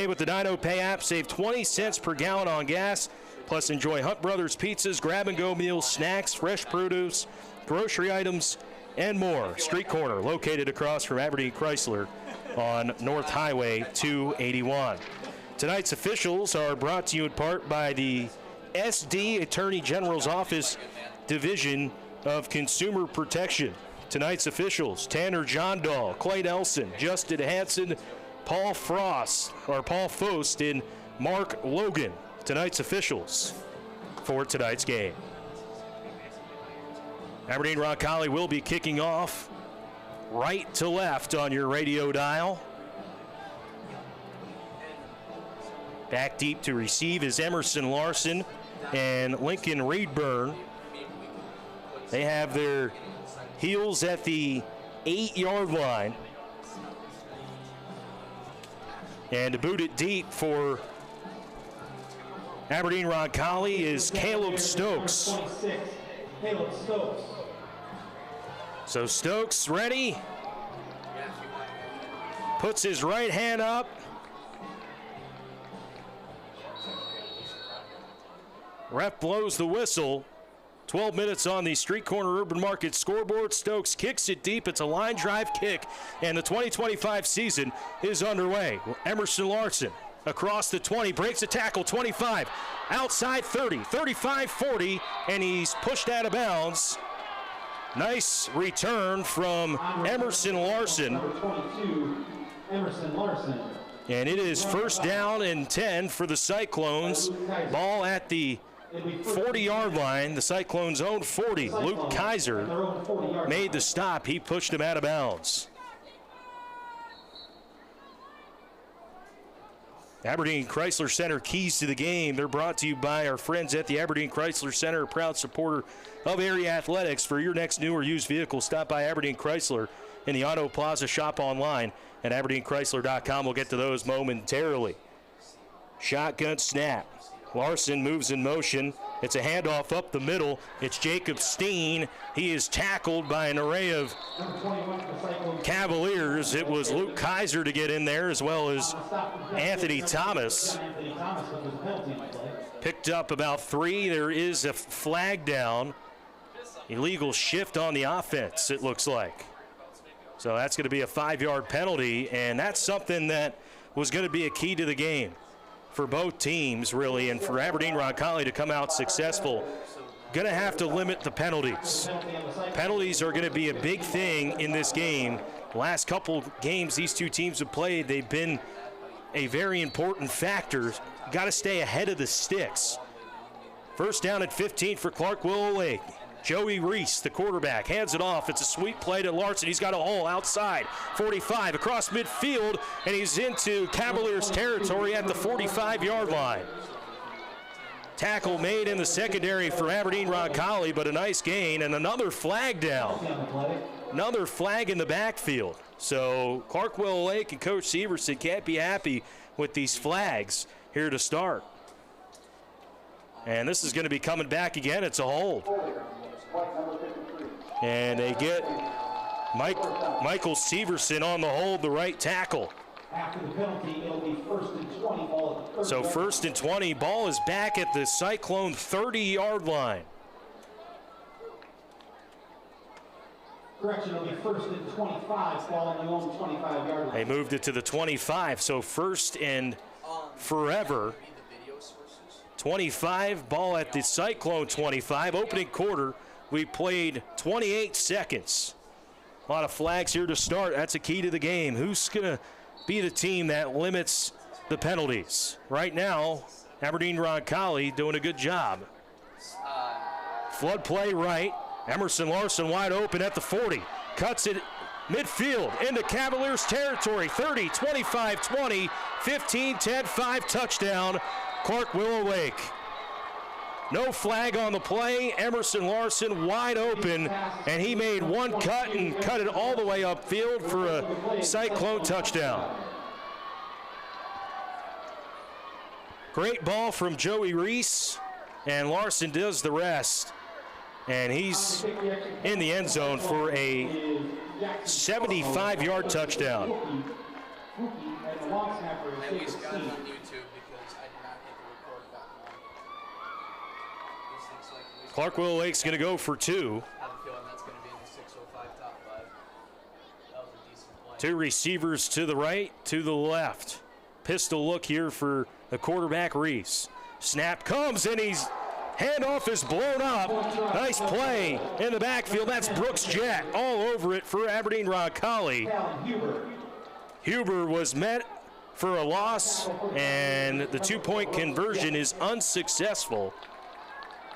Pay with the Dino Pay app. Save 20 cents per gallon on gas. Plus, enjoy Hunt Brothers pizzas, grab-and-go meals, snacks, fresh produce, grocery items, and more. Street corner located across from Aberdeen Chrysler on North Highway 281. Tonight's officials are brought to you in part by the SD Attorney General's Office Division of Consumer Protection. Tonight's officials: Tanner Johndal, Clay Nelson, Justin Hansen, Paul Fost, and Mark Logan. Tonight's officials for tonight's game. Aberdeen Roncalli will be kicking off right to left on your radio dial. Back deep to receive is Emerson Larson and Lincoln Reedburn. They have their heels at the 8-yard line. And to boot it deep for Aberdeen Roncalli is Caleb Stokes. So Stokes ready. Puts his right hand up. Ref blows the whistle. 12 minutes on the Street Corner Urban Market scoreboard. Stokes kicks it deep. It's a line drive kick, and the 2025 season is underway. Emerson Larson across the 20, breaks a tackle, 25, outside 30, 35, 40, and he's pushed out of bounds. Nice return from Emerson Larson. And it is first down and 10 for the Cyclones. Ball at the 40-yard line, the Cyclones' own 40. Luke Kaiser made the stop. He pushed him out of bounds. Aberdeen Chrysler Center keys to the game. They're brought to you by our friends at the Aberdeen Chrysler Center, a proud supporter of area athletics. For your next new or used vehicle, stop by Aberdeen Chrysler in the Auto Plaza. Shop online at AberdeenChrysler.com. We'll get to those momentarily. Shotgun snap. Larson moves in motion. It's a handoff up the middle. It's Jacob Steen. He is tackled by an array of Cavaliers. It was Luke Kaiser to get in there, as well as Anthony Thomas. Picked up about 3. There is a flag down. Illegal shift on the offense, it looks like. So that's going to be a 5-yard penalty, and that's something that was going to be a key to the game for both teams, really, and for Aberdeen Roncalli to come out successful. Going to have to limit the penalties. Penalties are going to be a big thing in this game. Last couple games these two teams have played, they've been a very important factor. Got to stay ahead of the sticks. First down at 15 for Clark Willow Lake. Joey Reese, the quarterback, hands it off. It's a sweep play to Larson. He's got a hole outside. 45 across midfield, and he's into Cavaliers territory at the 45-yard line. Tackle made in the secondary for Aberdeen Roncalli, but a nice gain, and another flag down. Another flag in the backfield. So Clark Willow Lake and Coach Severson can't be happy with these flags here to start. And this is going to be coming back again. It's a hold. And they get Michael Severson on the hold, the right tackle. After the penalty, it'll be first and 20. Ball at the so first and 20. Ball is back at the Cyclone 30-yard line. Correction, it'll be first and 25. Ball on the own 25-yard line. They moved it to the 25, so first and forever. 25, ball at the Cyclone 25. Opening quarter, we played 28 seconds. A lot of flags here to start. That's a key to the game. Who's going to be the team that limits the penalties? Right now, Aberdeen Roncalli doing a good job. Flood play right. Emerson Larson wide open at the 40. Cuts it midfield into Cavaliers territory. 30, 25, 20, 15, 10, 5, touchdown. Clark Willow Lake. No flag on the play. Emerson Larson wide open, and he made one cut and cut it all the way upfield for a Cyclone touchdown. Great ball from Joey Reese, and Larson does the rest. And he's in the end zone for a 75-yard touchdown. long snapper is And we Jacob got it Steen. on YouTube because I did not hit the record button. These things like we Clark Willow Lake's going to go for two. I have a feeling that's going to be in the 605 top five. That was a decent play. Two receivers to the right, to the left. Pistol look here for the quarterback, Reese. Snap comes, and handoff is blown up. Nice play in the backfield. That's Brooks Jett all over it for Aberdeen Roncalli. Callan Huber. Huber was met for a loss, and the two-point conversion is unsuccessful.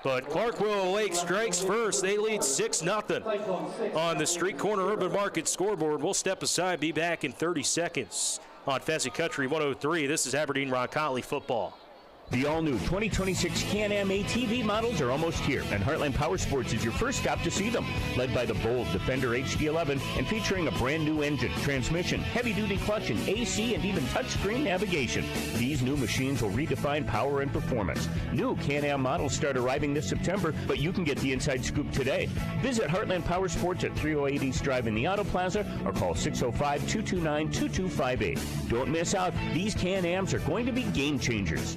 But Clark Willow Lake strikes first. They lead 6-0 on the Street Corner Urban Market scoreboard. We'll step aside, be back in 30 seconds on Pheasant Country 103. This is Aberdeen Roncalli football. The all-new 2026 Can-Am ATV models are almost here, and Heartland Power Sports is your first stop to see them. Led by the bold Defender HD11 and featuring a brand-new engine, transmission, heavy-duty clutch, and AC, and even touchscreen navigation. These new machines will redefine power and performance. New Can-Am models start arriving this September, but you can get the inside scoop today. Visit Heartland Power Sports at 308 East Drive in the Auto Plaza or call 605-229-2258. Don't miss out. These Can-Ams are going to be game changers.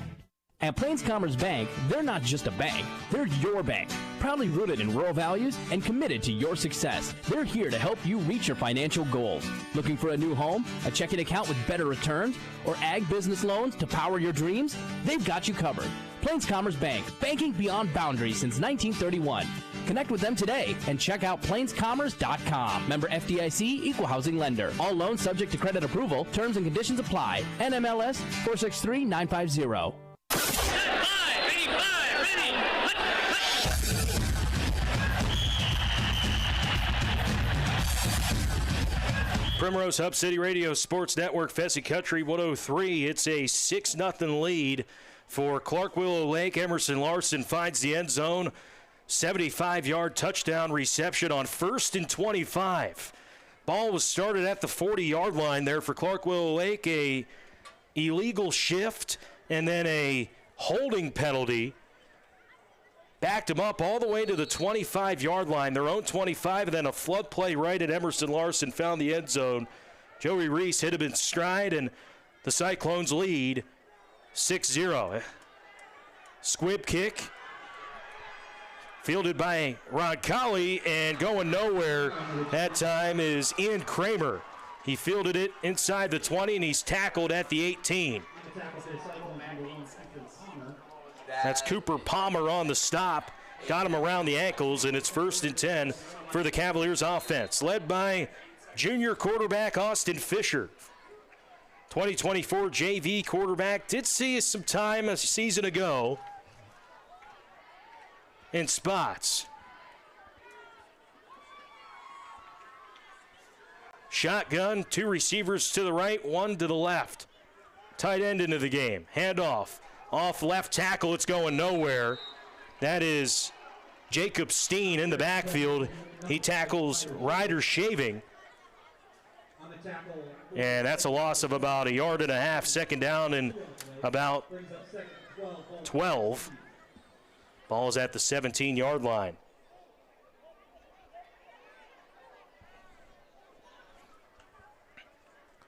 At Plains Commerce Bank, they're not just a bank, they're your bank. Proudly rooted in rural values and committed to your success. They're here to help you reach your financial goals. Looking for a new home, a checking account with better returns, or ag business loans to power your dreams? They've got you covered. Plains Commerce Bank, banking beyond boundaries since 1931. Connect with them today and check out plainscommerce.com. Member FDIC, equal housing lender. All loans subject to credit approval. Terms and conditions apply. NMLS 463950. Primrose Hub City Radio Sports Network, Pheasant Country 103. It's a 6-0 lead for Clark Willow Lake. Emerson Larson finds the end zone. 75-yard touchdown reception on 1st and 25. Ball was started at the 40-yard line there for Clark Willow Lake. A illegal shift and then a holding penalty backed them up all the way to the 25-yard line, their own 25, and then a flood play right at Emerson Larson found the end zone. Joey Reese hit him in stride, and the Cyclones lead 6-0. Squib kick fielded by Roncalli, and going nowhere that time is Ian Kramer. He fielded it inside the 20, and he's tackled at the 18. That's Cooper Palmer on the stop. Got him around the ankles, and it's 1st and 10 for the Cavaliers offense, led by junior quarterback Austin Fisher. 2024 JV quarterback. Did see some time a season ago in spots. Shotgun, two receivers to the right, one to the left. Tight end into the game. Handoff. Off left tackle, it's going nowhere. That is Jacob Steen in the backfield. He tackles Ryder Shaving. And that's a loss of about 1.5 yards. Second down and about 12. Ball is at the 17-yard line.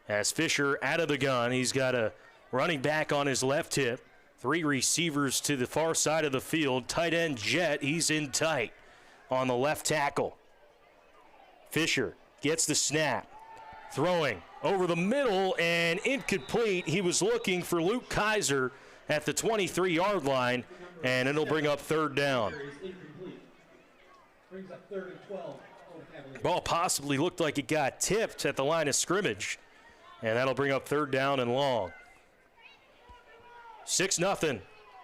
As Fisher out of the gun, he's got a running back on his left hip. Three receivers to the far side of the field. Tight end Jet, he's in tight on the left tackle. Fisher gets the snap. Throwing over the middle and incomplete. He was looking for Luke Kaiser at the 23-yard line, and it'll bring up 3rd down. Ball possibly looked like it got tipped at the line of scrimmage, and that'll bring up 3rd down and long. 6-0.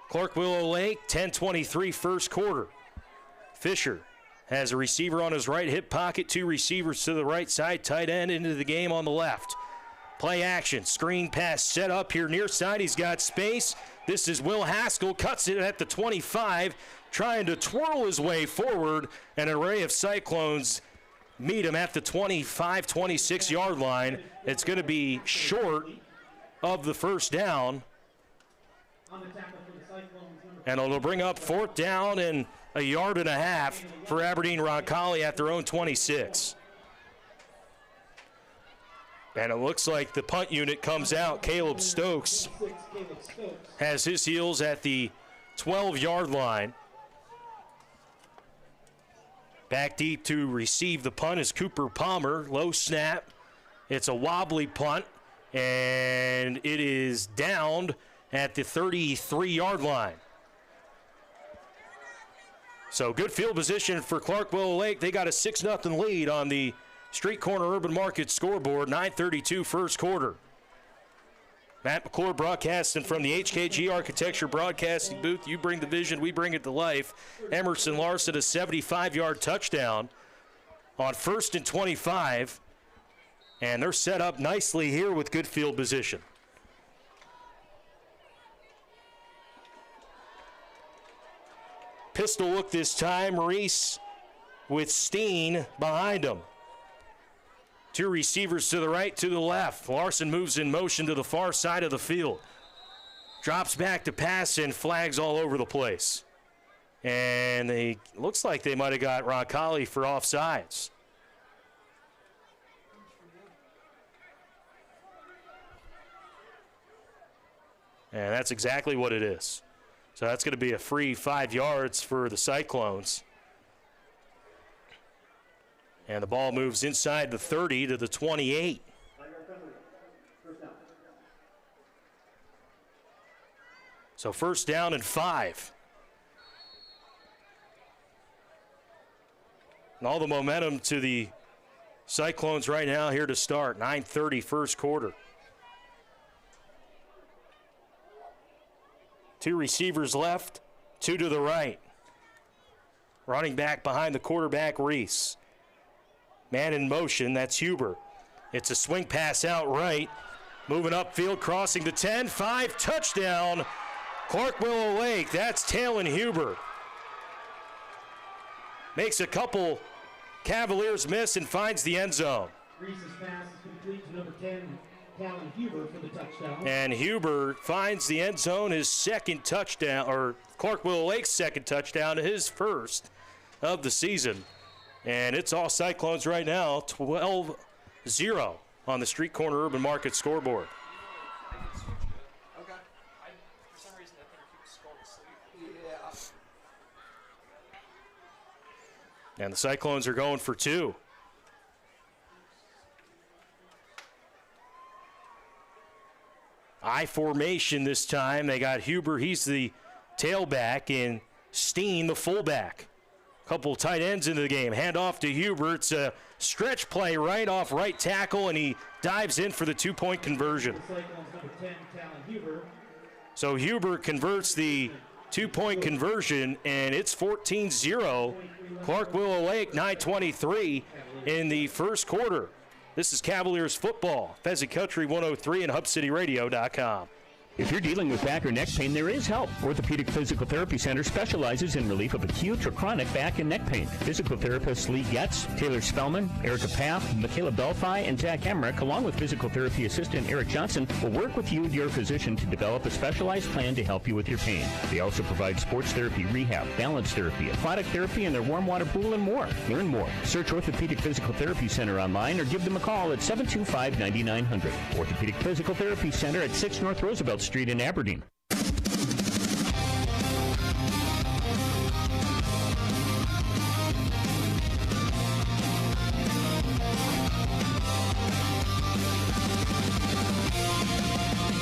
Clark Willow Lake, 10:23 first quarter. Fisher has a receiver on his right hip pocket, two receivers to the right side, tight end into the game on the left. Play action, screen pass set up here near side. He's got space. This is Will Haskell, cuts it at the 25, trying to twirl his way forward. An array of Cyclones meet him at the 25, 26-yard line. It's going to be short of the 1st down. And it'll bring up 4th down and 1.5 yards for Aberdeen Roncalli at their own 26. And it looks like the punt unit comes out. Caleb Stokes has his heels at the 12-yard line. Back deep to receive the punt is Cooper Palmer. Low snap. It's a wobbly punt, and it is downed at the 33-yard line. So good field position for Clark Willow Lake. They got a 6-0 lead on the Street Corner Urban Market scoreboard, 9:32 first quarter. Matt McClure broadcasting from the HKG Architecture broadcasting booth. You bring the vision, we bring it to life. Emerson Larson, a 75-yard touchdown on 1st and 25. And they're set up nicely here with good field position. Pistol look this time. Reese with Steen behind him. Two receivers to the right, to the left. Larson moves in motion to the far side of the field. Drops back to pass and flags all over the place. And they looks like they might have got Roncalli for offsides. And that's exactly what it is. So that's going to be a free 5 yards for the Cyclones. And the ball moves inside the 30 to the 28. So first down and 5. And all the momentum to the Cyclones right now here to start. 9:30 first quarter. Two receivers left, two to the right. Running back behind the quarterback, Reese. Man in motion, that's Huber. It's a swing pass out right. Moving upfield, crossing the 10, 5, touchdown. Clark Willow Lake, that's Talon Huber. Makes a couple Cavaliers miss and finds the end zone. Reese's pass is complete to number 10, Talon Huber for the touchdown. And Huber finds the end zone, his second touchdown, or Clark Willow Lake's second touchdown, his first of the season. And it's all Cyclones right now, 12-0 on the Street Corner Urban Market scoreboard. Okay. For some reason, I think he was going to sleep. Yeah. And the Cyclones are going for 2. I formation this time. They got Huber, he's the tailback, and Steen, the fullback. Couple tight ends into the game. Hand off to Huber. It's a stretch play right off right tackle, and he dives in for the 2-point conversion. Cyclones number 10, Talon Huber. So Huber converts the 2-point conversion, and it's 14-0. Clark Willow Lake, 9:23 in the first quarter. This is Cavaliers football. Pheasant Country 103 and HubCityRadio.com. If you're dealing with back or neck pain, there is help. Orthopedic Physical Therapy Center specializes in relief of acute or chronic back and neck pain. Physical therapists Lee Getz, Taylor Spellman, Erica Paff, Michaela Belfi, and Zach Emmerich, along with physical therapy assistant Eric Johnson, will work with you and your physician to develop a specialized plan to help you with your pain. They also provide sports therapy, rehab, balance therapy, aquatic therapy, and their warm water pool and more. Learn more. Search Orthopedic Physical Therapy Center online or give them a call at 725-9900. Orthopedic Physical Therapy Center at 6 North Roosevelt Street in Aberdeen.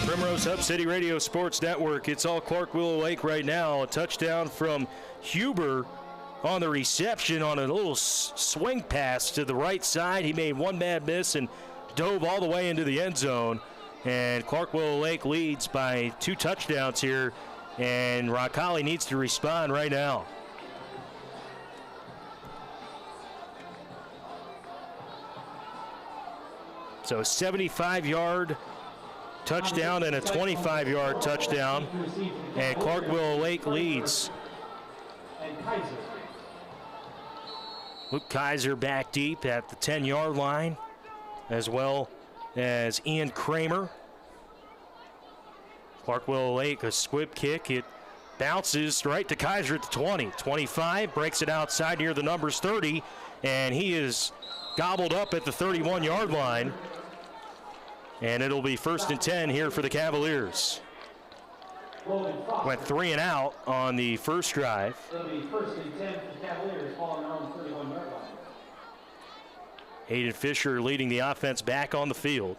Primrose Hub City Radio Sports Network. It's all Clark Willow Lake right now. A touchdown from Huber on the reception on a little swing pass to the right side. He made one bad miss and dove all the way into the end zone. And Clark Willow Lake leads by 2 touchdowns here, and Roncalli needs to respond right now. So a 75-yard touchdown and a 25-yard touchdown, and Clark Willow Lake leads. Luke Kaiser back deep at the 10-yard line, as well as Ian Kramer. Clark Willow Lake, a squib kick. It bounces right to Kaiser at the 20. 25, breaks it outside near the numbers 30, and he is gobbled up at the 31-yard line. And it'll be 1st and 10 here for the Cavaliers. Went 3 and out on the first drive. It'll be 1st and 10 for the Cavaliers, ball on their own 31-yard line. Hayden Fisher leading the offense back on the field.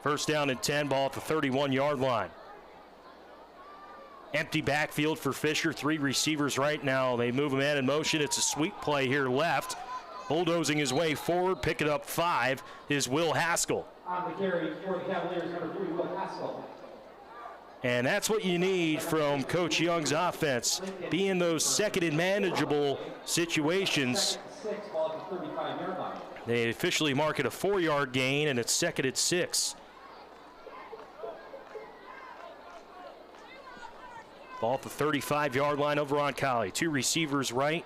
First down and 10, ball at the 31-yard line. Empty backfield for Fisher, 3 receivers right now. They move a man in motion. It's a sweep play here left. Bulldozing his way forward, picking up 5 is Will Haskell. On the carry for the Cavaliers, number 3, Will Haskell. And that's what you need from Coach Young's offense. Be in those second and manageable situations. 6, ball at the 35-yard line. They officially mark it a 4-yard gain, and it's 2nd and 6. Ball at the 35-yard line of Roncalli. 2 receivers right.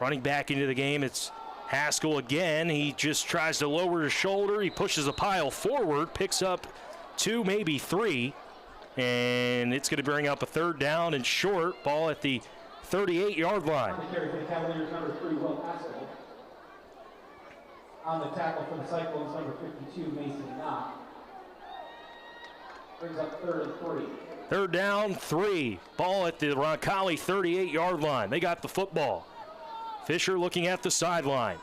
Running back into the game, it's Haskell again. He just tries to lower his shoulder. He pushes a pile forward, picks up 2, maybe 3. And it's going to bring up a 3rd down and short. Ball at the 38-yard line. On the carry for the Cavaliers, number 3, Will Haskell. On the tackle for the Cyclones, number 52, Mason Knott. Brings up 3rd and 3. 3rd down, 3. Ball at the Roncalli 38-yard line. They got the football. Fisher looking at the sideline.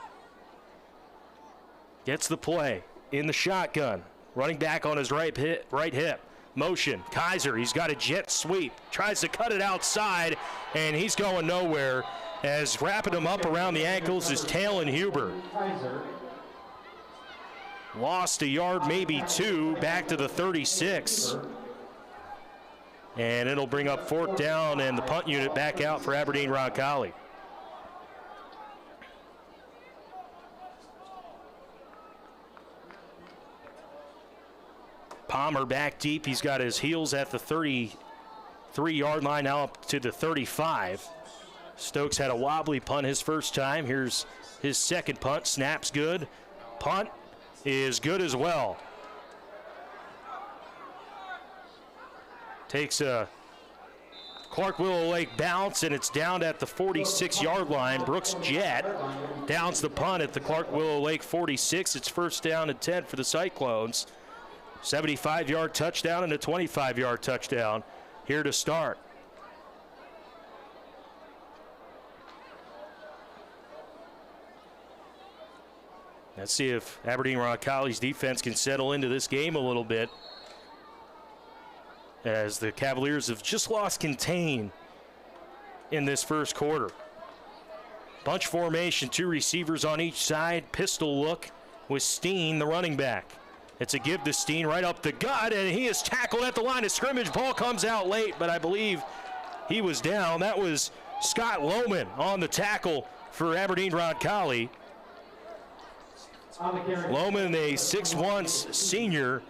Gets the play in the shotgun. Running back on his right hip. Motion. Kaiser, he's got a jet sweep. Tries to cut it outside, and he's going nowhere. As wrapping him up around the ankles is Talon Huber. Lost a yard, maybe 2, back to the 36. And it'll bring up 4th down and the punt unit back out for Aberdeen Roncalli. Palmer back deep. He's got his heels at the 33-yard line, now up to the 35. Stokes had a wobbly punt his first time. Here's his second punt. Snap's good. Punt is good as well. Takes a Clark Willow Lake bounce, and it's down at the 46-yard line. Brooks Jett downs the punt at the Clark Willow Lake 46. It's 1st down and 10 for the Cyclones. 75-yard touchdown and a 25-yard touchdown here to start. Let's see if Aberdeen Roncalli's defense can settle into this game a little bit, as the Cavaliers have just lost contain in this first quarter. Bunch formation, 2 receivers on each side. Pistol look with Steen, the running back. It's a give to Steen right up the gut, and he is tackled at the line of scrimmage. Ball comes out late, but I believe he was down. That was Scott Lohman on the tackle for Aberdeen Roncalli. Lohman, a 6'1" senior,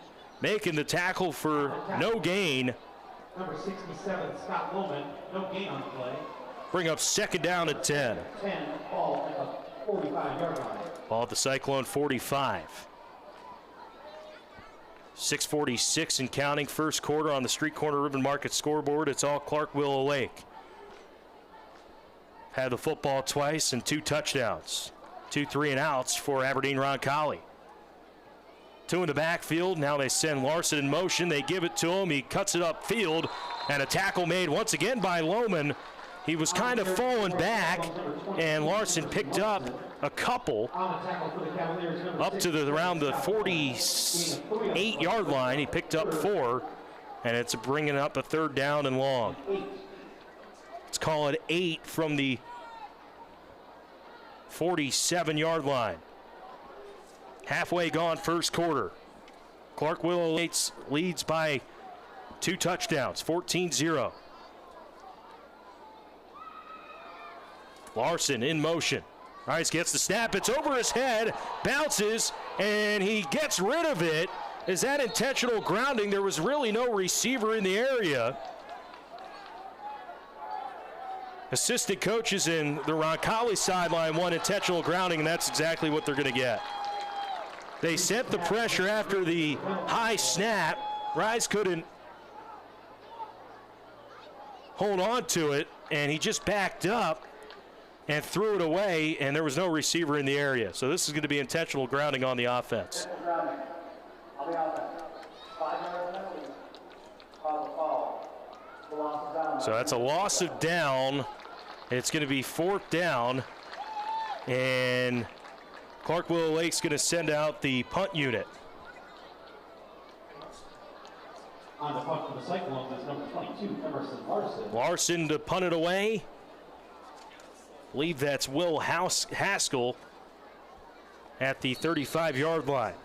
making the tackle for no gain. Number 67, Scott Lohman, no gain on the play. Bring up 2nd down and 10. 10, ball at the 45-yard line. Ball at the Cyclone 45. 6:46 and counting, first quarter on the Street Corner Ribbon Market scoreboard. It's all Clark Willow Lake. Had the football twice and 2 touchdowns. 2 3-and-outs for Aberdeen Roncalli. 2 in the backfield. Now they send Larson in motion. They give it to him. He cuts it upfield, and a tackle made once again by Lohman. He was kind of falling back, and Larson picked up a couple up to around the 48-yard line. He picked up 4, and it's bringing up a 3rd down and long. Let's call it 8 from the 47-yard line. Halfway gone first quarter. Clark Willow Lake leads by 2 touchdowns, 14-0. Larson in motion. Rice gets the snap. It's over his head, bounces, and he gets rid of it. Is that intentional grounding? There was really no receiver in the area. Assistant coaches in the Roncalli sideline want intentional grounding, and that's exactly what they're going to get. They sent the pressure after the high snap. Rice couldn't hold on to it, and he just backed up and threw it away, and there was no receiver in the area. So this is going to be intentional grounding on the offense. So that's a loss of down. It's going to be 4th down, and Clark Willow Lake's going to send out the punt unit. On the punt for the Cyclones is number 22, Emerson Larson. Larson to punt it away. I believe that's Will Haskell at the 35-yard line.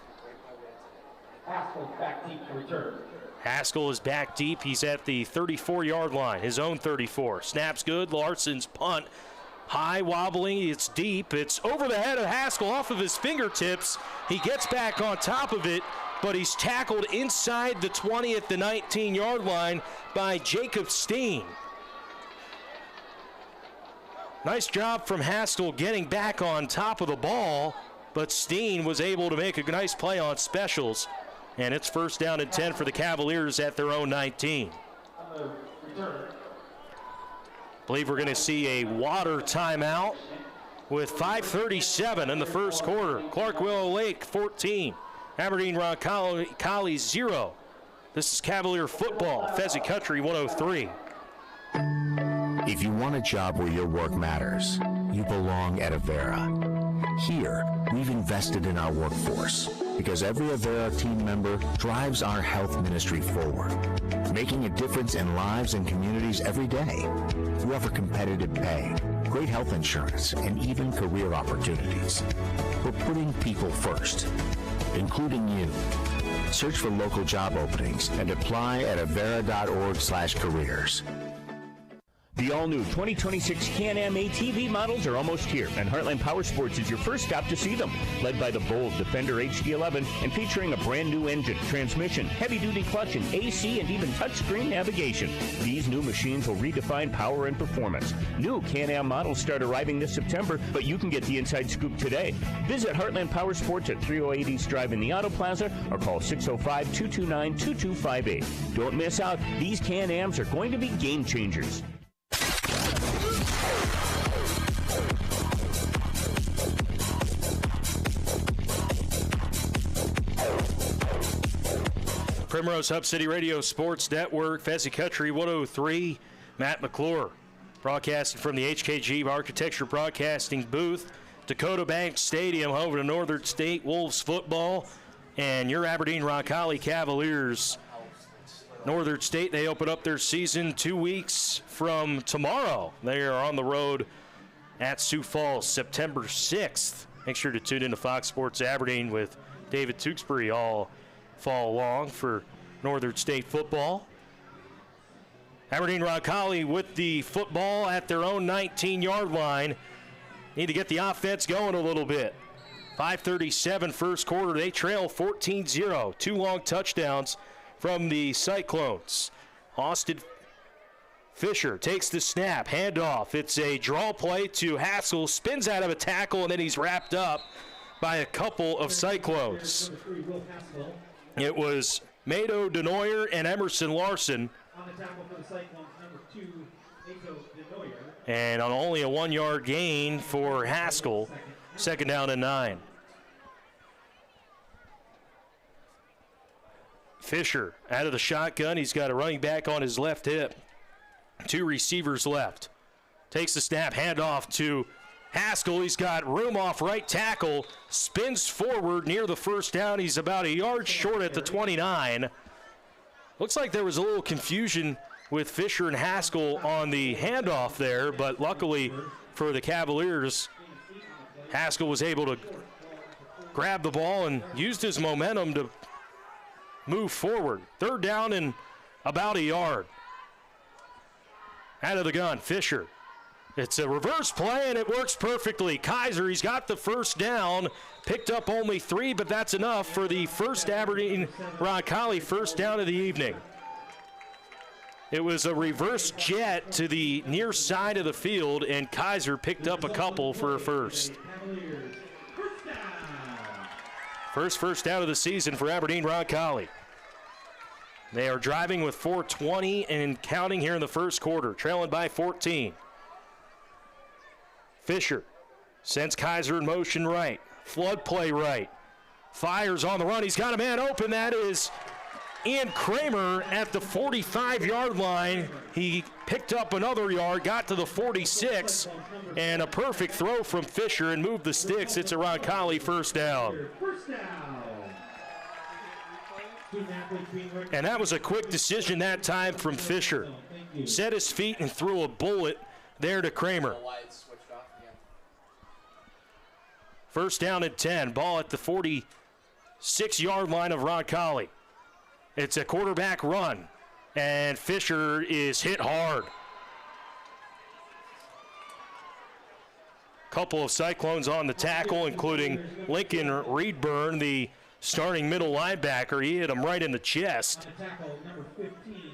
Haskell back deep to return. Haskell is back deep. He's at the 34-yard line, his own 34. Snaps good. Larson's punt. High, wobbling. It's deep. It's over the head of Haskell, off of his fingertips. He gets back on top of it, but he's tackled inside the 20 at the 19-yard line by Jacob Steen. Nice job from Haskell getting back on top of the ball, but Steen was able to make a nice play on specials. And it's 1st down and 10 for the Cavaliers at their own 19. I believe we're going to see a water timeout with 5:37 in the first quarter. Clark Willow Lake 14, Aberdeen Roncalli 0. This is Cavalier football, Pheasant Country 103. If you want a job where your work matters, you belong at Avera. Here, we've invested in our workforce because every Avera team member drives our health ministry forward, making a difference in lives and communities every day. We offer competitive pay, great health insurance, and even career opportunities. We're putting people first, including you. Search for local job openings and apply at avera.org/careers. The all-new 2026 Can-Am ATV models are almost here, and Heartland Power Sports is your first stop to see them. Led by the bold Defender HD11 and featuring a brand new engine, transmission, heavy-duty clutch, and AC, and even touchscreen navigation. These new machines will redefine power and performance. New Can-Am models start arriving this September, but you can get the inside scoop today. Visit Heartland Power Sports at 308 East Drive in the Auto Plaza or call 605-229-2258. Don't miss out. These Can-Ams are going to be game changers. Primrose Hub City Radio Sports Network, Pheasant Country 103. Matt McClure broadcasting from the HKG Architecture Broadcasting booth. Dakota Bank Stadium, home to Northern State Wolves football, and your Aberdeen Roncalli Cavaliers. Northern State, they open up their season 2 weeks from tomorrow. They are on the road at Sioux Falls, September 6th. Make sure to tune into Fox Sports Aberdeen with David Tewksbury all fall along for Northern State football. Aberdeen Roncalli with the football at their own 19-yard line. Need to get the offense going a little bit. 5:37 first quarter. They trail 14-0. 2 long touchdowns from the Cyclones. Austin Fisher takes the snap, handoff. It's a draw play to Haskell, spins out of a tackle, and then he's wrapped up by a couple of Cyclones. It was Mado Denoyer and Emerson Larson. On the tackle for the Cyclones, number 2, Mado Denoyer. And on only a 1-yard gain for Haskell, 2nd down and 9. Fisher out of the shotgun. He's got a running back on his left hip. 2 receivers left. Takes the snap, handoff to Haskell. He's got room off right tackle. Spins forward near the first down. He's about a yard short at the 29. Looks like there was a little confusion with Fisher and Haskell on the handoff there, but luckily for the Cavaliers, Haskell was able to grab the ball and used his momentum to move forward. 3rd down and about a yard. Out of the gun, Fisher. It's a reverse play, and it works perfectly. Kaiser, he's got the first down. Picked up only 3, but that's enough for the first Aberdeen Roncalli first down of the evening. It was a reverse jet to the near side of the field, and Kaiser picked up a couple for a first. First down of the season for Aberdeen Roncalli. They are driving with 4:20 and counting here in the first quarter, trailing by 14. Fisher sends Kaiser in motion right. Flood play right. Fires on the run. He's got a man open. That is Ian Kramer at the 45-yard line. He picked up another yard, got to the 46, and a perfect throw from Fisher and moved the sticks. It's a Roncalli first down. And that was a quick decision that time from Fisher. Set his feet and threw a bullet there to Kramer. First down at 10. Ball at the 46-yard line of Roncalli. It's a quarterback run, and Fisher is hit hard. Couple of Cyclones on the tackle, including Lincoln Reedburn, the starting middle linebacker. He hit him right in the chest,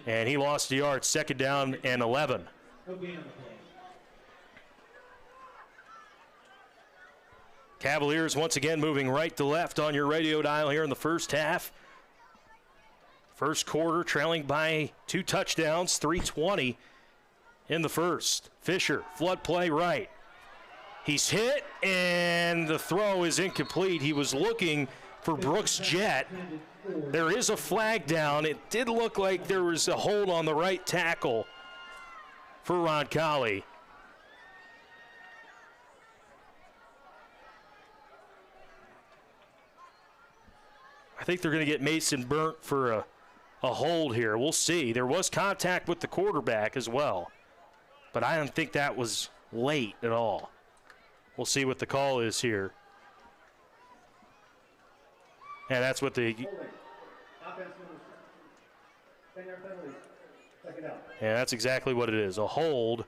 and he lost a yard. Second down and 11. Cavaliers once again moving right to left on your radio dial here in the first half. First quarter trailing by 2 touchdowns, 3:20 in the first. Fisher, flood play right. He's hit, and the throw is incomplete. He was looking for Brooks Jett. There is a flag down. It did look like there was a hold on the right tackle for Roncalli. I think they're going to get Mason burnt for a hold here. We'll see. There was contact with the quarterback as well, but I don't think that was late at all. We'll see what the call is here. And that's what the... Yeah, that's exactly what it is. A hold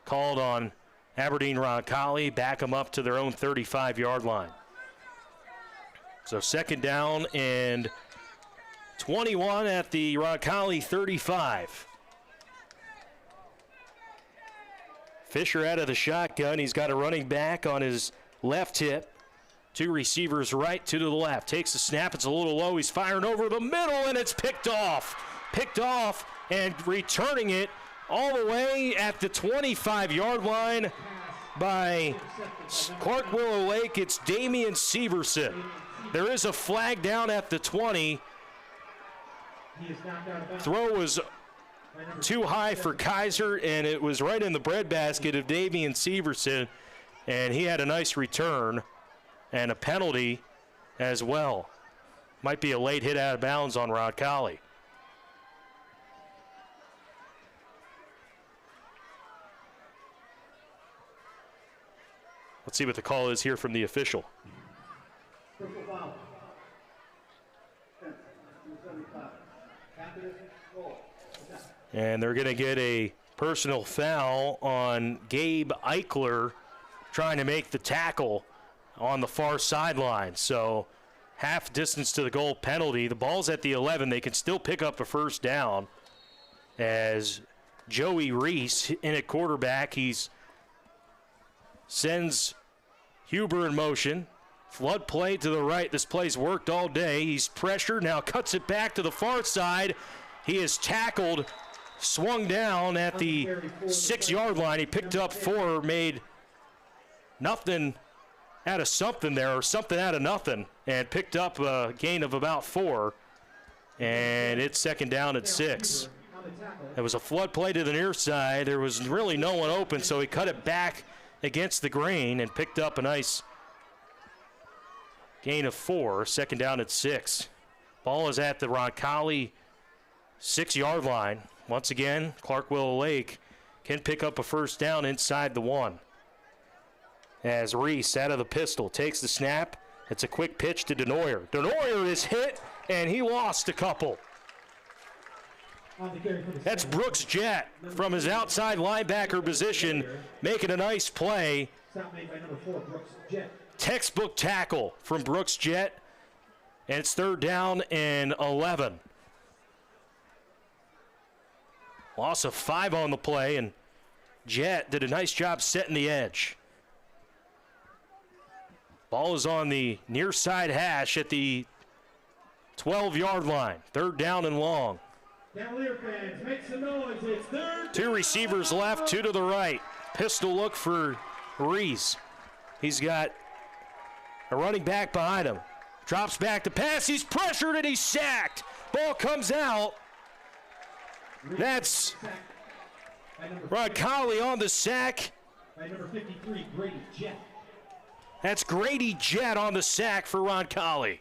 called on Aberdeen Roncalli. Back them up to their own 35-yard line. So second down and 21 at the Roncalli 35. Fisher out of the shotgun. He's got a running back on his left hip. 2 receivers right, 2 to the left. Takes the snap. It's a little low. He's firing over the middle, and it's picked off. Picked off and returning it all the way at the 25-yard line by Clark Willow Lake. It's Damian Severson. There is a flag down at the 20. Throw was too high for Kaiser, and it was right in the breadbasket of Damian Severson, and he had a nice return and a penalty as well. Might be a late hit out of bounds on Roncalli. Let's see what the call is here from the official. And they're going to get a personal foul on Gabe Eichler trying to make the tackle on the far sideline. So half distance to the goal penalty. The ball's at the 11. They can still pick up a first down as Joey Reese in at quarterback. He's sends Huber in motion. Flood play to the right. This play's worked all day. He's pressured. Now cuts it back to the far side. He is tackled, swung down at the 6-yard line. He picked up 4, made nothing out of something there, or something out of nothing, and picked up a gain of about 4. And it's second down at 6. It was a flood play to the near side. There was really no one open, so he cut it back against the grain and picked up a nice gain of 4. Second down at 6. Ball is at the Roncalli 6-yard line. Once again, Clark Willow Lake can pick up a first down inside the 1. As Reese out of the pistol takes the snap. It's a quick pitch to Denoyer. Denoyer is hit, and he lost a couple. That's Brooks Jett from his outside linebacker position making a nice play. Textbook tackle from Brooks Jett, and it's third down and 11. Loss of 5 on the play, and Jett did a nice job setting the edge. Ball is on the near side hash at the 12-yard line. Third down and long. Cavalier fans, make some noise. It's third. 2 receivers left, 2 to the right. Pistol look for Reese. He's got a running back behind him. Drops back to pass. He's pressured and he's sacked. Ball comes out. That's Roncalli on the sack. By number 53, Grady Jett. That's Grady Jett on the sack for Roncalli.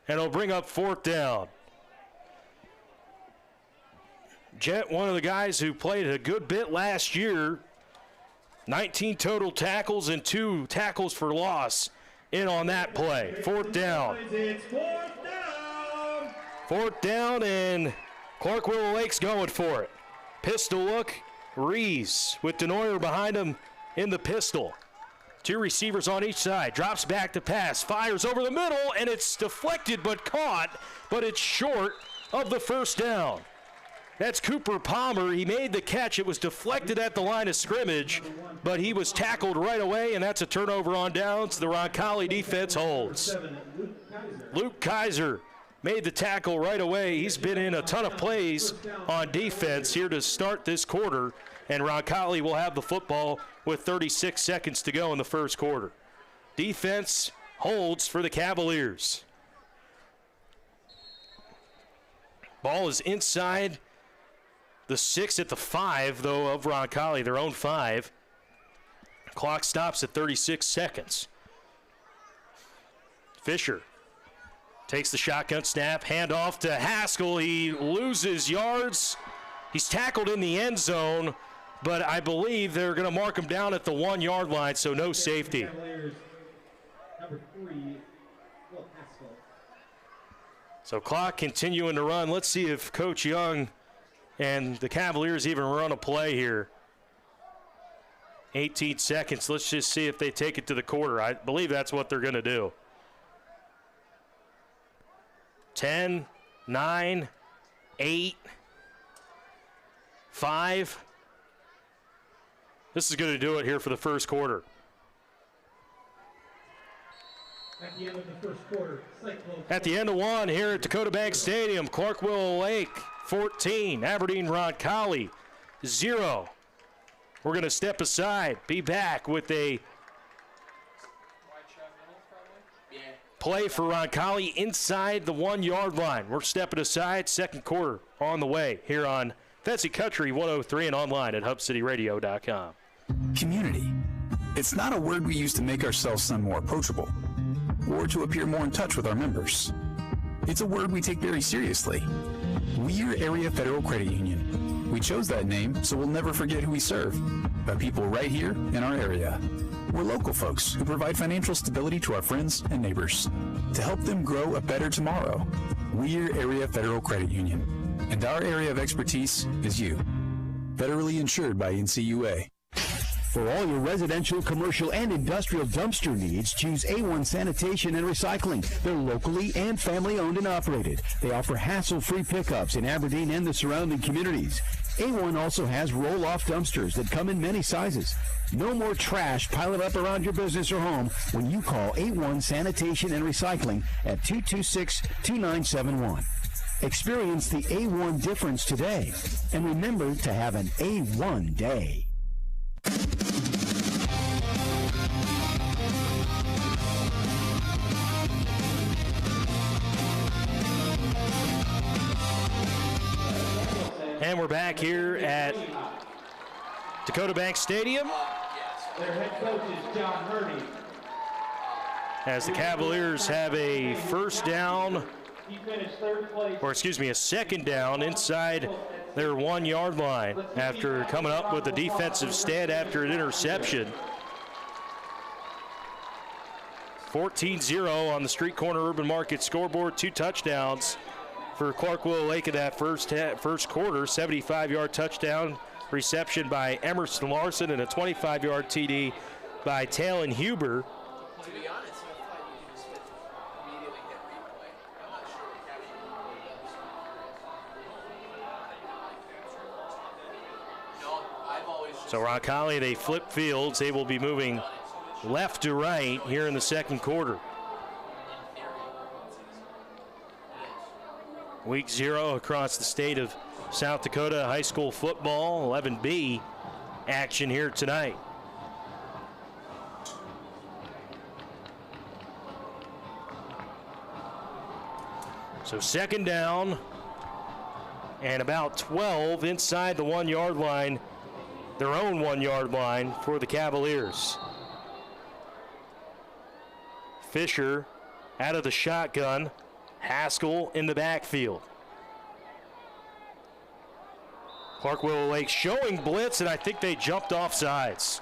And it'll bring up 4th down. Jett, one of the guys who played a good bit last year. 19 total tackles and 2 tackles for loss in on that play. 4th down. It's 4th down. 4th down, and Clark Willow Lake's going for it. Pistol look, Reese with Denoyer behind him in the pistol. 2 receivers on each side. Drops back to pass. Fires over the middle, and it's deflected but caught, but it's short of the 1st down. That's Cooper Palmer. He made the catch. It was deflected at the line of scrimmage, but he was tackled right away, and that's a turnover on downs. The Roncalli defense holds. Luke Kaiser made the tackle right away. He's been in a ton of plays on defense here to start this quarter, and Roncalli will have the football with 36 seconds to go in the 1st quarter. Defense holds for the Cavaliers. Ball is inside the 6 at the 5, though, of Roncalli, their own 5. Clock stops at 36 seconds. Fisher takes the shotgun snap, handoff to Haskell. He loses yards. He's tackled in the end zone, but I believe they're going to mark him down at the 1-yard line, so no safety. Number 3, Will Haskell. So clock continuing to run. Let's see if Coach Young and the Cavaliers even run a play here. 18 seconds. Let's just see if they take it to the quarter. I believe that's what they're going to do. 10, 9, 8, 5. This is going to do it here for the 1st quarter. At the end of the 1st quarter, Cyclones. At the end of 1 here at Dakota Bank Stadium, Clark Willow Lake 14, Aberdeen Roncalli 0. We're going to step aside, be back with a play for Roncalli inside the 1-yard line. We're stepping aside, 2nd quarter on the way here on Fancy Country 103 and online at hubcityradio.com. Community. It's not a word we use to make ourselves sound more approachable or to appear more in touch with our members. It's a word we take very seriously. We're Area Federal Credit Union. We chose that name so we'll never forget who we serve, the people right here in our area. We're local folks who provide financial stability to our friends and neighbors to help them grow a better tomorrow. We're Area Federal Credit Union, and our area of expertise is you. Federally insured by NCUA. For all your residential, commercial, and industrial dumpster needs, choose A1 Sanitation and Recycling. They're locally and family-owned and operated. They offer hassle-free pickups in Aberdeen and the surrounding communities. A1 also has roll-off dumpsters that come in many sizes. No more trash piling up around your business or home when you call A1 Sanitation and Recycling at 226-2971. Experience the A1 difference today, and remember to have an A1 day. And we're back here at Dakota Bank Stadium Their head coach is John Hurdy. as the Cavaliers have a 1st down, He finished 3rd place. or excuse me, a 2nd down inside their 1-yard line after coming up with a defensive stand after an interception. 14-0 on the Street Corner Urban Market scoreboard. 2 touchdowns for Clark Willow Lake in that first quarter. 75-yard touchdown reception by Emerson Larson and a 25-yard TD by Talon Huber. To be honest, I thought you could just immediately hit replay. I'm not sure we captured it really. No, I've always just So Roncalli, they flip fields. They will be moving left to right here in the 2nd quarter. in theory. It is. Week 0 across the state of South Dakota high school football, 11B action here tonight. So second down and about 12 inside the 1 yard line, their own 1 yard line for the Cavaliers. Fisher out of the shotgun, Haskell in the backfield. Clark Willow Lake showing blitz, and I think they jumped off sides.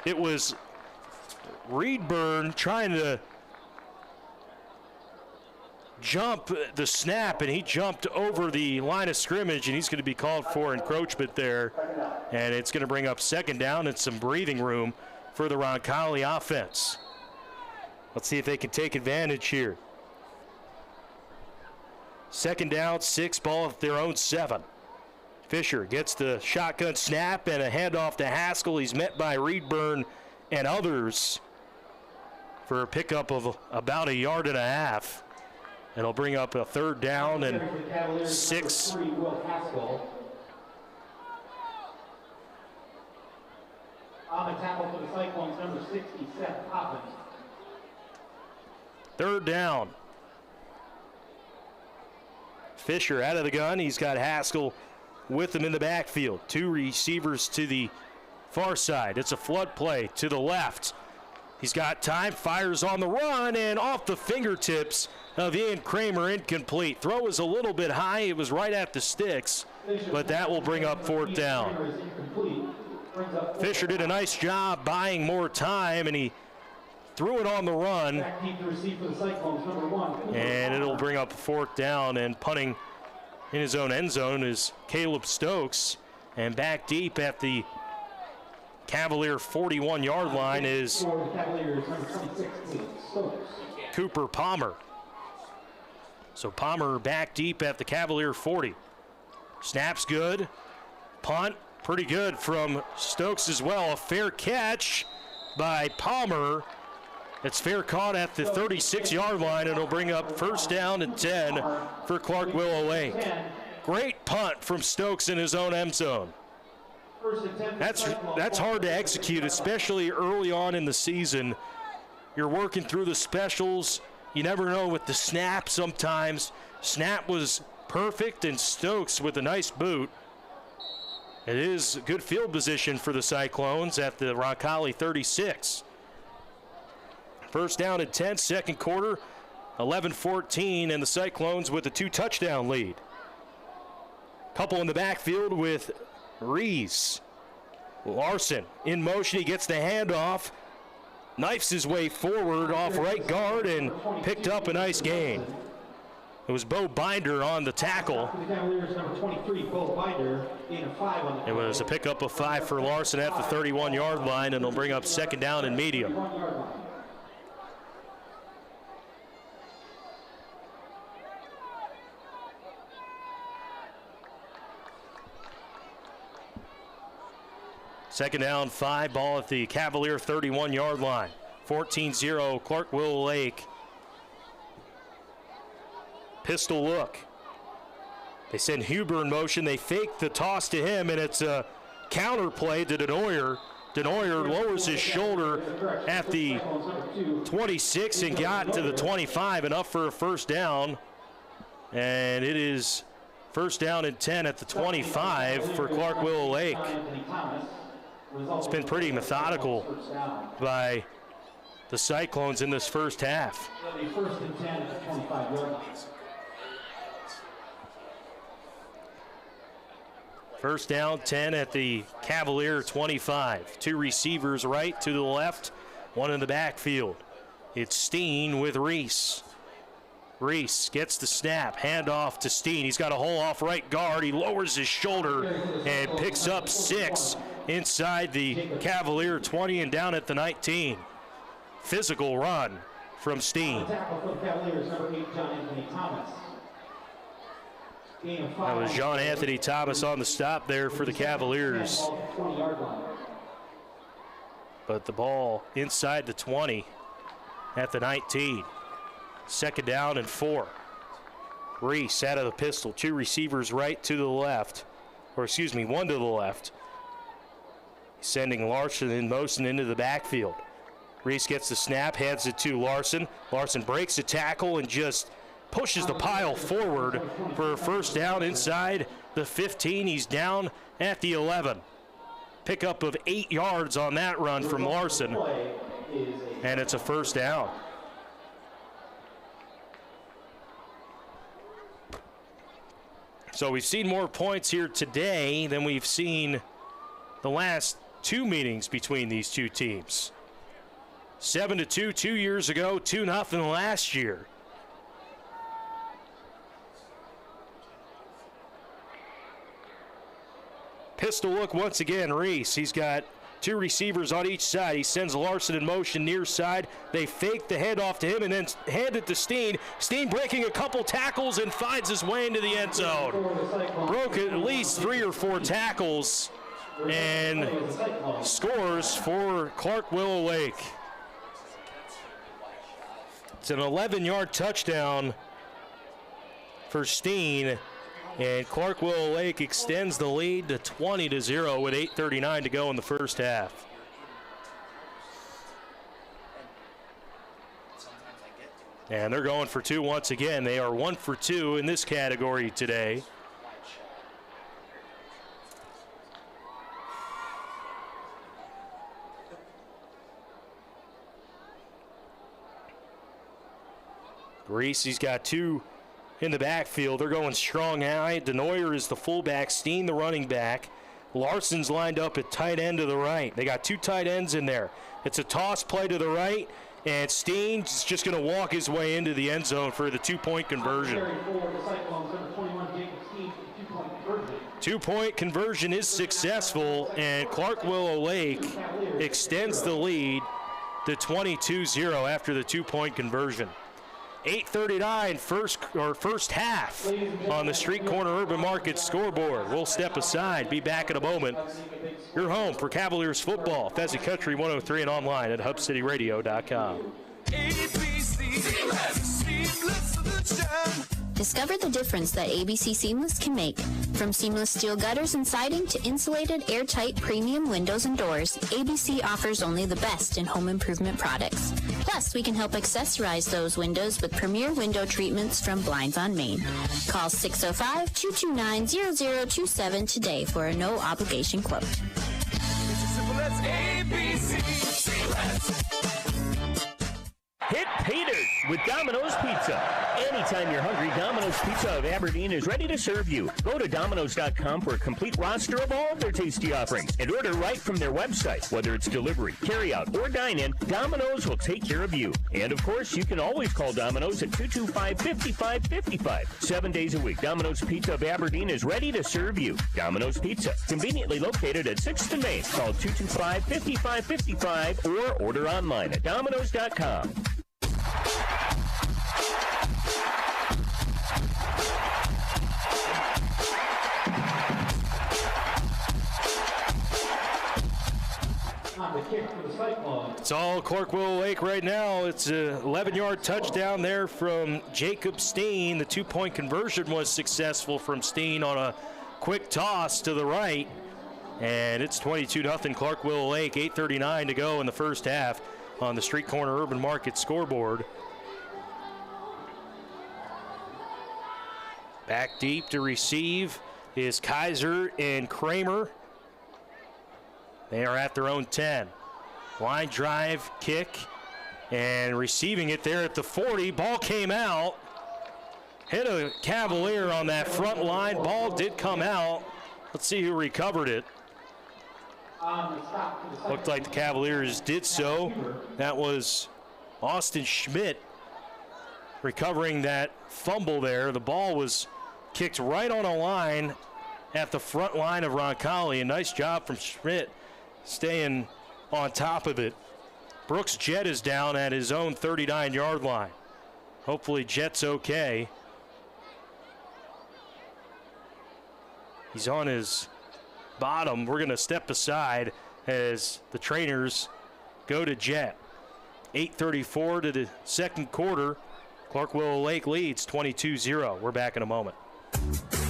It was Reedburn trying to jump the snap, and he jumped over the line of scrimmage, and he's going to be called for encroachment there. And it's going to bring up second down and some breathing room for the Roncalli offense. Let's see if they can take advantage here. Second down, 6, ball at their own 7. Fisher gets the shotgun snap and a handoff to Haskell. He's met by Reedburn and others for a pickup of about 1.5 yards. It'll bring up a third down and 6. On the tackle for the Cyclones, number 60, Seth Hoppins. Third down. Fisher out of the gun. He's got Haskell with him in the backfield. 2 receivers to the far side. It's a flood play to the left. He's got time, fires on the run, and off the fingertips of Ian Kramer, incomplete. Throw was a little bit high. It was right at the sticks, but that will bring up fourth down. Fisher did a nice job buying more time, and he threw it on the run, and it'll bring up fourth down. And punting in his own end zone is Caleb Stokes, and back deep at the Cavalier 41-yard line is Cooper Palmer. So Palmer back deep at the Cavalier 40. Snap's good. Punt, pretty good from Stokes as well. A fair catch by Palmer. It's fair caught at the 36-yard line, and it'll bring up first down and 10 for Clark Willow Lake. Great punt from Stokes in his own end zone. That's hard to execute, especially early on in the season. You're working through the specials. You never know with the snap sometimes. Snap was perfect, and Stokes with a nice boot. It is good field position for the Cyclones at the Roncalli 36. First down and 10, second quarter, 11-14, and the Cyclones with a 2-touchdown lead. Couple in the backfield with Reese. Larson in motion, he gets the handoff, knifes his way forward off right guard, and picked up a nice gain. It was Bo Binder on the tackle. It was a pickup of 5 for Larson at the 31-yard line, and it'll bring up second down and medium. Second down, 5, ball at the Cavalier 31-yard line. 14-0, Clark Willow Lake. Pistol look. They send Huber in motion. They fake the toss to him, and it's a counter play to Denoyer. Denoyer lowers his shoulder at the 26 and got to the 25, enough for a first down. And it is first down and 10 at the 25 for Clark Willow Lake. It's been pretty methodical by the Cyclones in this first half. First and 10 at the 25-yard line. First down, 10 at the Cavalier 25. 2 receivers right to the left, 1 in the backfield. It's Steen with Reese. Reese gets the snap, handoff to Steen. He's got a hole off right guard. He lowers his shoulder and picks up 6 inside the Cavalier 20 and down at the 19. Physical run from Steen. That was John Anthony Thomas on the stop there for the Cavaliers. But the ball inside the 20 at the 19. Second down and 4. Reese out of the pistol. 2 receivers right to the left. Or excuse me, 1 to the left. Sending Larson in motion into the backfield. Reese gets the snap, hands it to Larson. Larson breaks a tackle and just pushes the pile forward for a first down inside the 15. He's down at the 11. Pickup of 8 yards on that run from Larson. And it's a first down. So we've seen more points here today than we've seen the last 2 meetings between these two teams. 7-2 2 years ago, 2-0 last year. Pistol look once again, Reese. He's got 2 receivers on each side. He sends Larson in motion near side. They fake the handoff to him and then hand it to Steen. Steen breaking a couple tackles and finds his way into the end zone. Broke at least 3 or 4 tackles and scores for Clark Willow Lake. It's an 11-yard touchdown for Steen. And Clark Willow Lake extends the lead to 20-0 with 8:39 to go in the first half. And they're going for 2 once again. They are 1 for 2 in this category today. Reese, he's got 2 in the backfield. They're going strong high. Denoyer is the fullback, Steen the running back. Larson's lined up at tight end to the right. They got 2 tight ends in there. It's a toss play to the right, and Steen's just going to walk his way into the end zone for the 2-point conversion. 2-point conversion is successful, and Clark Willow Lake extends the lead to 22-0 after the 2-point conversion. 8:39 first half on the Street Corner Urban Market scoreboard. We'll step aside, be back in a moment. You're home for Cavaliers football, Pheasant Country 103 and online at hubcityradio.com. Discover the difference that ABC Seamless can make. From seamless steel gutters and siding to insulated, airtight premium windows and doors, ABC offers only the best in home improvement products. Plus, we can help accessorize those windows with premier window treatments from Blinds on Main. Call 605-229-0027 today for a no-obligation quote. It's as simple as ABC Seamless. Hit pay dirt with Domino's Pizza. Anytime you're hungry, Domino's Pizza of Aberdeen is ready to serve you. Go to Domino's.com for a complete roster of all of their tasty offerings and order right from their website. Whether it's delivery, carry-out, or dine-in, Domino's will take care of you. And, of course, you can always call Domino's at 225-5555. 7 days a week, Domino's Pizza of Aberdeen is ready to serve you. Domino's Pizza, conveniently located at 6th and Main. Call 225-5555 or order online at Domino's.com. It's all Clark Willow Lake right now. It's an 11-yard touchdown there from Jacob Steen. The 2-point conversion was successful from Steen on a quick toss to the right. And it's 22-0 Clark Willow Lake. 8:39 to go in the first half on the Street Corner Urban Market scoreboard. Back deep to receive is Kaiser and Kramer. They are at their own 10. Line drive, kick, and receiving it there at the 40. Ball came out. Hit a Cavalier on that front line. Ball did come out. Let's see who recovered it. Looked like the Cavaliers did so. That was Austin Schmidt recovering that fumble there. The ball was kicked right on a line at the front line of Roncalli. A nice job from Schmidt staying on top of it. Brooks Jett is down at his own 39-yard line. Hopefully Jett's okay. He's on his bottom. We're going to step aside as the trainers go to Jett. 8:34 to the second quarter. Clark Willow Lake leads 22-0. We're back in a moment.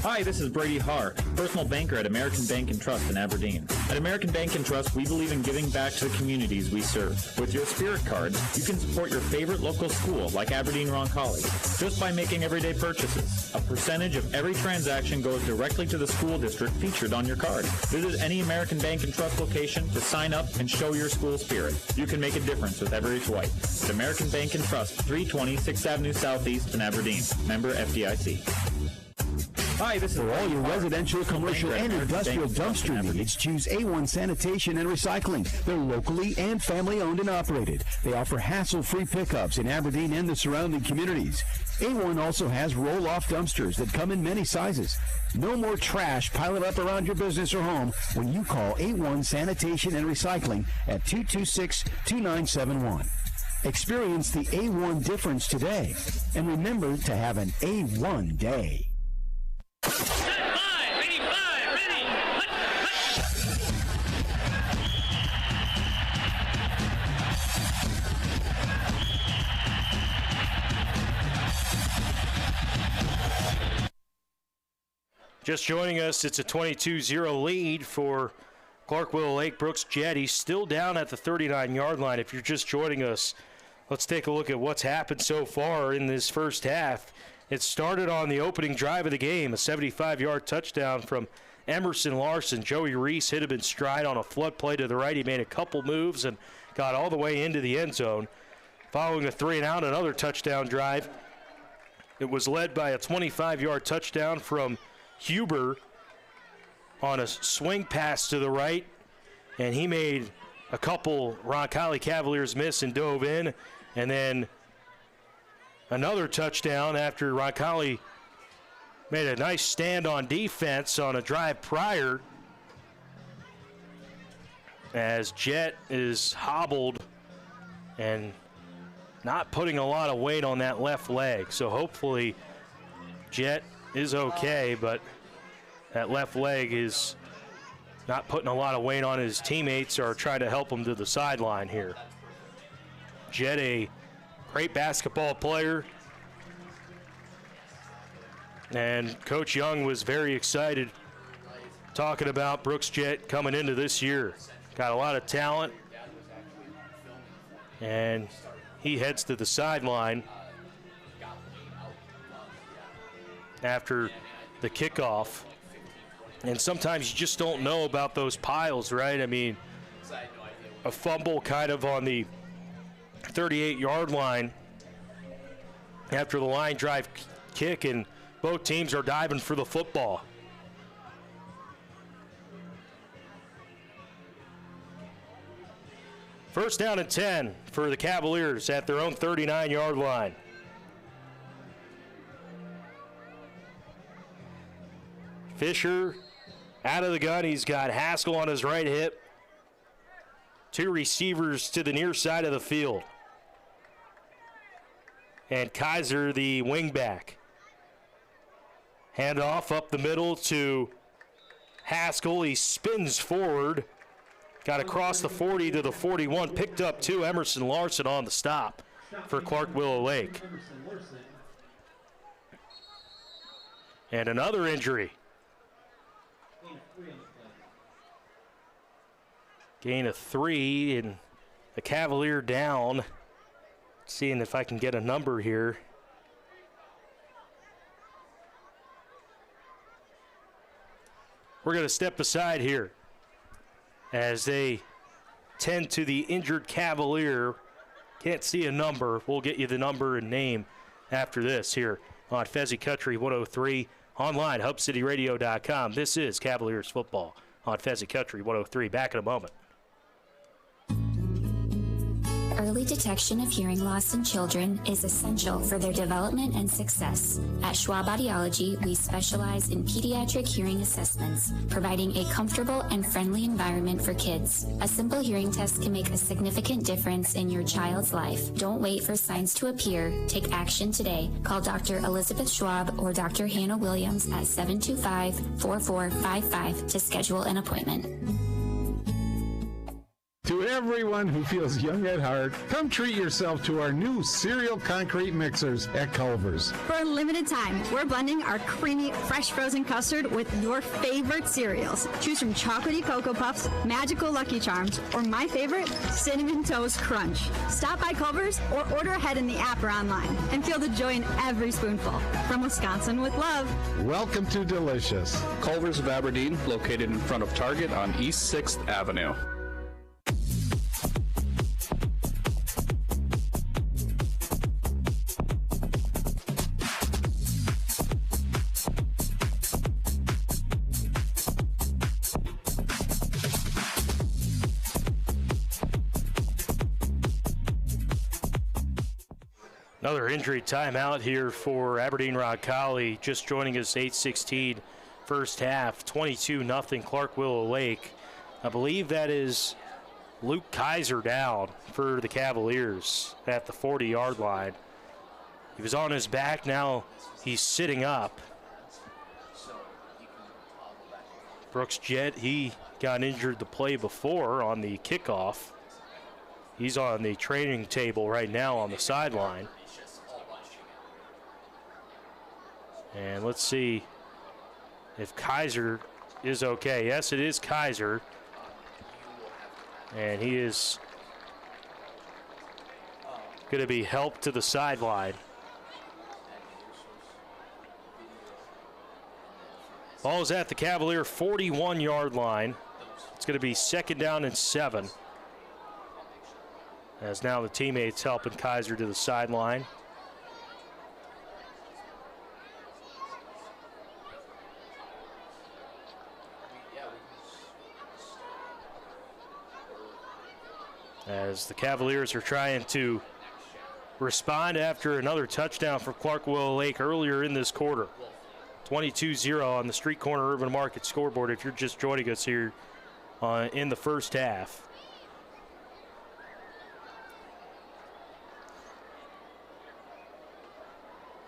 Hi, this is Brady Hart, personal banker at American Bank and Trust in Aberdeen. At American Bank and Trust, we believe in giving back to the communities we serve. With your Spirit card, you can support your favorite local school like Aberdeen Roncalli just by making everyday purchases. A percentage of every transaction goes directly to the school district featured on your card. Visit any American Bank and Trust location to sign up and show your school spirit. You can make a difference with every swipe. At American Bank and Trust, 320 6th Avenue Southeast in Aberdeen. Member FDIC. Hi, this is for all your residential, commercial, and industrial dumpster needs, choose A1 Sanitation and Recycling. They're locally and family-owned and operated. They offer hassle-free pickups in Aberdeen and the surrounding communities. A1 also has roll-off dumpsters that come in many sizes. No more trash piling up around your business or home when you call A1 Sanitation and Recycling at 226-2971. Experience the A1 difference today, and remember to have an A1 day. Just joining us, it's a 22-0 lead for Clark Willow Lake. Brooks Jett, he's still down at the 39-yard line. If you're just joining us, let's take a look at what's happened so far in this first half. It started on the opening drive of the game, a 75-yard touchdown from Emerson Larson. Joey Reese hit him in stride on a flood play to the right. He made a couple moves and got all the way into the end zone. Following a 3-and-out, another touchdown drive. It was led by a 25-yard touchdown from Huber on a swing pass to the right, and he made a couple Roncalli Cavaliers miss and dove in, and then another touchdown after Roncalli made a nice stand on defense on a drive prior, as Jett is hobbled and not putting a lot of weight on that left leg. So hopefully Jett is okay, but that left leg is not putting a lot of weight on. His teammates are trying to help him to the sideline here. Jett, a great basketball player, and Coach Young was very excited talking about Brooks Jett coming into this year. Got a lot of talent, and he heads to the sideline after the kickoff. And sometimes you just don't know about those piles, right? I mean, a fumble kind of on the 38-yard line after the line drive kick, and both teams are diving for the football. First down and 10 for the Cavaliers at their own 39-yard line. Fisher out of the gun. He's got Haskell on his right hip. Two receivers to the near side of the field. And Kaiser, the wingback. Handoff up the middle to Haskell. He spins forward. Got across the 40 to the 41. Picked up two. Emerson Larson on the stop for Clark Willow Lake. And another injury. Gain of 3, and the Cavalier down. Seeing if I can get a number here. We're going to step aside here as they tend to the injured Cavalier. Can't see a number. We'll get you the number and name after this here on Fezzi Country 103. Online, hubcityradio.com. This is Cavaliers football on Fezzi Country 103. Back in a moment. Early detection of hearing loss in children is essential for their development and success. At Schwab Audiology, we specialize in pediatric hearing assessments, providing a comfortable and friendly environment for kids. A simple hearing test can make a significant difference in your child's life. Don't wait for signs to appear. Take action today. Call Dr. Elizabeth Schwab or Dr. Hannah Williams at 725-4455 to schedule an appointment. To everyone who feels young at heart, come treat yourself to our new cereal concrete mixers at Culver's. For a limited time, we're blending our creamy, fresh frozen custard with your favorite cereals. Choose from chocolatey Cocoa Puffs, magical Lucky Charms, or my favorite, Cinnamon Toast Crunch. Stop by Culver's or order ahead in the app or online and feel the joy in every spoonful. From Wisconsin with love. Welcome to Delicious. Culver's of Aberdeen, located in front of Target on East 6th Avenue. Another injury timeout here for Aberdeen Roncalli. Just joining us, 8:16 first half, 22-0 Clark Willow Lake. I believe that is Luke Kaiser down for the Cavaliers at the 40-yard line. He was on his back, now he's sitting up. Brooks Jett, he got injured the play before on the kickoff. He's on the training table right now on the sideline. And let's see if Kaiser is okay. Yes, it is Kaiser. And he is going to be helped to the sideline. Ball is at the Cavalier 41-yard line. It's going to be 2nd down and 7. As now the teammates helping Kaiser to the sideline. As the Cavaliers are trying to respond after another touchdown from Clark Willow Lake earlier in this quarter. 22-0 on the Street Corner Urban Market scoreboard if you're just joining us here in the first half.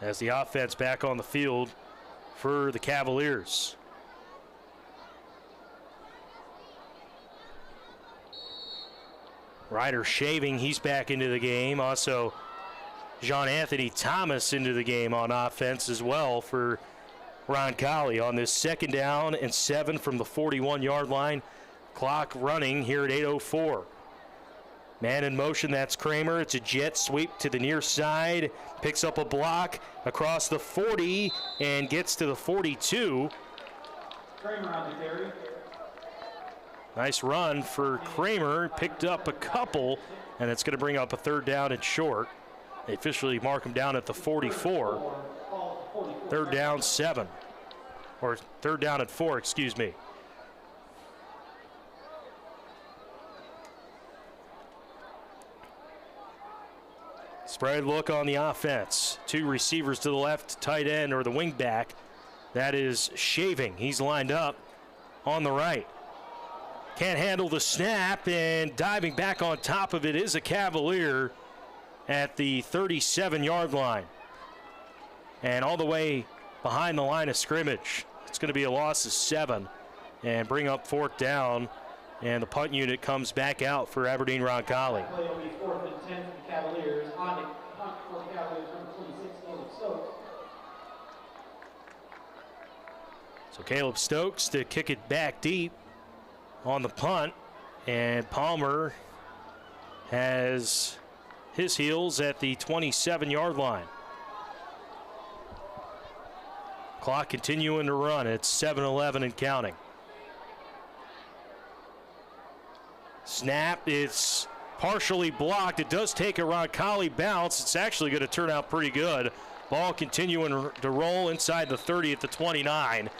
As the offense back on the field for the Cavaliers. Ryder Shaving, he's back into the game. Also, John Anthony Thomas into the game on offense as well for Roncalli on this 2nd down and 7 from the 41-yard line. Clock running here at 8:04. Man in motion, that's Kramer. It's a jet sweep to the near side. Picks up a block across the 40 and gets to the 42. Kramer on the carry. Nice run for Kramer. Picked up a couple, and it's going to bring up a 3rd down and short. They officially mark him down at the 44. 3rd down 7. Or 3rd down and 4, excuse me. Spread look on the offense. 2 receivers to the left, tight end or the wing back. That is Shaving. He's lined up on the right. Can't handle the snap, and diving back on top of it is a Cavalier at the 37-yard line. And all the way behind the line of scrimmage. It's going to be a loss of 7 and bring up 4th down. And the punt unit comes back out for Aberdeen Roncalli. Play will be 4th and 10 for the Cavaliers. On the punt for the Cavaliers, number 26, Caleb Stokes. So Caleb Stokes to kick it back deep on the punt, and Palmer has his heels at the 27-yard line. Clock continuing to run. It's 7:11 and counting. Snap, it's partially blocked. It does take a Roncalli bounce. It's actually going to turn out pretty good. Ball continuing to roll inside the 30 at the 29.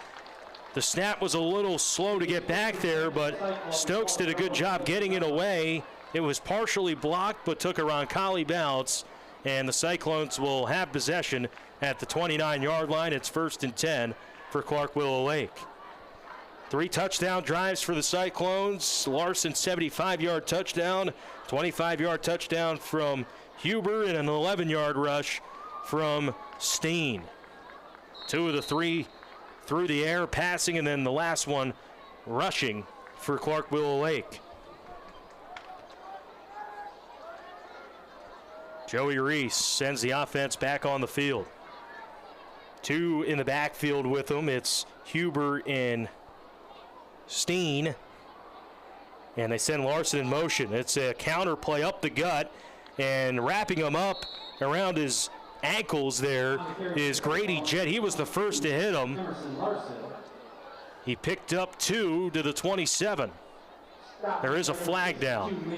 The snap was a little slow to get back there, but Stokes did a good job getting it away. It was partially blocked, but took a Roncalli bounce, and the Cyclones will have possession at the 29-yard line. It's 1st and 10 for Clark Willow Lake. 3 touchdown drives for the Cyclones. Larson, 75-yard touchdown, 25-yard touchdown from Huber, and an 11-yard rush from Steen. 2 of the 3 through the air passing, and then the last one rushing for Clark Willow Lake. Joey Reese sends the offense back on the field. 2 in the backfield with him. It's Huber and Steen. And they send Larson in motion. It's a counter play up the gut, and wrapping him up around his ankles there is Grady Jett. He was the first to hit him. He picked up 2 to the 27. There is a flag down.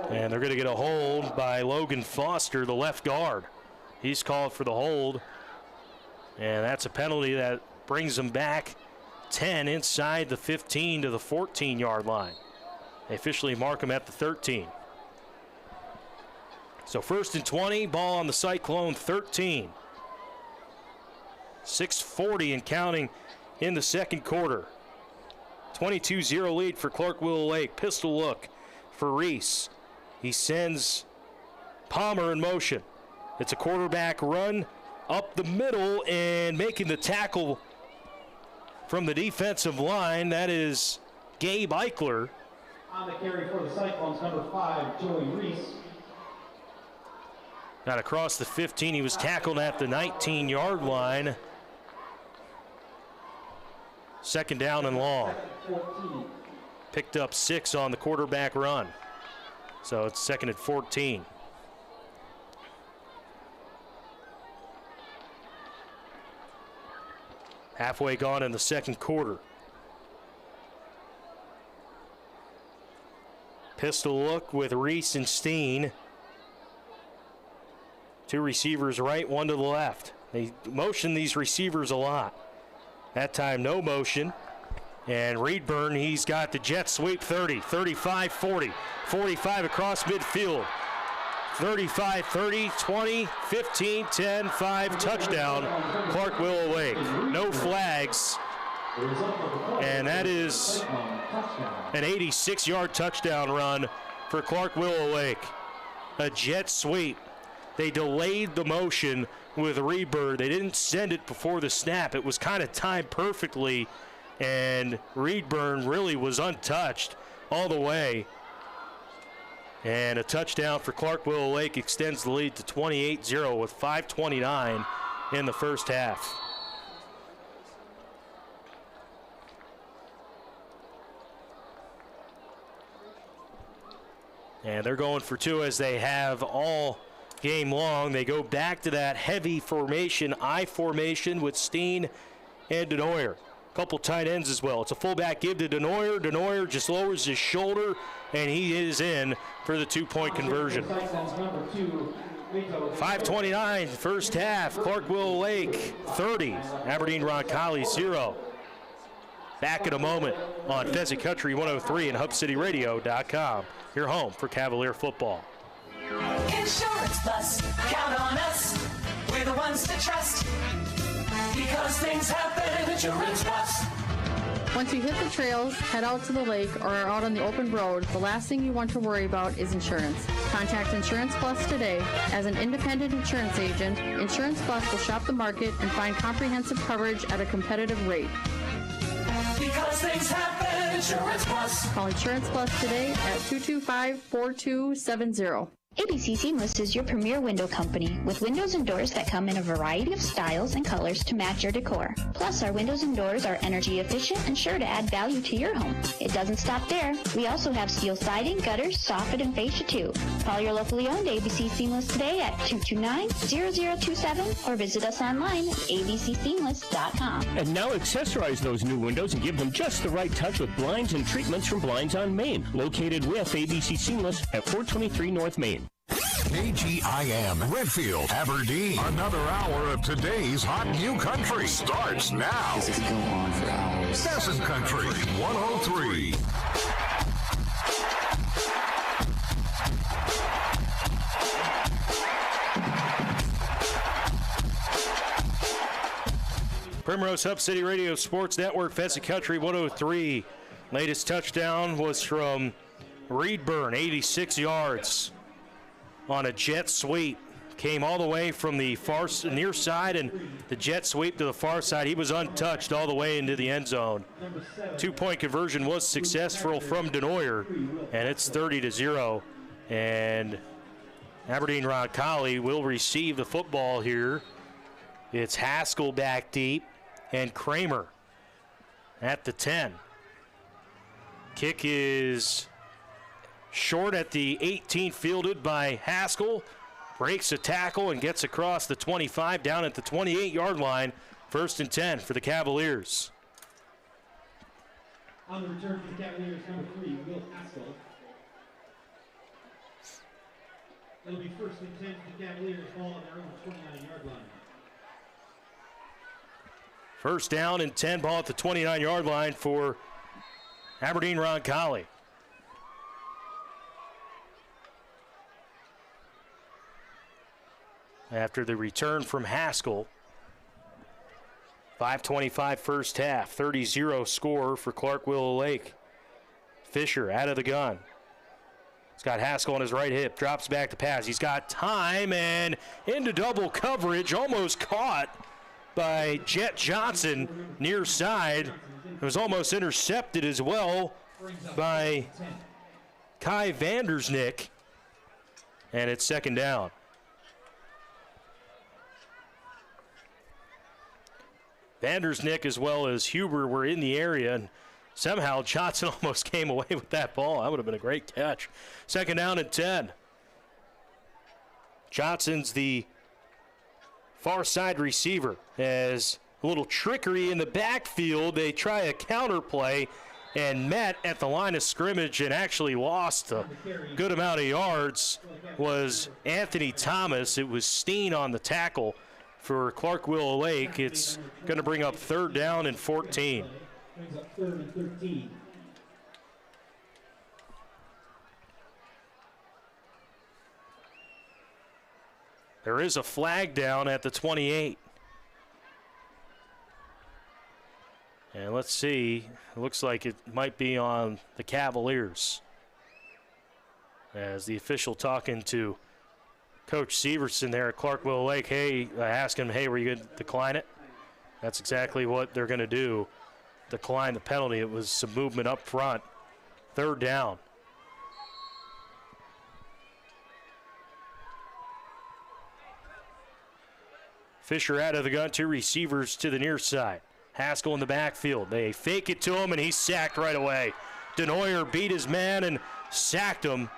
And they're going to get a hold by Logan Foster, the left guard. He's called for the hold. And that's a penalty that brings them back 10 inside the 15 to the 14-yard line. They officially mark him at the 13. So 1st and 20, ball on the Cyclone 13. 6:40 and counting in the second quarter. 22-0 lead for Clark Willow Lake. Pistol look for Reese. He sends Palmer in motion. It's a quarterback run up the middle, and making the tackle from the defensive line, that is Gabe Eichler. On the carry for the Cyclones, number 5, Joey Reese. Got across the 15. He was tackled at the 19-yard line. 2nd down and long. Picked up 6 on the quarterback run. So it's 2nd and 14. Halfway gone in the second quarter. Pistol look with Reese and Steen. 2 receivers right, 1 to the left. They motion these receivers a lot. That time, no motion. And Reedburn, he's got the jet sweep 30, 35, 40, 45 across midfield. 35, 30, 20, 15, 10, 5, touchdown, Clark Willow Lake. No flags. And that is an 86-yard touchdown run for Clark Willow Lake. A jet sweep. They delayed the motion with Reedburn. They didn't send it before the snap. It was kind of timed perfectly, and Reedburn really was untouched all the way. And a touchdown for Clark Willow Lake extends the lead to 28-0 with 5:29 in the first half. And they're going for 2 as they have all game long. They go back to that heavy formation, I formation with Steen and Denoyer. Couple tight ends as well. It's a fullback give to Denoyer. Denoyer just lowers his shoulder, and he is in for the 2-point conversion. 5:29 first half. Clark Willow Lake 30, Aberdeen Roncalli 0. Back in a moment on Pheasant Country 103 and HubCityRadio.com. Your home for Cavalier football. Insurance Plus, count on us. We're the ones to trust. Because things happen, Insurance Plus. Once you hit the trails, head out to the lake, or are out on the open road, the last thing you want to worry about is insurance. Contact Insurance Plus today. As an independent insurance agent, Insurance Plus will shop the market and find comprehensive coverage at a competitive rate. Because things happen, Insurance Plus. Call Insurance Plus today at 225-4270. ABC Seamless is your premier window company with windows and doors that come in a variety of styles and colors to match your decor. Plus, our windows and doors are energy efficient and sure to add value to your home. It doesn't stop there. We also have steel siding, gutters, soffit, and fascia too. Call your locally owned ABC Seamless today at 229-0027 or visit us online at abcseamless.com. And now accessorize those new windows and give them just the right touch with blinds and treatments from Blinds on Main, located with ABC Seamless at 423 North Main. KGIM, Redfield, Aberdeen. Another hour of today's hot new country starts now. This could go on for hours. Pheasant Country 103. Primrose Hub City Radio Sports Network, Pheasant Country 103. Latest touchdown was from Reedburn, 86 yards on a jet sweep. came all the way from the near side, and the jet sweep to the far side. He was untouched all the way into the end zone. 2-point conversion was successful from Denoyer, and it's 30-0. And Aberdeen Roncalli will receive the football here. It's Haskell back deep, and Kramer at the 10. Kick is short at the 18, fielded by Haskell. Breaks a tackle and gets across the 25 down at the 28-yard line. 1st and 10 for the Cavaliers. On the return for the Cavaliers, number 3, Will Haskell. It'll be 1st and 10 for the Cavaliers, ball on their own 29-yard line. 1st down and 10, ball at the 29-yard line for Aberdeen Roncalli. After the return from Haskell. 5:25 first half, 30-0 score for Clark Willow Lake. Fisher out of the gun. He's got Haskell on his right hip, drops back to pass. He's got time and into double coverage, almost caught by Jet Johnson near side. It was almost intercepted as well by Kai Vandersnick, and it's 2nd down. Vandersnick as well as Huber were in the area, and somehow Johnson almost came away with that ball. That would have been a great catch. 2nd down and 10. Johnson's the far side receiver. As a little trickery in the backfield, they try a counter play and met at the line of scrimmage and actually lost a good amount of yards was Anthony Thomas. It was Steen on the tackle for Clark Willow Lake. It's going to bring up 3rd down and 14. Brings up 3rd and 13. There is a flag down at the 28. And let's see, it looks like it might be on the Cavaliers. As the official talking to Coach Severson there at Clark Willow Lake, ask him, were you going to decline it? That's exactly what they're going to do, decline the penalty. It was some movement up front. 3rd down. Fisher out of the gun, 2 receivers to the near side. Haskell in the backfield. They fake it to him, and he's sacked right away. Denoyer beat his man and sacked him.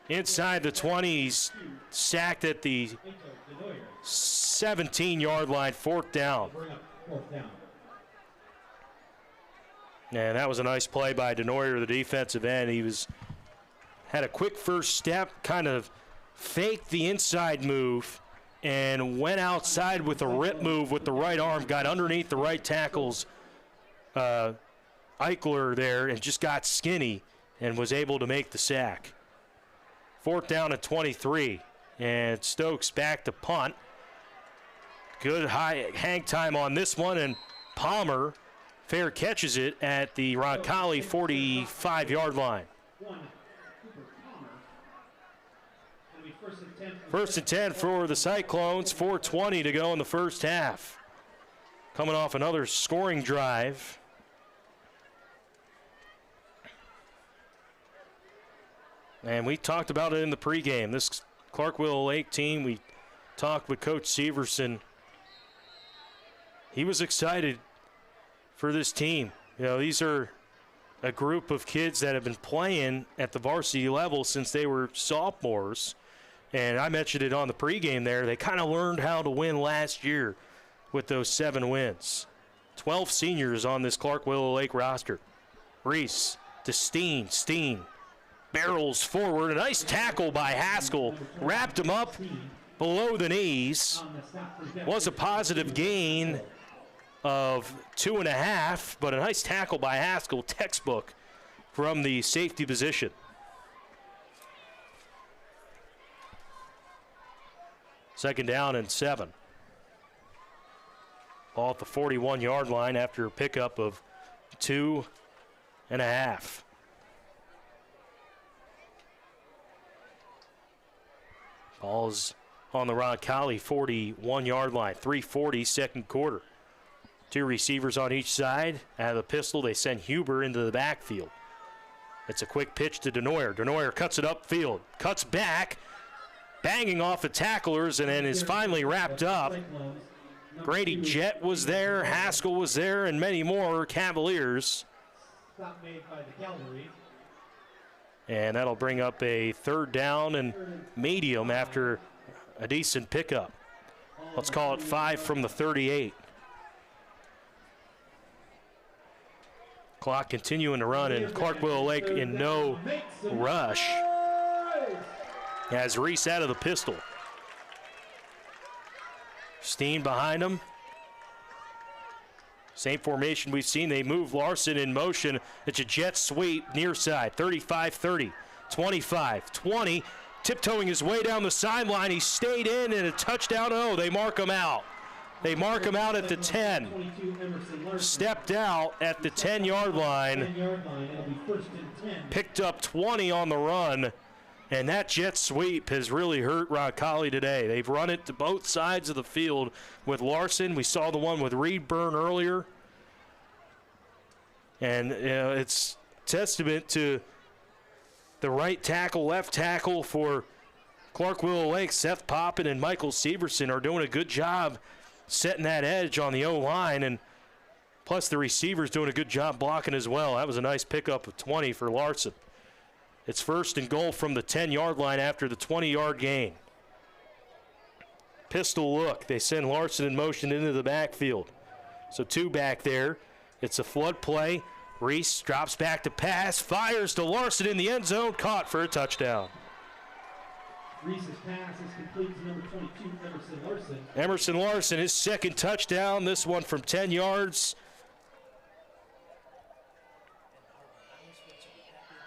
Inside the 20s, sacked at the 17-yard line, 4th down. And that was a nice play by Denoyer, the defensive end. He had a quick first step, kind of faked the inside move, and went outside with a rip move with the right arm, got underneath the right tackle's Eichler there, and just got skinny and was able to make the sack. 4th down at 23, and Stokes back to punt. Good high hang time on this one, and Palmer fair catches it at the Roncalli 45-yard line. 1st and 10 for the Cyclones, 4:20 to go in the first half. Coming off another scoring drive. And we talked about it in the pregame. This Clark Willow Lake team, we talked with Coach Severson. He was excited for this team. These are a group of kids that have been playing at the varsity level since they were sophomores. And I mentioned it on the pregame there. They kind of learned how to win last year with those 7 wins. 12 seniors on this Clark Willow Lake roster. Reese to Steen. Steen barrels forward. A nice tackle by Haskell. Wrapped him up below the knees. Was a positive gain of 2.5, but a nice tackle by Haskell, textbook from the safety position. Second down and 7. Ball at the 41-yard line after a pickup of 2.5. Ball's on the Roncalli 41-yard line. 3:40 second quarter. Two receivers on each side. Out of the pistol, they send Huber into the backfield. It's a quick pitch to Denoyer. Denoyer cuts it upfield, cuts back, banging off the tacklers, and then is finally wrapped up. Grady Jett was there, Haskell was there, and many more Cavaliers. Stop made by the gallery. And that'll bring up a third down and medium after a decent pickup. Let's call it 5 from the 38. Clock continuing to run, and Clark Willow Lake in no rush as Reese out of the pistol. Steen behind him. Same formation we've seen. They move Larson in motion. It's a jet sweep near side. 35-30, 25-20. Tiptoeing his way down the sideline. He stayed in and a touchdown. Oh, they mark him out. They mark him out at the 10. Stepped out at the 10-yard line. Picked up 20 on the run. And that jet sweep has really hurt Roncalli today. They've run it to both sides of the field with Larson. We saw the one with Reed Byrne earlier. And it's testament to the right tackle, left tackle for Clark Willow Lake. Seth Poppin and Michael Severson are doing a good job setting that edge on the O-line. And plus the receivers doing a good job blocking as well. That was a nice pickup of 20 for Larson. It's first and goal from the 10-yard line after the 20-yard gain. Pistol look. They send Larson in motion into the backfield. So two back there. It's a flood play. Reese drops back to pass. Fires to Larson in the end zone. Caught for a touchdown. Reese's pass is complete to number 22, Emerson Larson. Emerson Larson, his second touchdown. This one from 10 yards.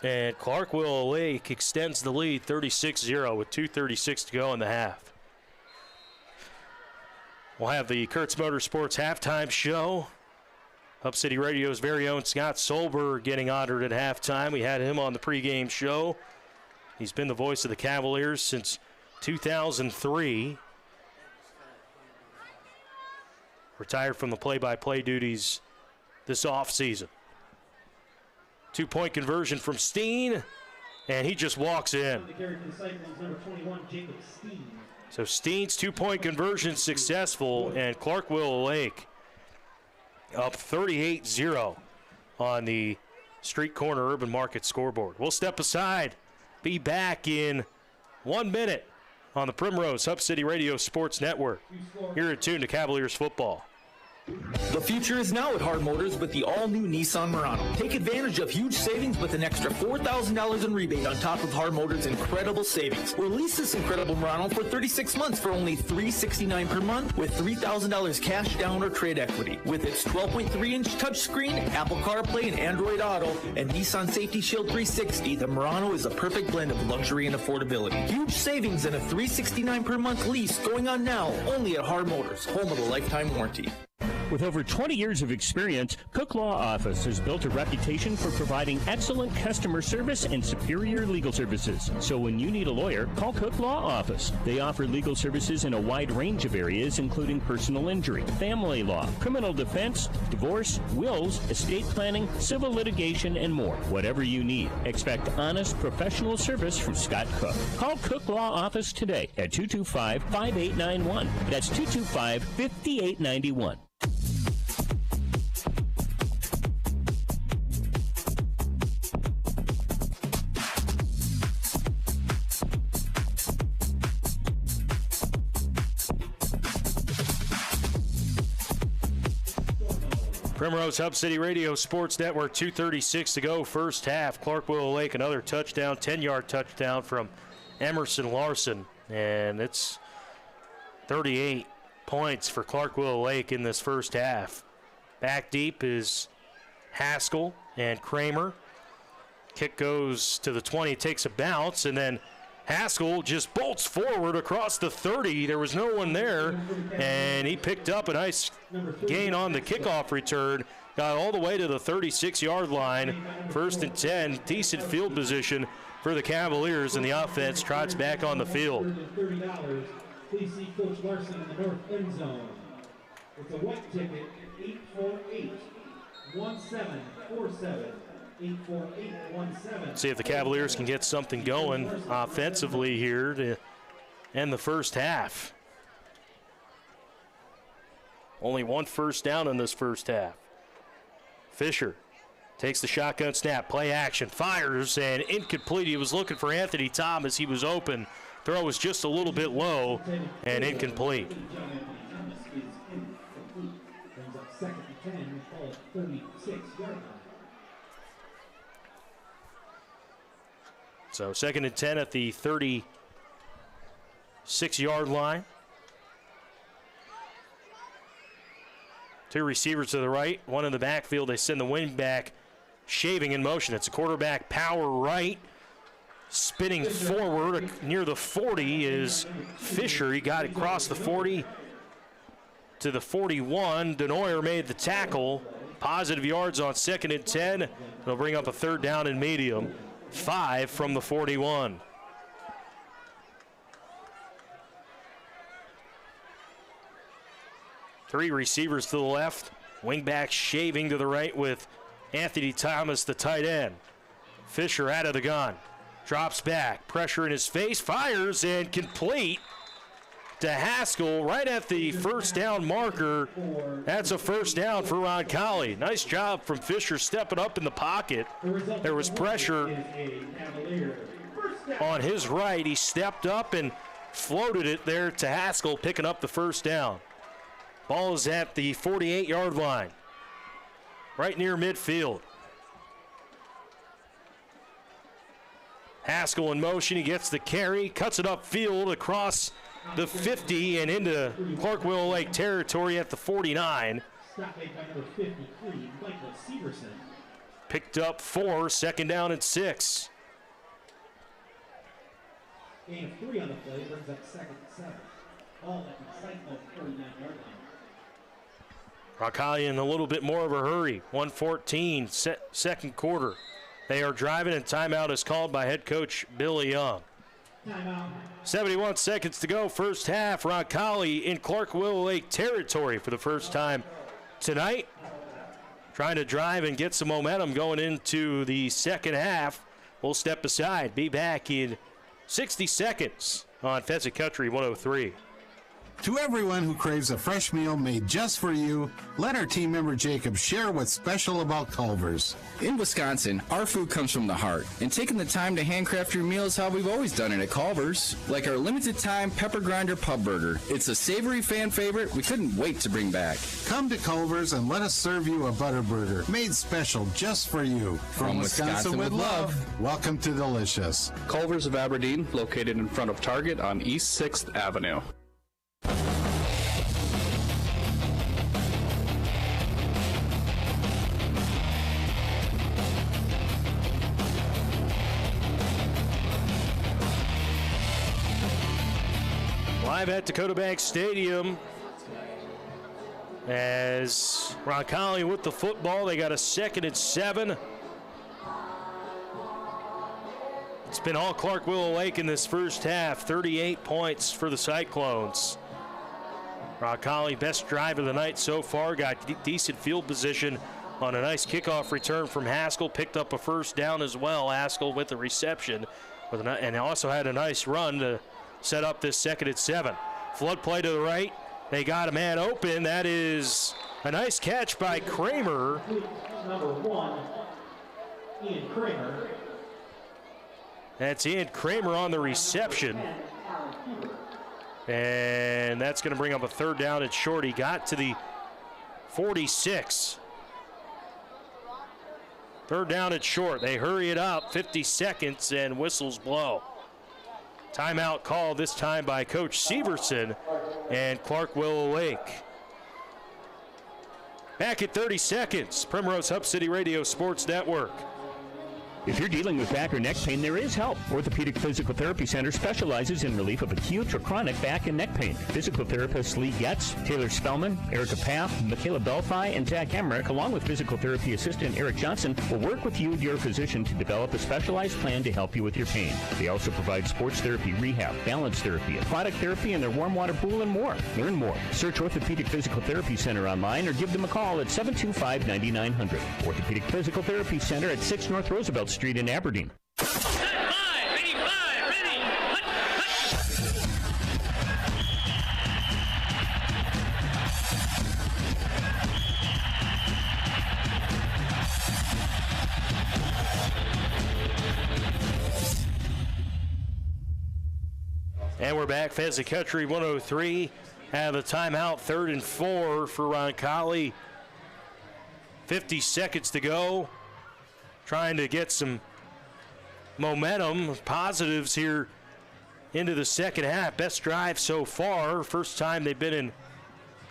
And Clark Willow Lake extends the lead 36-0 with 2:36 to go in the half. We'll have the Kurtz Motorsports halftime show. Hub City Radio's very own Scott Solberg getting honored at halftime. We had him on the pregame show. He's been the voice of the Cavaliers since 2003. Retired from the play-by-play duties this offseason. Two-point conversion from Steen, and he just walks in. So Steen's two-point conversion successful, and Clark Willow Lake up 38-0 on the Street Corner Urban Market scoreboard. We'll step aside, be back in 1 minute on the Primrose Hub City Radio Sports Network. You're attuned to Cavaliers football. The future is now at Hard Motors with the all-new Nissan Murano. Take advantage of huge savings with an extra $4,000 in rebate on top of Hard Motors' incredible savings. Or lease this incredible Murano for 36 months for only $369 per month with $3,000 cash down or trade equity. With its 12.3-inch touchscreen, Apple CarPlay, and Android Auto, and Nissan Safety Shield 360, the Murano is a perfect blend of luxury and affordability. Huge savings and a $369 per month lease going on now, only at Hard Motors, home of the lifetime warranty. With over 20 years of experience, Cook Law Office has built a reputation for providing excellent customer service and superior legal services. So when you need a lawyer, call Cook Law Office. They offer legal services in a wide range of areas, including personal injury, family law, criminal defense, divorce, wills, estate planning, civil litigation, and more. Whatever you need, expect honest, professional service from Scott Cook. Call Cook Law Office today at 225-5891. That's 225-5891. Primrose Hub City Radio Sports Network, 2:36 to go, first half. Clark Willow Lake, another touchdown, 10-yard touchdown from Emerson Larson. And it's 38 points for Clark Willow Lake in this first half. Back deep is Haskell and Kramer. Kick goes to the 20, takes a bounce, and then Haskell just bolts forward across the 30. There was no one there, and he picked up a nice gain on the kickoff return. Got all the way to the 36-yard line. First and 10, decent field position for the Cavaliers, and the offense trots back on the field. $30. Please see Coach Larson in the north end zone. It's a white ticket, 848-1747. 848-17. See if the Cavaliers can get something going offensively here to end the first half. Only one first down in this first half. Fisher takes the shotgun snap, play action, fires, and incomplete. He was looking for Anthony Thomas. He was open. Throw was just a little bit low and incomplete. So 2nd and 10 at the 36-yard line. Two receivers to the right, one in the backfield. They send the wing back, shaving in motion. It's a quarterback power right. Spinning forward near the 40 is Fisher. He got across the 40 to the 41. Denoyer made the tackle. Positive yards on 2nd and 10. They'll bring up a 3rd down and medium. 5 from the 41. Three receivers to the left. Wingback shaving to the right with Anthony Thomas, the tight end. Fisher out of the gun. Drops back. Pressure in his face. Fires and complete to Haskell right at the first down marker. That's a first down for Roncalli. Nice job from Fisher stepping up in the pocket. There was pressure on his right. He stepped up and floated it there to Haskell, picking up the first down. Ball is at the 48-yard line, right near midfield. Haskell in motion. He gets the carry, cuts it upfield across the 50 and into Clark Willow Lake territory at the 49. Picked up 4, 2nd down and 6. Gain of 3 on the play brings up 2nd and 7. Ball at the Cyclones 49-yard line. Roncalli in a little bit more of a hurry. 1:14, second quarter. They are driving, and timeout is called by head coach Billy Young. 71 seconds to go, first half. Roncalli in Clark Willow Lake territory for the first time tonight. Trying to drive and get some momentum going into the second half. We'll step aside. Be back in 60 seconds on Pheasant Country 103. To everyone who craves a fresh meal made just for you, let our team member Jacob share what's special about Culver's. In Wisconsin, our food comes from the heart, and taking the time to handcraft your meal is how we've always done it at Culver's. Like our limited time pepper grinder pub burger. It's a savory fan favorite we couldn't wait to bring back. Come to Culver's and let us serve you a butter burger made special just for you. From Wisconsin with love. Welcome to Delicious. Culver's of Aberdeen, located in front of Target on East 6th Avenue. Live at Dakota Bank Stadium as Roncalli with the football. They got a 2nd and 7. It's been all Clark Willow Lake in this first half. 38 points for the Cyclones. Roncalli, best drive of the night so far. Got decent field position on a nice kickoff return from Haskell. Picked up a first down as well. Haskell with the reception. And also had a nice run to set up this 2nd and 7. Flood play to the right. They got a man open. That is a nice catch by Kramer. Number 1, Ian Kramer. That's Ian Kramer on the reception. And that's going to bring up a 3rd down and short. He got to the 46. 3rd down and short. They hurry it up. 50 seconds and whistles blow. Timeout call this time by Coach Severson and Clark Willow Lake. Back at 30 seconds. Primrose Hub City Radio Sports Network. If you're dealing with back or neck pain, there is help. Orthopedic Physical Therapy Center specializes in relief of acute or chronic back and neck pain. Physical therapists Lee Getz, Taylor Spellman, Erica Paff, Michaela Belfi, and Zach Emmerich, along with physical therapy assistant Eric Johnson, will work with you and your physician to develop a specialized plan to help you with your pain. They also provide sports therapy, rehab, balance therapy, aquatic therapy, and their warm water pool and more. Learn more. Search Orthopedic Physical Therapy Center online or give them a call at 725-9900. Orthopedic Physical Therapy Center at 6 North Roosevelt Street in Aberdeen. And we're back. Fantasy Country 103. Have a timeout, 3rd and 4 for Roncalli. 50 seconds to go. Trying to get some momentum, positives here into the second half. Best drive so far. First time they've been in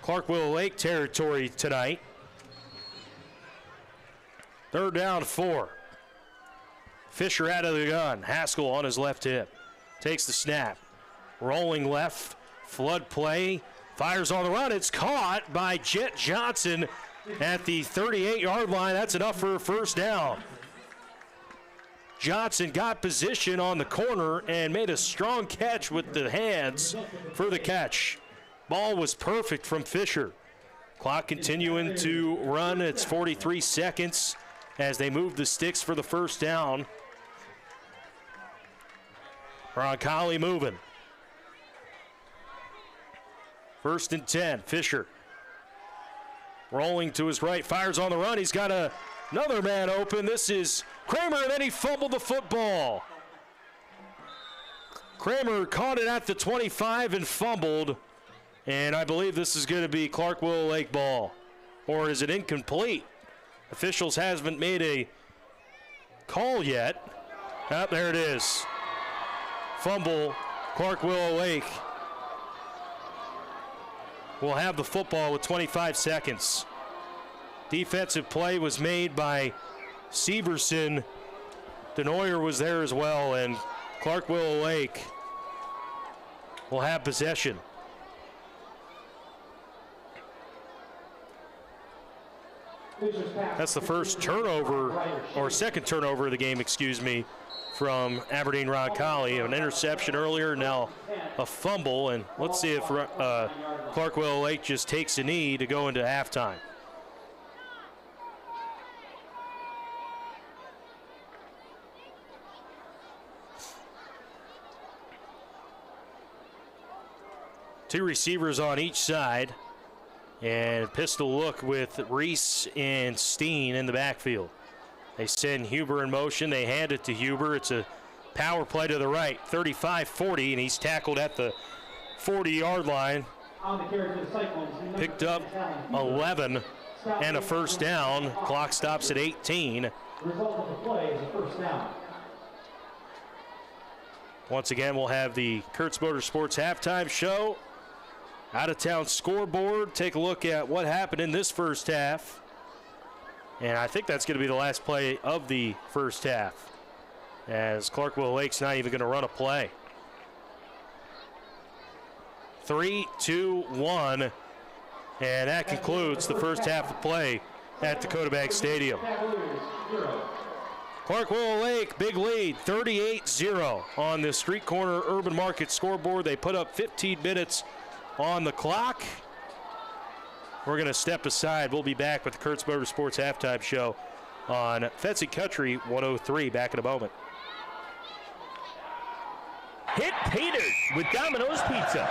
Willow Lake territory tonight. 3rd down, 4. Fisher out of the gun. Haskell on his left hip. Takes the snap. Rolling left, flood play, fires on the run. It's caught by Jet Johnson at the 38-yard line. That's enough for a first down. Johnson got position on the corner and made a strong catch with the hands for the catch. Ball was perfect from Fisher. Clock continuing to run. It's 43 seconds as they move the sticks for the first down. Roncalli moving. 1st and 10, Fisher. Rolling to his right, fires on the run. He's got another man open. This is Kramer, and then he fumbled the football. Kramer caught it at the 25 and fumbled. And I believe this is going to be Willow Lake ball. Or is it incomplete? Officials haven't made a call yet. Oh, there it is. Fumble, Willow Lake. Will have the football with 25 seconds. Defensive play was made by Severson. Denoyer was there as well, and Willow Lake will have possession. That's the first turnover, or second turnover of the game, excuse me, from Aberdeen Roncalli. An interception earlier, now a fumble, and let's see if Willow Lake just takes a knee to go into halftime. Two receivers on each side, and pistol look with Reese and Steen in the backfield. They send Huber in motion. They hand it to Huber. It's a power play to the right, 35-40, and he's tackled at the 40-yard line. Picked up 11 and a first down. Clock stops at 18. Result of the play is a first down. Once again, we'll have the Kurtz Motorsports halftime show. Out-of-town scoreboard. Take a look at what happened in this first half. And I think that's going to be the last play of the first half, as Willow Lake's not even going to run a play. 3, 2, 1, and that concludes the first half of play at Dakota Bank Stadium. Willow Lake, big lead, 38-0 on the Street Corner Urban Market scoreboard. They put up 15 minutes on the clock. We're going to step aside. We'll be back with the Kurtz Motorsports halftime show on Fantasy Country 103. Back in a moment. Hit pay dirt with Domino's Pizza.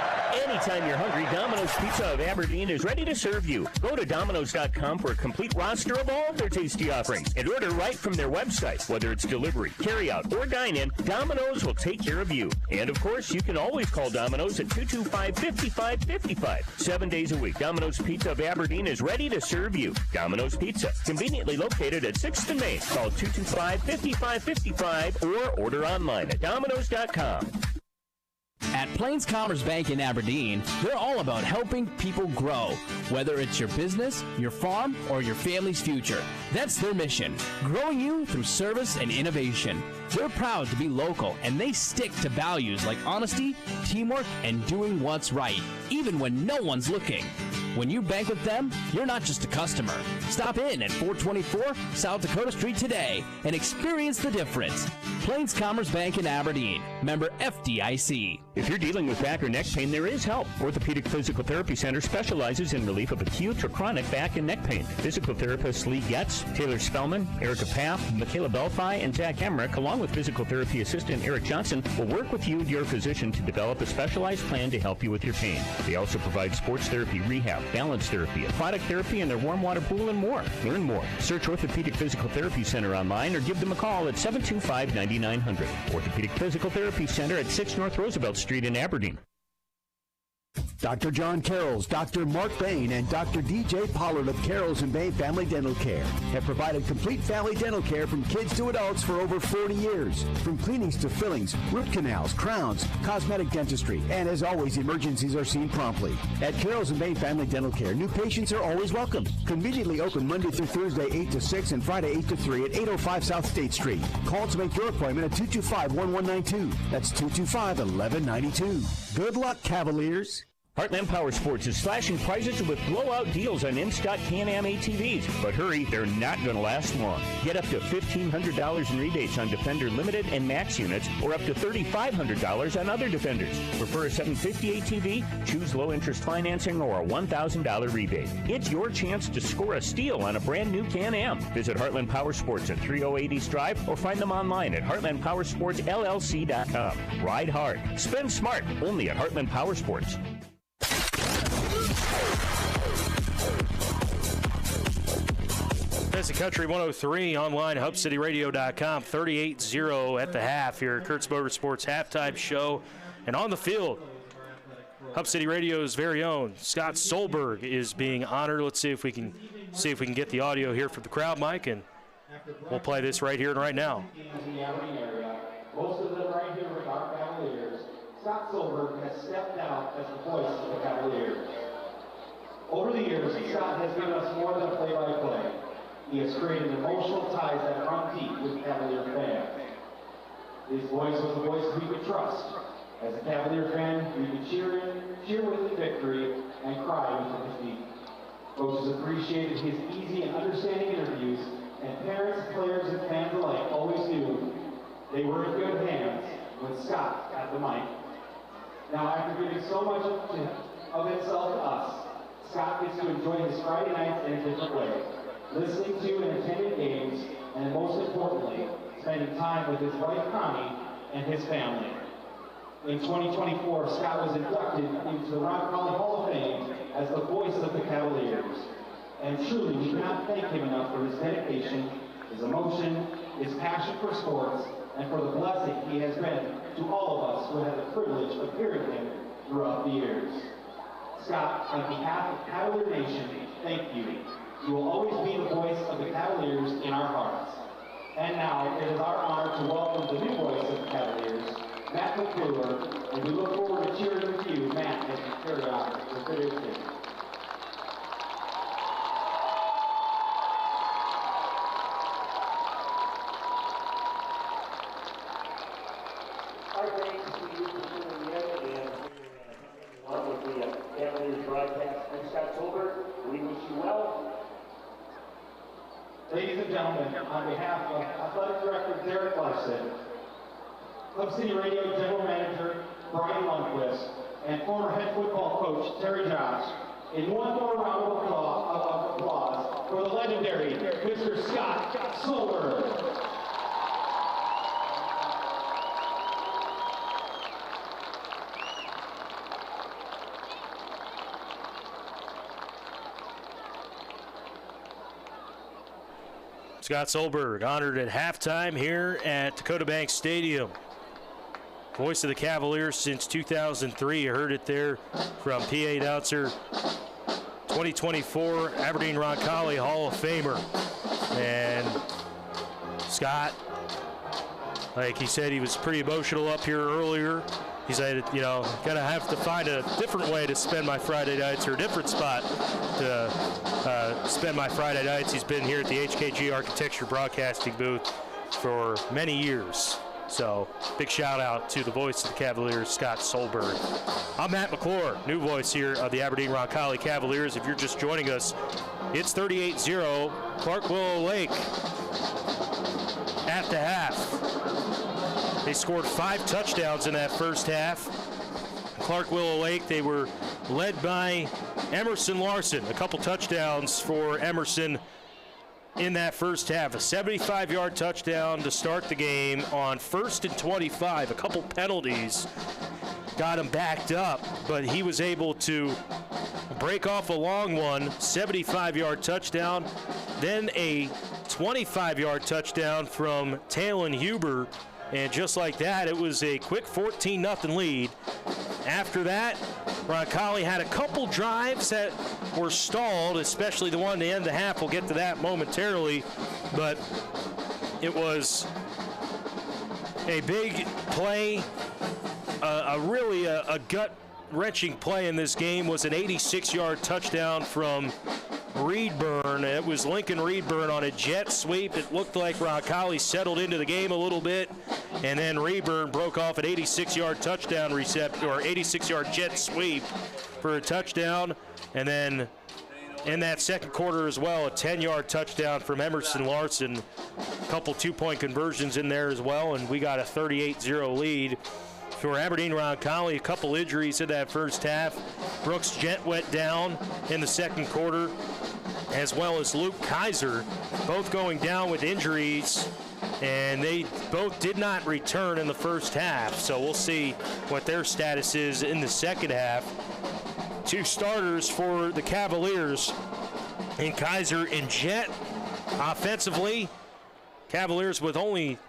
Anytime you're hungry, Domino's Pizza of Aberdeen is ready to serve you. Go to Domino's.com for a complete roster of all of their tasty offerings and order right from their website. Whether it's delivery, carry-out, or dine-in, Domino's will take care of you. And, of course, you can always call Domino's at 225-5555. 7 days a week, Domino's Pizza of Aberdeen is ready to serve you. Domino's Pizza, conveniently located at 6th and Main. Call 225-5555 or order online at Domino's.com. At Plains Commerce Bank in Aberdeen, they're all about helping people grow, whether it's your business, your farm, or your family's future. That's their mission, growing you through service and innovation. They're proud to be local, and they stick to values like honesty, teamwork, and doing what's right, even when no one's looking. When you bank with them, you're not just a customer. Stop in at 424 South Dakota Street today and experience the difference. Plains Commerce Bank in Aberdeen, member FDIC. If you're dealing with back or neck pain, there is help. Orthopedic Physical Therapy Center specializes in relief of acute or chronic back and neck pain. Physical therapists Lee Getz, Taylor Spellman, Erica Paff, Michaela Belfi, and Zach Emmerich, along with physical therapy assistant Eric Johnson, will work with you and your physician to develop a specialized plan to help you with your pain. They also provide sports therapy, rehab, balance therapy, aquatic therapy, and their warm water pool and more. Learn more. Search Orthopedic Physical Therapy Center online or give them a call at 725-9900. Orthopedic Physical Therapy Center at 6 North Roosevelt Street in Aberdeen. Dr. John Carroll's, Dr. Mark Bain, and Dr. DJ Pollard of Carroll's and Bain Family Dental Care have provided complete family dental care from kids to adults for over 40 years. From cleanings to fillings, root canals, crowns, cosmetic dentistry, and as always, emergencies are seen promptly. At Carroll's and Bain Family Dental Care, new patients are always welcome. Conveniently open Monday through Thursday 8 to 6 and Friday 8 to 3 at 805 South State Street. Call to make your appointment at 225-1192. That's 225-1192. Good luck, Cavaliers. Heartland Power Sports is slashing prices with blowout deals on in-stock Can-Am ATVs. But hurry, they're not going to last long. Get up to $1,500 in rebates on Defender Limited and Max units, or up to $3,500 on other Defenders. Prefer a 750 ATV? Choose low-interest financing or a $1,000 rebate. It's your chance to score a steal on a brand new Can-Am. Visit Heartland Power Sports at 308 East Drive or find them online at heartlandpowersportsllc.com. Ride hard. Spend smart. Only at Heartland Power Sports. That's the Country 103 online, hubcityradio.com. 38-0 at the half here at Kurtz Motorsports halftime show. And on the field, Hub City Radio's very own Scott Solberg is being honored. Let's see if we can get the audio here from the crowd, Mike, and we'll play this right here and right now. Most of them right here with our Cavaliers. Scott Solberg has stepped out as the voice of the Cavaliers. Over the years, Scott has given us more than play-by-play. He has created emotional ties that run deep with Cavalier fans. His voice was a voice we could trust. As a Cavalier fan, we could cheer with the victory, and cry with the defeat. Coaches appreciated his easy and understanding interviews, and parents, players, and fans alike always knew they were in good hands when Scott had the mic. Now, after giving so much of himself to us, Scott gets to enjoy his Friday nights in a different way, listening to and attending games, and most importantly, spending time with his wife Connie and his family. In 2024, Scott was inducted into the Roncalli Hall of Fame as the voice of the Cavaliers. And truly, we cannot thank him enough for his dedication, his emotion, his passion for sports, and for the blessing he has been to all of us who had the privilege of hearing him throughout the years. Scott, on behalf of Cavalier Nation, thank you. You will always be the voice of the Cavaliers in our hearts. And now, it is our honor to welcome the new voice of the Cavaliers, Matt McClure, and we look forward to cheering with you, Matt, as you carry on the tradition. Our thanks to you for tuning in and on with the Cavaliers broadcast. I'm Scott Solberg. We wish you well. Ladies and gentlemen, on behalf of Athletic Director Derek Larson, Hub City Radio General Manager Brian Lundquist, and former head football coach Terry Josh, in one more round of applause for the legendary Mr. Scott Solberg. Scott Solberg honored at halftime here at Dakota Bank Stadium. Voice of the Cavaliers since 2003. You heard it there from PA announcer, 2024 Aberdeen Roncalli Hall of Famer. And Scott, like he said, he was pretty emotional up here earlier. he said, gonna have to find a different way to spend my Friday nights, or a different spot to spend my Friday nights. He's been here at the HKG Architecture Broadcasting booth for many years. So big shout out to the voice of the Cavaliers, Scott Solberg. I'm Matt McClure, new voice here of the Aberdeen Roncalli Cavaliers. If you're just joining us, it's 38-0, Clark Willow Lake at the half. They scored 5 touchdowns in that first half. Clark Willow Lake, they were led by Emerson Larson. A couple touchdowns for Emerson in that first half. A 75-yard touchdown to start the game on 1st and 25. A couple penalties got him backed up, but he was able to break off a long one, 75-yard touchdown. Then a 25-yard touchdown from Talon Huber. And just like that, it was a quick 14-0 lead. After that, Roncalli had a couple drives that were stalled, especially the one to end the half. We'll get to that momentarily. But it was a big play, a gut-wrenching play in this game was an 86-yard touchdown from Reedburn. It was Lincoln Reedburn on a jet sweep. It looked like Roncalli settled into the game a little bit, and then Reedburn broke off an 86-yard touchdown or 86-yard jet sweep for a touchdown. And then in that second quarter as well, a 10-yard touchdown from Emerson Larson. A couple two-point conversions in there as well, and we got a 38-0 lead for Aberdeen Roncalli. A couple injuries in that first half. Brooks Gent went down in the second quarter, as well as Luke Kaiser, both going down with injuries, and they both did not return in the first half. So we'll see what their status is in the second half. 2 starters for the Cavaliers in Kaiser and Jet. Offensively, Cavaliers with only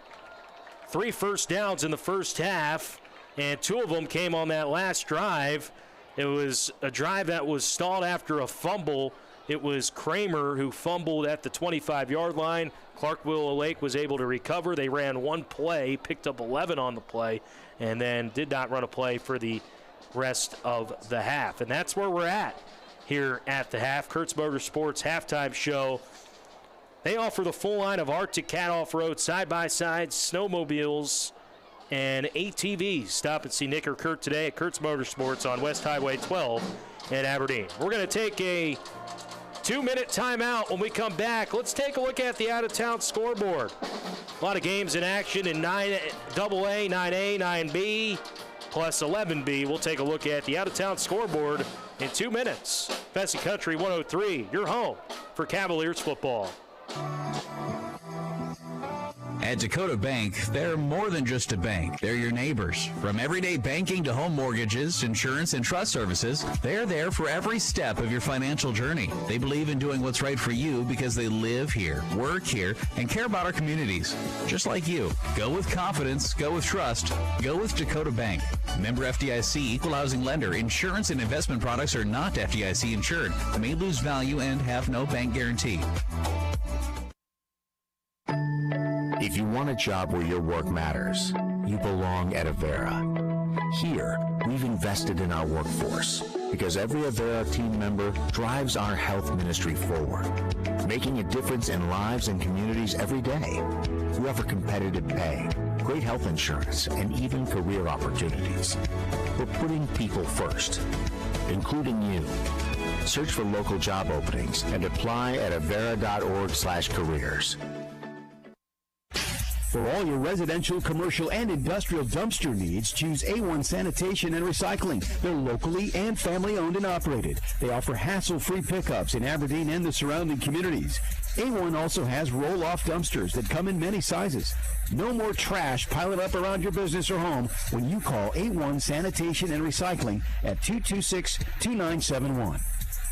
3 first downs in the first half, and 2 of them came on that last drive. It was a drive that was stalled after a fumble. It was Kramer who fumbled at the 25-yard line. Clark Willow Lake was able to recover. They ran 1 play, picked up 11 on the play, and then did not run a play for the rest of the half. And that's where we're at here at the half. Kurtz Motorsports halftime show. They offer the full line of Arctic Cat Off-Road side-by-sides, snowmobiles, and ATVs. Stop and see Nick or Kurt today at Kurtz Motorsports on West Highway 12 in Aberdeen. We're going to take a 2-minute timeout. When we come back, let's take a look at the out-of-town scoreboard. A lot of games in action in 9AA, 9A, 9B, plus 11B. We'll take a look at the out-of-town scoreboard in 2 minutes. Fessy Country 103, your home for Cavaliers football. At Dakota Bank, they're more than just a bank. They're your neighbors. From everyday banking to home mortgages, insurance, and trust services, they're there for every step of your financial journey. They believe in doing what's right for you because they live here, work here, and care about our communities. Just like you. Go with confidence. Go with trust. Go with Dakota Bank. Member FDIC, equal housing lender. Insurance and investment products are not FDIC insured, may lose value, and have no bank guarantee. If you want a job where your work matters, you belong at Avera. Here, we've invested in our workforce because every Avera team member drives our health ministry forward, making a difference in lives and communities every day. We offer competitive pay, great health insurance, and even career opportunities. We're putting people first, including you. Search for local job openings and apply at avera.org/careers. For all your residential, commercial, and industrial dumpster needs, choose A1 Sanitation and Recycling. They're locally and family-owned and operated. They offer hassle-free pickups in Aberdeen and the surrounding communities. A1 also has roll-off dumpsters that come in many sizes. No more trash piling up around your business or home when you call A1 Sanitation and Recycling at 226-2971.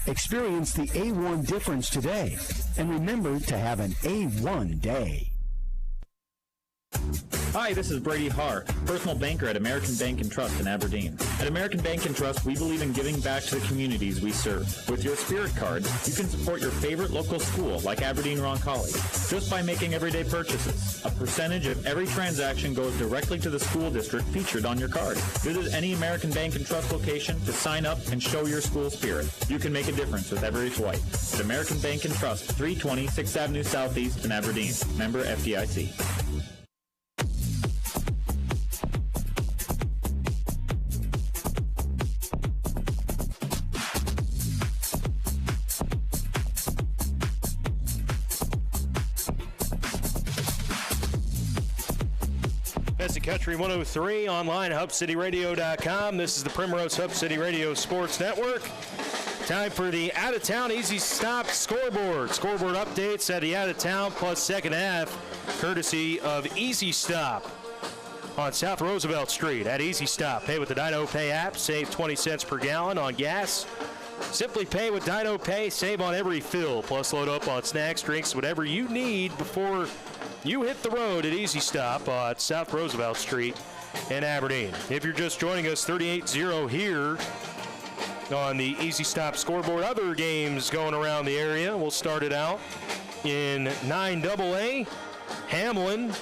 Experience the A1 difference today, and remember to have an A1 day. Hi, this is Brady Hart, personal banker at American Bank and Trust in Aberdeen. At American Bank and Trust, we believe in giving back to the communities we serve. With your Spirit card, you can support your favorite local school like Aberdeen Roncalli just by making everyday purchases. A percentage of every transaction goes directly to the school district featured on your card. Visit any American Bank and Trust location to sign up and show your school spirit. You can make a difference with every swipe. At American Bank and Trust, 320 6th Avenue Southeast in Aberdeen. Member FDIC. Country 103 online, HubCityRadio.com. This is the Primrose Hub City Radio Sports Network. Time for the out-of-town Easy Stop scoreboard. Scoreboard updates at the out-of-town plus second half, courtesy of Easy Stop on South Roosevelt Street at Easy Stop. Pay with the Dino Pay app, save 20 cents per gallon on gas. Simply pay with Dino Pay, save on every fill, plus load up on snacks, drinks, whatever you need before you hit the road at Easy Stop at South Roosevelt Street in Aberdeen. If you're just joining us, 38-0 here on the Easy Stop scoreboard. Other games going around the area. We'll start it out in 9AA. Hamlin,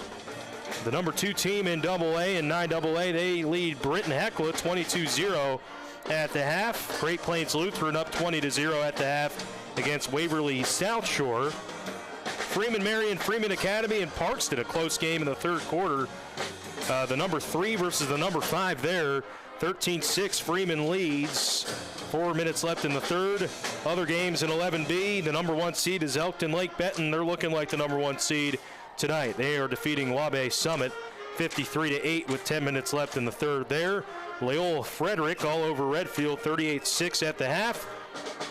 the number 2 team in AA and 9AA, they lead Britton Hecla 22-0 at the half. Great Plains Lutheran up 20-0 at the half against Waverly South Shore. Freeman Marion, Freeman Academy, and Parkston, a close game in the third quarter. The number 3 versus the number 5 there. 13-6, Freeman leads. 4 minutes left in the third. Other games in 11B, the number 1 seed is Elkton Lake Benton. They're looking like the number 1 seed tonight. They are defeating Wabash Summit 53-8 with 10 minutes left in the third there. Loyola Frederick all over Redfield, 38-6 at the half.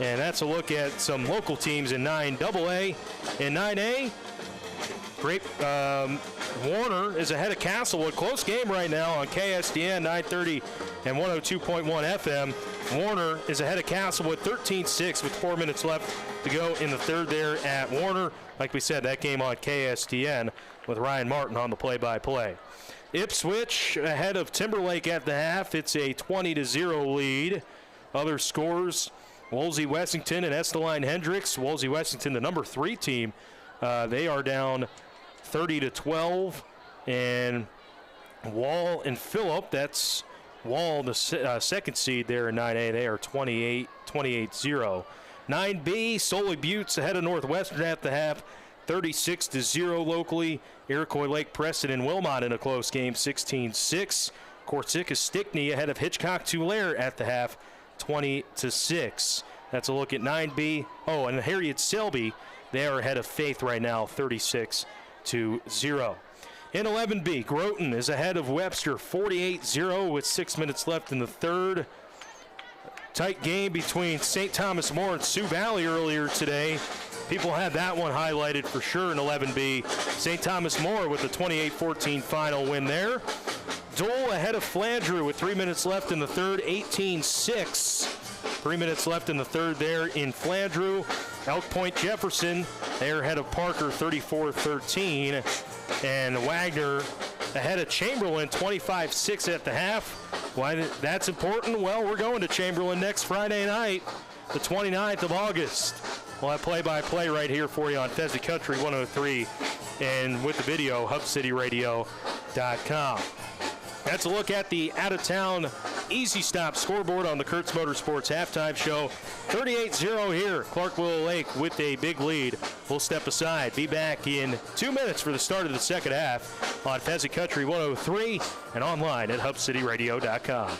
And that's a look at some local teams in 9AA. In 9A, Warner is ahead of Castlewood. Close game right now on KSDN 930 and 102.1 FM. Warner is ahead of Castlewood 13-6 with 4 minutes left to go in the third there at Warner. Like we said, that game on KSDN with Ryan Martin on the play-by-play. Ipswich ahead of Timberlake at the half. It's a 20-0 lead. Other scores, Wolsey Wessington and Esteline Hendricks. Wolsey Wessington, the number 3 team, they are down 30-12. And Wall and Phillip, that's Wall, the second seed there in 9A. They are 28-0. 9B, Solely Buttes ahead of Northwestern at the half, 36-0 locally. Iroquois Lake Preston and Wilmot in a close game, 16-6. Corsica Stickney ahead of Hitchcock Tulare at the half, 20-6. That's a look at 9B. Oh, and Harriet Selby, they are ahead of Faith right now, 36-0. In 11B, Groton is ahead of Webster, 48-0 with 6 minutes left in the third. Tight game between St. Thomas More and Sioux Valley earlier today. People had that one highlighted for sure in 11B. St. Thomas More with a 28-14 final win there. Dole ahead of Flandreau with 3 minutes left in the third, 18-6. 3 minutes left in the third there in Flandreau. Elk Point Jefferson, they're ahead of Parker, 34-13. And Wagner ahead of Chamberlain, 25-6 at the half. Why that's important? Well, we're going to Chamberlain next Friday night, the 29th of August. We'll have play-by-play right here for you on Pheasant Country 103 and with the video, HubCityRadio.com. That's a look at the out-of-town Easy Stop scoreboard on the Kurtz Motorsports halftime show. 38-0 here. Clark Willow Lake with a big lead. We'll step aside. Be back in 2 minutes for the start of the second half on Pheasant Country 103 and online at HubCityRadio.com.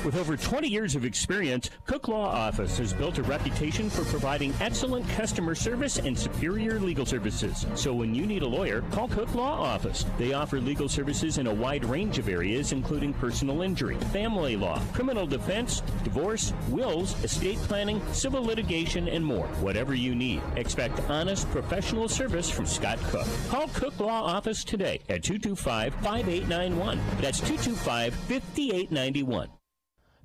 With over 20 years of experience, Cook Law Office has built a reputation for providing excellent customer service and superior legal services. So when you need a lawyer, call Cook Law Office. They offer legal services in a wide range of areas, including personal injury, family law, criminal defense, divorce, wills, estate planning, civil litigation, and more. Whatever you need, expect honest, professional service from Scott Cook. Call Cook Law Office today at 225-5891. That's 225-5891.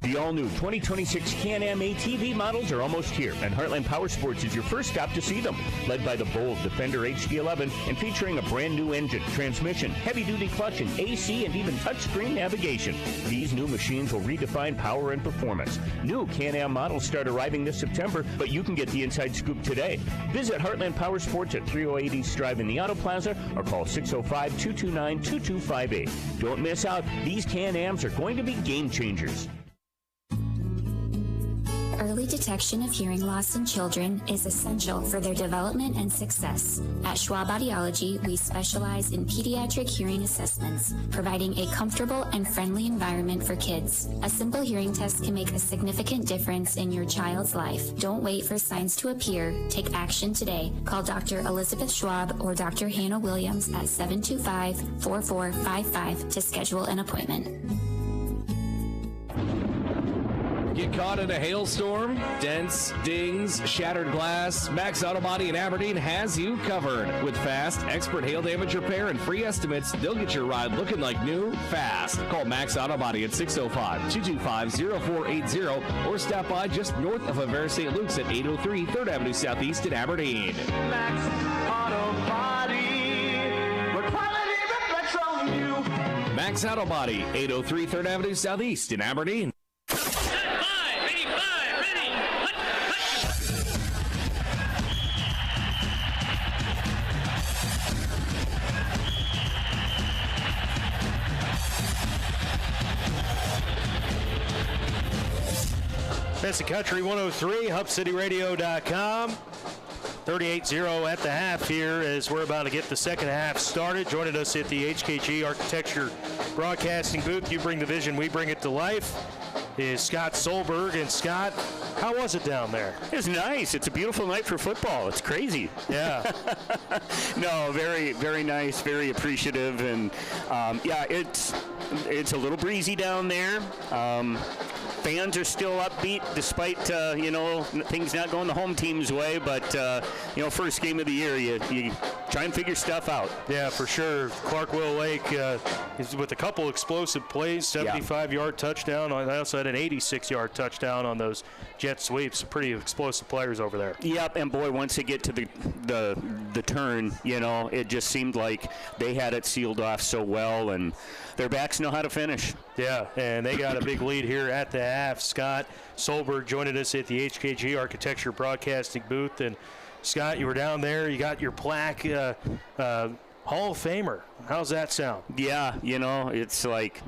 The all-new 2026 Can-Am ATV models are almost here, and Heartland Power Sports is your first stop to see them. Led by the bold Defender HD11 and featuring a brand new engine, transmission, heavy-duty clutch, and AC, and even touchscreen navigation. These new machines will redefine power and performance. New Can-Am models start arriving this September, but you can get the inside scoop today. Visit Heartland Power Sports at 308 East Drive in the Auto Plaza or call 605-229-2258. Don't miss out. These Can-Ams are going to be game changers. Early detection of hearing loss in children is essential for their development and success. At Schwab Audiology, we specialize in pediatric hearing assessments, providing a comfortable and friendly environment for kids. A simple hearing test can make a significant difference in your child's life. Don't wait for signs to appear. Take action today. Call Dr. Elizabeth Schwab or Dr. Hannah Williams at 725-4455 to schedule an appointment. Get caught in a hailstorm? Dents, dings, shattered glass? Max Auto Body in Aberdeen has you covered. With fast, expert hail damage repair and free estimates, they'll get your ride looking like new, fast. Call Max Auto Body at 605-225-0480 or stop by just north of Avera St. Luke's at 803 3rd Avenue Southeast in Aberdeen. Max Auto Body, where quality reflects on you. Max Auto Body, 803 3rd Avenue Southeast in Aberdeen. That's the Country 103, HubCityRadio.com. 38-0 at the half here as we're about to get the second half started. Joining us at the HKG Architecture Broadcasting booth, you bring the vision, we bring it to life, is Scott Solberg. And Scott, how was it down there? It was nice. It's a beautiful night for football. It's crazy. Yeah. No, very, very nice, very appreciative. And, yeah, it's a little breezy down there. Fans are still upbeat despite, things not going the home team's way. But, first game of the year, you try and figure stuff out. Yeah, for sure. Clark Willow Lake is with a couple explosive plays, 75-yard touchdown. I also had an 86-yard touchdown on those jet sweeps. Pretty explosive players over there. Yep, and boy, once they get to the turn, it just seemed like they had it sealed off so well, and their backs know how to finish. Yeah, and they got a big lead here at the half. Scott Solberg joining us at the HKG Architecture Broadcasting booth. And Scott, you were down there. You got your plaque, Hall of Famer. How's that sound? Yeah, it's like,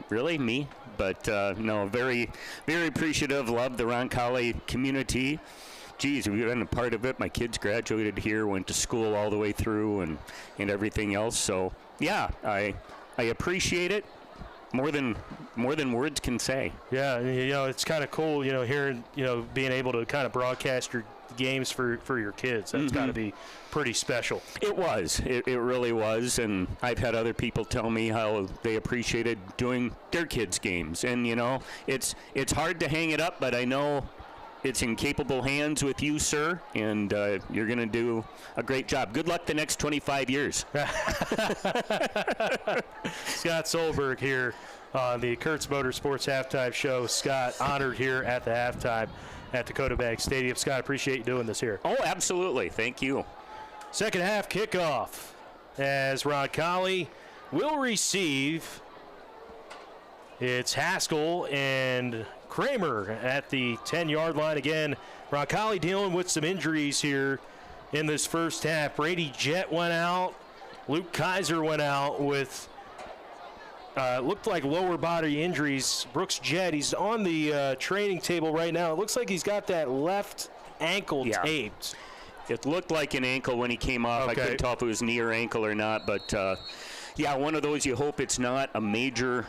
really, me? But, no, very, very appreciative. Love the Roncalli community. Geez, we've been a part of it. My kids graduated here, went to school all the way through, and everything else. So, yeah, I appreciate it more than words can say. Yeah, it's kind of cool, hearing, being able to kind of broadcast your games for your kids. That's got to be pretty special. It was. It really was. And I've had other people tell me how they appreciated doing their kids' games. And, it's hard to hang it up, but I know it's in capable hands with you, sir, and you're going to do a great job. Good luck the next 25 years. Scott Solberg here on the Kurtz Motorsports Halftime Show. Scott, honored here at the halftime at Dakota Bank Stadium. Scott, appreciate you doing this here. Oh, absolutely. Thank you. Second half kickoff as Roncalli will receive. It's Haskell and Kramer at the 10-yard line again. Roncalli dealing with some injuries here in this first half. Brady Jett went out. Luke Kaiser went out with looked like lower body injuries. Brooks Jett, he's on the training table right now. It looks like he's got that left ankle taped. It looked like an ankle when he came off. Okay. I couldn't tell if it was knee or ankle or not, but one of those you hope it's not a major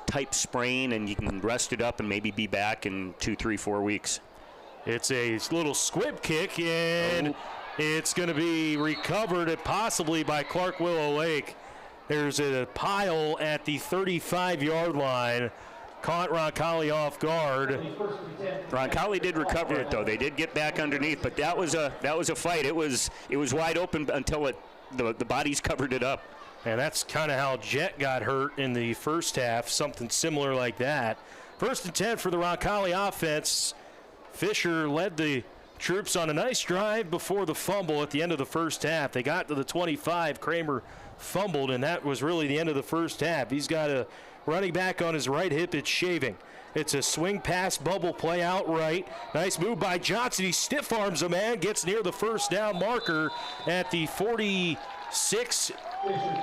type sprain and you can rest it up and maybe be back in 2, 3, 4 weeks. It's a little squib kick, and it's going to be recovered possibly by Clark Willow Lake. There's a pile at the 35-yard line. Caught Roncalli off guard. Roncalli did recover it, though. They did get back underneath, but that was a fight. It was wide open until the bodies covered it up. And that's kind of how Jett got hurt in the first half, something similar like that. First and 10 for the Roncalli offense. Fisher led the troops on a nice drive before the fumble at the end of the first half. They got to the 25. Kramer fumbled, and that was really the end of the first half. He's got a running back on his right hip. It's shaving. It's a swing pass bubble play out right. Nice move by Johnson. He stiff arms a man, gets near the first down marker at the 46,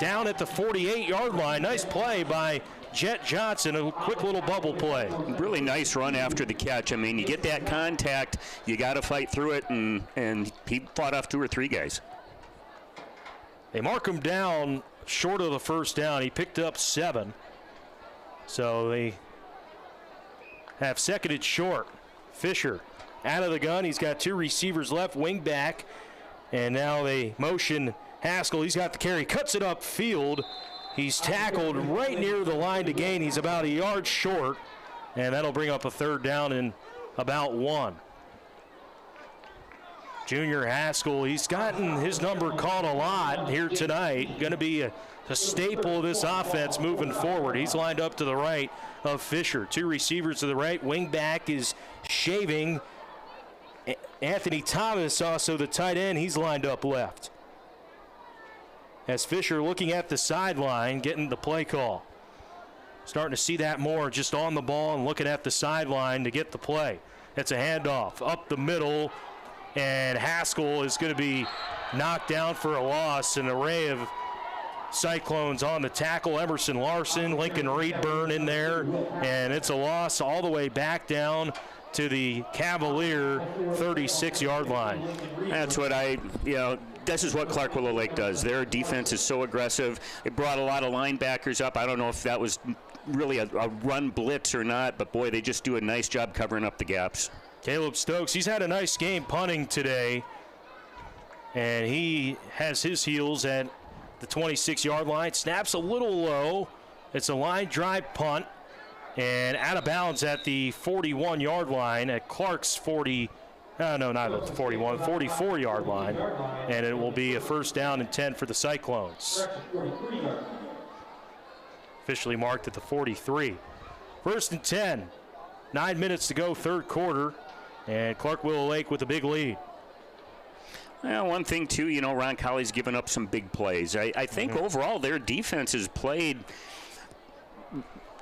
down at the 48-yard line. Nice play by Jet Johnson, a quick little bubble play. Really nice run after the catch. I mean, you get that contact, you got to fight through it, and he fought off 2 or 3 guys. They mark him down short of the first down. He picked up 7. So they have seconded short. Fisher out of the gun. He's got 2 receivers left, wing back, and now they motion Haskell. He's got the carry, cuts it upfield. He's tackled right near the line to gain. He's about a yard short, and that'll bring up a third down and about 1. Junior Haskell, he's gotten his number called a lot here tonight. Going to be a staple of this offense moving forward. He's lined up to the right of Fisher. 2 receivers to the right. Wing back is shaving. Anthony Thomas, also the tight end, he's lined up left. As Fisher looking at the sideline, getting the play call. Starting to see that more, just on the ball and looking at the sideline to get the play. It's a handoff up the middle, and Haskell is going to be knocked down for a loss. An array of Cyclones on the tackle. Emerson Larson, Lincoln Reedburn in there, and it's a loss all the way back down to the Cavalier 36-yard line. That's what this is what Clark Willow Lake does. Their defense is so aggressive. It brought a lot of linebackers up. I don't know if that was really a run blitz or not, but boy, they just do a nice job covering up the gaps. Caleb Stokes, he's had a nice game punting today, and he has his heels at the 26-yard line. Snaps a little low. It's a line drive punt, and out of bounds at the 41-yard line at Clark's 44-yard line, and it will be a first down and 10 for the Cyclones. Officially marked at the 43. First and 10. 9 minutes to go, third quarter, and Clark Willow Lake with a big lead. Well, one thing, too, Roncalli's given up some big plays. I think overall their defense has played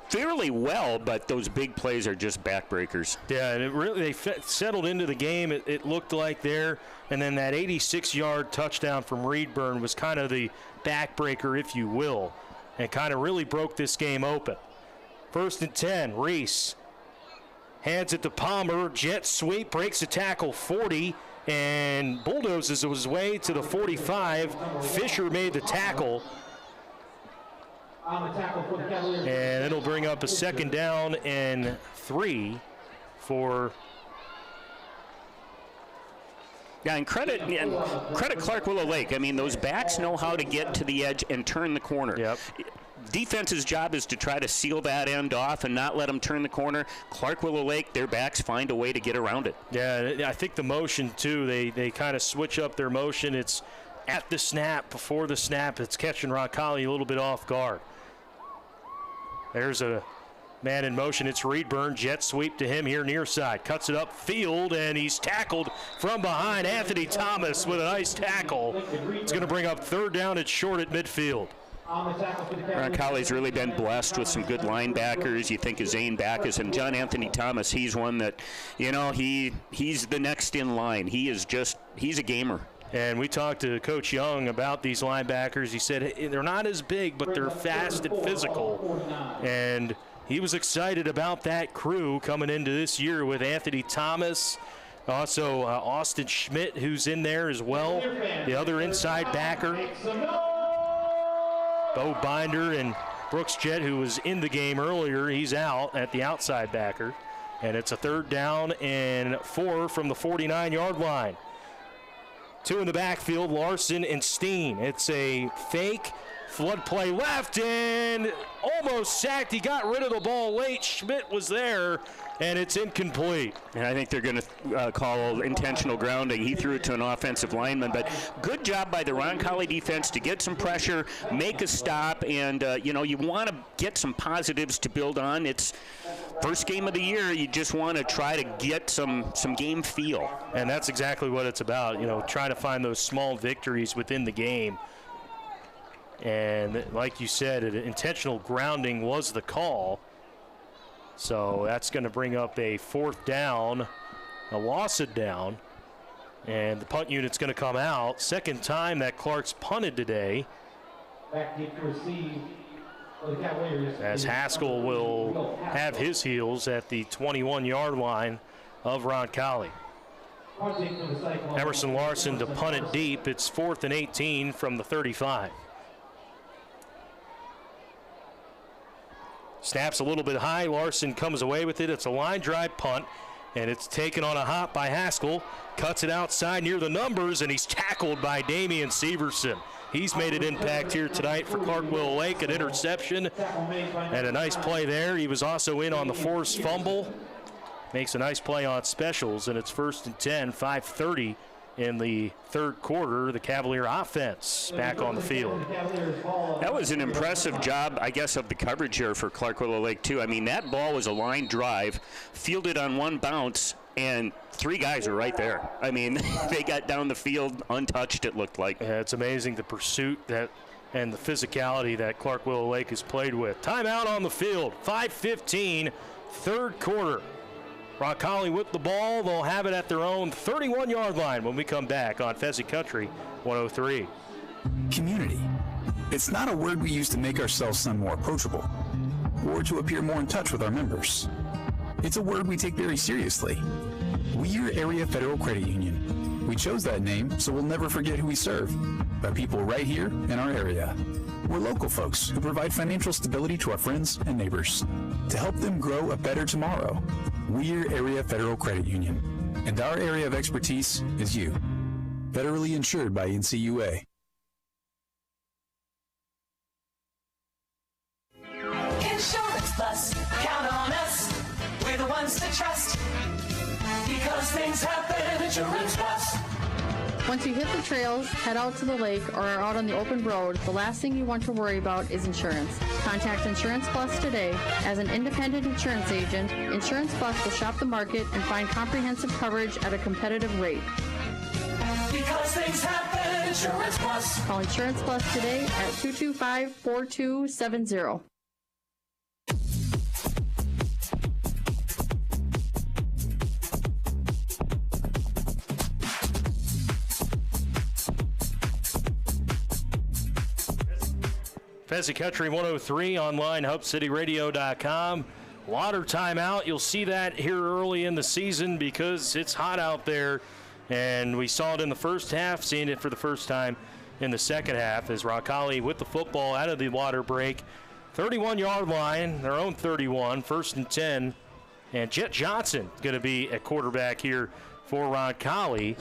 fairly well, but those big plays are just backbreakers. Yeah, and they settled into the game, it looked like there, and then that 86-yard touchdown from Reedburn was kind of the backbreaker, if you will, and kind of really broke this game open. First and 10, Reese hands it to Palmer, jet sweep, breaks a tackle 40, and bulldozes his way to the 45. Fisher made the tackle. And it'll bring up a second down and 3 for. Yeah, and credit Clark Willow Lake. I mean, those backs know how to get to the edge and turn the corner. Yep. Defense's job is to try to seal that end off and not let them turn the corner. Clark Willow Lake, their backs find a way to get around it. Yeah, I think the motion, too, they kind of switch up their motion. It's at the snap, before the snap. It's catching Roncalli a little bit off guard. There's a man in motion. It's Reedburn. Jet sweep to him here near side. Cuts it up field, and he's tackled from behind. Anthony Thomas with a nice tackle. It's going to bring up third down. It's short at midfield. Roncalli's really been blessed with some good linebackers. You think of Zane Backus and John Anthony Thomas. He's one that, he's the next in line. He's a gamer. And we talked to Coach Young about these linebackers. He said they're not as big, but they're fast and physical. And he was excited about that crew coming into this year with Anthony Thomas, also Austin Schmidt, who's in there as well, the other inside backer. Bo Binder and Brooks Jett, who was in the game earlier, he's out at the outside backer. And it's a third down and 4 from the 49-yard line. 2 in the backfield, Larson and Steen. It's a fake flood play left and almost sacked. He got rid of the ball late. Schmidt was there, and it's incomplete. And I think they're going to call intentional grounding. He threw it to an offensive lineman, but good job by the Roncalli defense to get some pressure, make a stop, and you want to get some positives to build on. first game of the year, you just want to try to get some game feel. And that's exactly what it's about, trying to find those small victories within the game. And like you said, intentional grounding was the call. So that's going to bring up a 4th down, a loss of down. And the punt unit's going to come out. Second time that Clark's punted today. Back deep to receive for the Cavaliers. As Haskell will have his heels at the 21-yard line of Roncalli. Emerson Larson to punt it deep. It's 4th and 18 from the 35. Snaps a little bit high. Larson comes away with it. It's a line drive punt, and it's taken on a hop by Haskell. Cuts it outside near the numbers, and he's tackled by Damian Severson. He's made an impact here tonight for Clark Willow Lake, an interception and a nice play there. He was also in on the forced fumble. Makes a nice play on specials, and it's 1st and 10, 5:30 in the third quarter. The Cavalier offense back on the field. That was an impressive job, I guess, of the coverage here for Clark Willow Lake, too. I mean, that ball was a line drive, fielded on one bounce, and 3 guys are right there. I mean, they got down the field untouched, it looked like. Yeah, it's amazing the pursuit and the physicality that Clark Willow Lake has played with. Timeout on the field, 5:15, third quarter. Roncalli with the ball. They'll have it at their own 31-yard line when we come back on Fezzi Country 103. Community. It's not a word we use to make ourselves sound more approachable or to appear more in touch with our members. It's a word we take very seriously. We're Area Federal Credit Union. We chose that name so we'll never forget who we serve, by people right here in our area. We're local folks who provide financial stability to our friends and neighbors to help them grow a better tomorrow. We're Area Federal Credit Union, and our area of expertise is you. Federally insured by NCUA. Insurance Plus, count on us. We're the ones to trust. Because things happen, Insurance Plus. Once you hit the trails, head out to the lake, or are out on the open road, the last thing you want to worry about is insurance. Contact Insurance Plus today. As an independent insurance agent, Insurance Plus will shop the market and find comprehensive coverage at a competitive rate. Because things happen, Insurance Plus. Call Insurance Plus today at 225-4270. Fezzi Country 103 online, HubCityRadio.com. Water timeout. You'll see that here early in the season because it's hot out there, and we saw it in the first half, seeing it for the first time in the second half as Roncalli with the football out of the water break. 31-yard line, their own 31, 1st and 10. And Jet Johnson going to be at quarterback here for Roncalli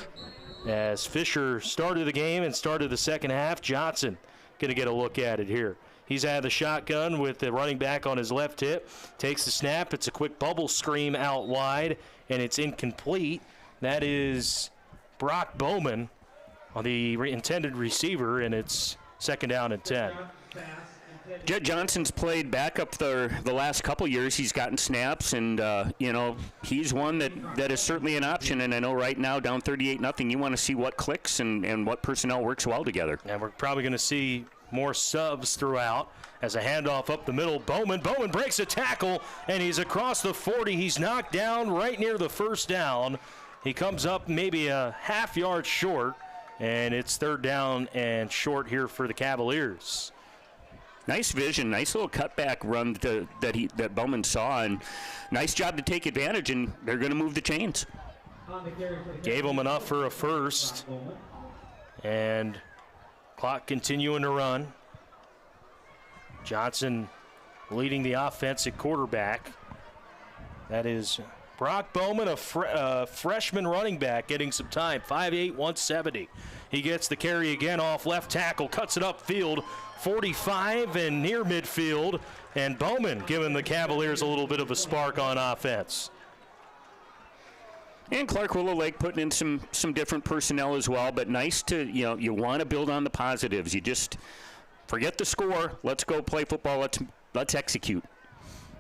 as Fisher started the game and started the second half. Johnson going to get a look at it here. He's out of the shotgun with the running back on his left hip. Takes the snap. It's a quick bubble screen out wide, and it's incomplete. That is Brock Bowman on the intended receiver, and it's 2nd down and 10. Jet Johnson's played backup the last couple years. He's gotten snaps, and, he's one that is certainly an option. And I know right now, down 38-0, you want to see what clicks and what personnel works well together. And we're probably going to see more subs throughout as a handoff up the middle. Bowman breaks a tackle, and he's across the 40. He's knocked down right near the 1st down. He comes up maybe a half yard short, and it's 3rd down and short here for the Cavaliers. Nice vision, nice little cutback run that Bowman saw, and nice job to take advantage, and they're going to move the chains. Gave him enough for a first, and clock continuing to run. Johnson leading the offense at quarterback. That is Brock Bowman, a freshman running back, getting some time, 5'8", 170. He gets the carry again off left tackle, cuts it upfield, 45 and near midfield, and Bowman giving the Cavaliers a little bit of a spark on offense. And Clark Willow Lake putting in some different personnel as well, but nice to, you want to build on the positives. You just forget the score. Let's go play football. Let's execute.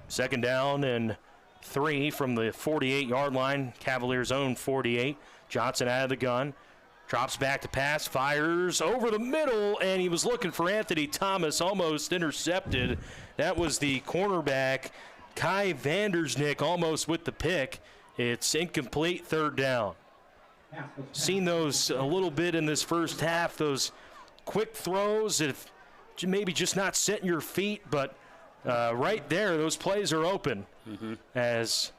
2nd down and 3 from the 48-yard line. Cavaliers' own 48. Johnson out of the gun. Drops back to pass, fires over the middle, and he was looking for Anthony Thomas, almost intercepted. That was the cornerback, Kai Vandersnick, almost with the pick. It's incomplete, third down. Seen those a little bit in this first half, those quick throws, if maybe just not setting your feet, but right there, those plays are open as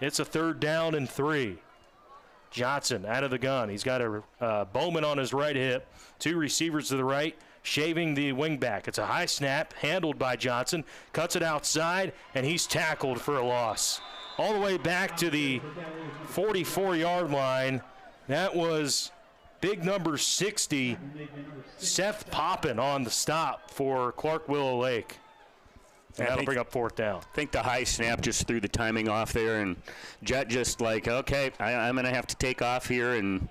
it's a third down and 3. Johnson out of the gun. He's got a Bowman on his right hip, 2 receivers to the right, shaving the wingback. It's a high snap, handled by Johnson, cuts it outside, and he's tackled for a loss. All the way back to the 44-yard line. That was big number 60, Seth Poppin on the stop for Clark Willow Lake. And that'll bring up fourth down. I think the high snap just threw the timing off there, and Jet just like, okay, I'm going to have to take off here, and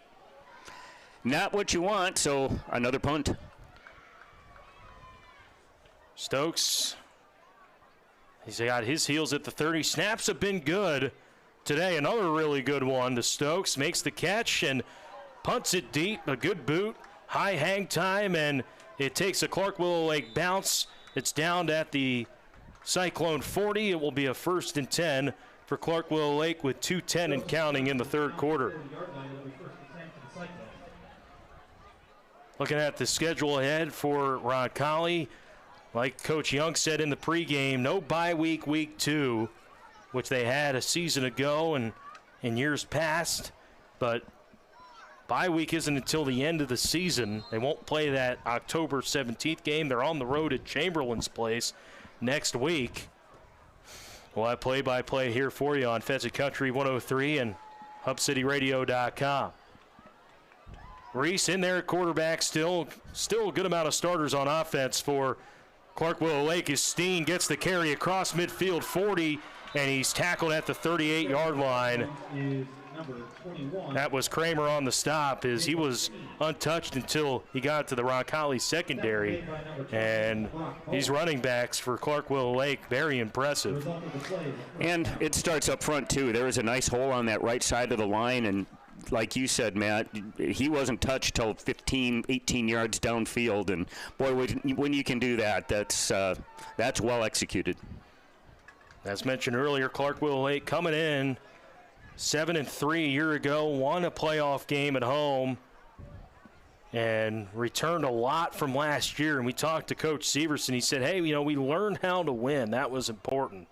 not what you want, so another punt. Stokes, he's got his heels at the 30. Snaps have been good today. Another really good one to Stokes. Makes the catch and punts it deep. A good boot, high hang time, and it takes a Clark Willow Lake bounce. It's down at the Cyclone 40. It will be a 1st and 10 for Clark Willow Lake with 2:10 and counting in the third quarter. Looking at the schedule ahead for Roncalli, like Coach Young said in the pregame, no bye week, week 2, which they had a season ago and in years past, but bye week isn't until the end of the season. They won't play that October 17th game. They're on the road at Chamberlain's Place next week. We'll have play-by-play here for you on Pheasant Country 103 and HubCityRadio.com. Reese in there at quarterback, still a good amount of starters on offense for Clark Willow Lake as Steen gets the carry across midfield 40, and he's tackled at the 38-yard line. That was Kramer on the stop, as he was untouched until he got to the Roncalli secondary. And these running backs for Clark Willow Lake, very impressive. And it starts up front, too. There is a nice hole on that right side of the line, and like you said, Matt, he wasn't touched till 15, 18 yards downfield. And, boy, when you can do that, that's well executed. As mentioned earlier, Clark Willow Lake coming in 7-3 a year ago, won a playoff game at home, and returned a lot from last year. And we talked to Coach Severson. He said, hey, we learned how to win. That was important.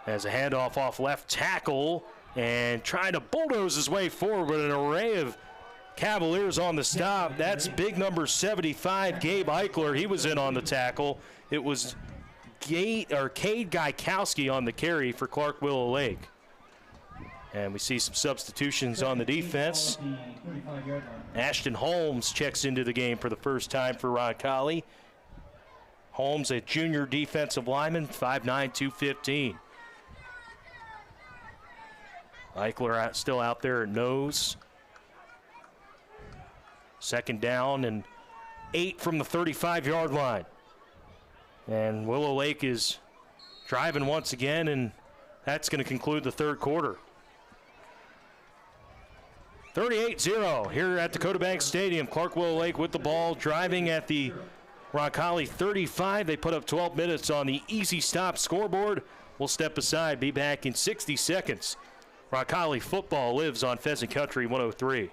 As a handoff off left tackle and trying to bulldoze his way forward with an array of Cavaliers on the stop. That's big number 75, Gabe Eichler. He was in on the tackle. It was Cade Gaikowski on the carry for Clark Willow Lake. And we see some substitutions on the defense. Ashton Holmes checks into the game for the first time for Roncalli. Holmes, a junior defensive lineman, 5'9", 215. Eichler still out there at nose. Second down and 8 from the 35-yard line. And Willow Lake is driving once again, and that's going to conclude the third quarter. 38-0 here at Dakota Bank Stadium. Clark Willow Lake with the ball, driving at the Roncalli 35. They put up 12 minutes on the Easy Stop scoreboard. We'll step aside, be back in 60 seconds. Roncalli football lives on Pheasant Country 103.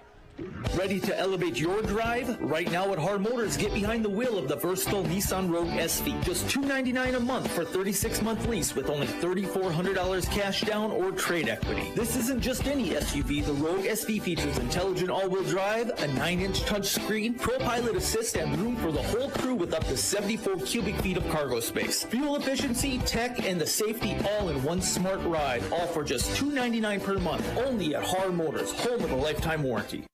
Ready to elevate your drive? Right now at Hard Motors, get behind the wheel of the versatile Nissan Rogue SV. Just $299 a month for 36-month lease with only $3,400 cash down or trade equity. This isn't just any SUV. The Rogue SV features intelligent all-wheel drive, a 9-inch touchscreen, ProPilot assist, and room for the whole crew with up to 74 cubic feet of cargo space. Fuel efficiency, tech, and the safety all in one smart ride. All for just $299 per month. Only at Hard Motors, home of a lifetime warranty.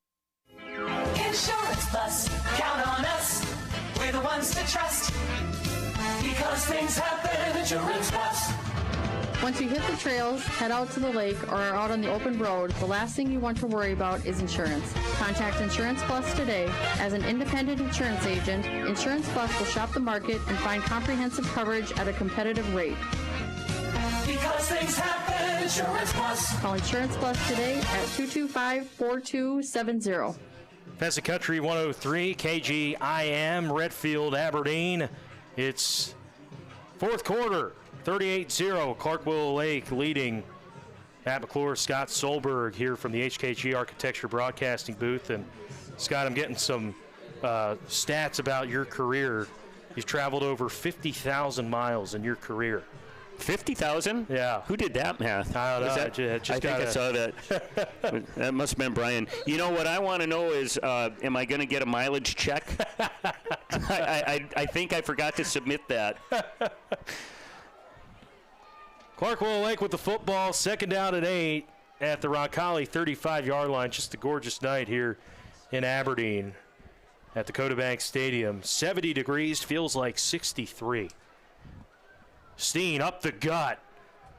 Insurance Plus, count on us. We're the ones to trust. Because things happen, Insurance Plus. Once you hit the trails, head out to the lake, or are out on the open road, the last thing you want to worry about is insurance. Contact Insurance Plus today. As an independent insurance agent, Insurance Plus will shop the market and find comprehensive coverage at a competitive rate. Because things happen, Insurance Plus. Call Insurance Plus today at 225-4270. Pheasant Country 103, KGIM, Redfield, Aberdeen. It's fourth quarter, 38-0. Clark Willow Lake leading. Matt McClure, Scott Solberg here from the HKG Architecture Broadcasting booth. And Scott, I'm getting some stats about your career. You've traveled over 50,000 miles in your career. 50,000? Yeah. Who did that math? I don't know. I think I saw that. That must have been Brian. You know, what I want to know is, am I going to get a mileage check? I think I forgot to submit that. Clark Willow Lake with the football, second down and 8 at the Roncalli 35-yard line. Just a gorgeous night here in Aberdeen at Dakota Bank Stadium. 70 degrees, feels like 63. Steen up the gut.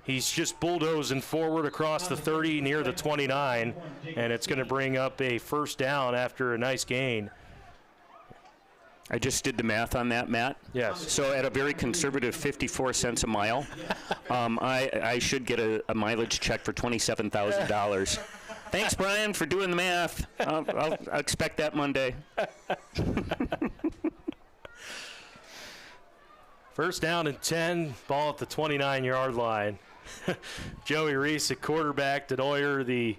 He's just bulldozing forward across the 30 near the 29, and it's going to bring up a first down after a nice gain. I just did the math on that, Matt. Yes. So at a very conservative 54 cents a mile, I should get a mileage check for $27,000. Thanks, Brian, for doing the math. I'll expect that Monday. First down and 10, ball at the 29-yard line. Joey Reese at quarterback, Denoyer the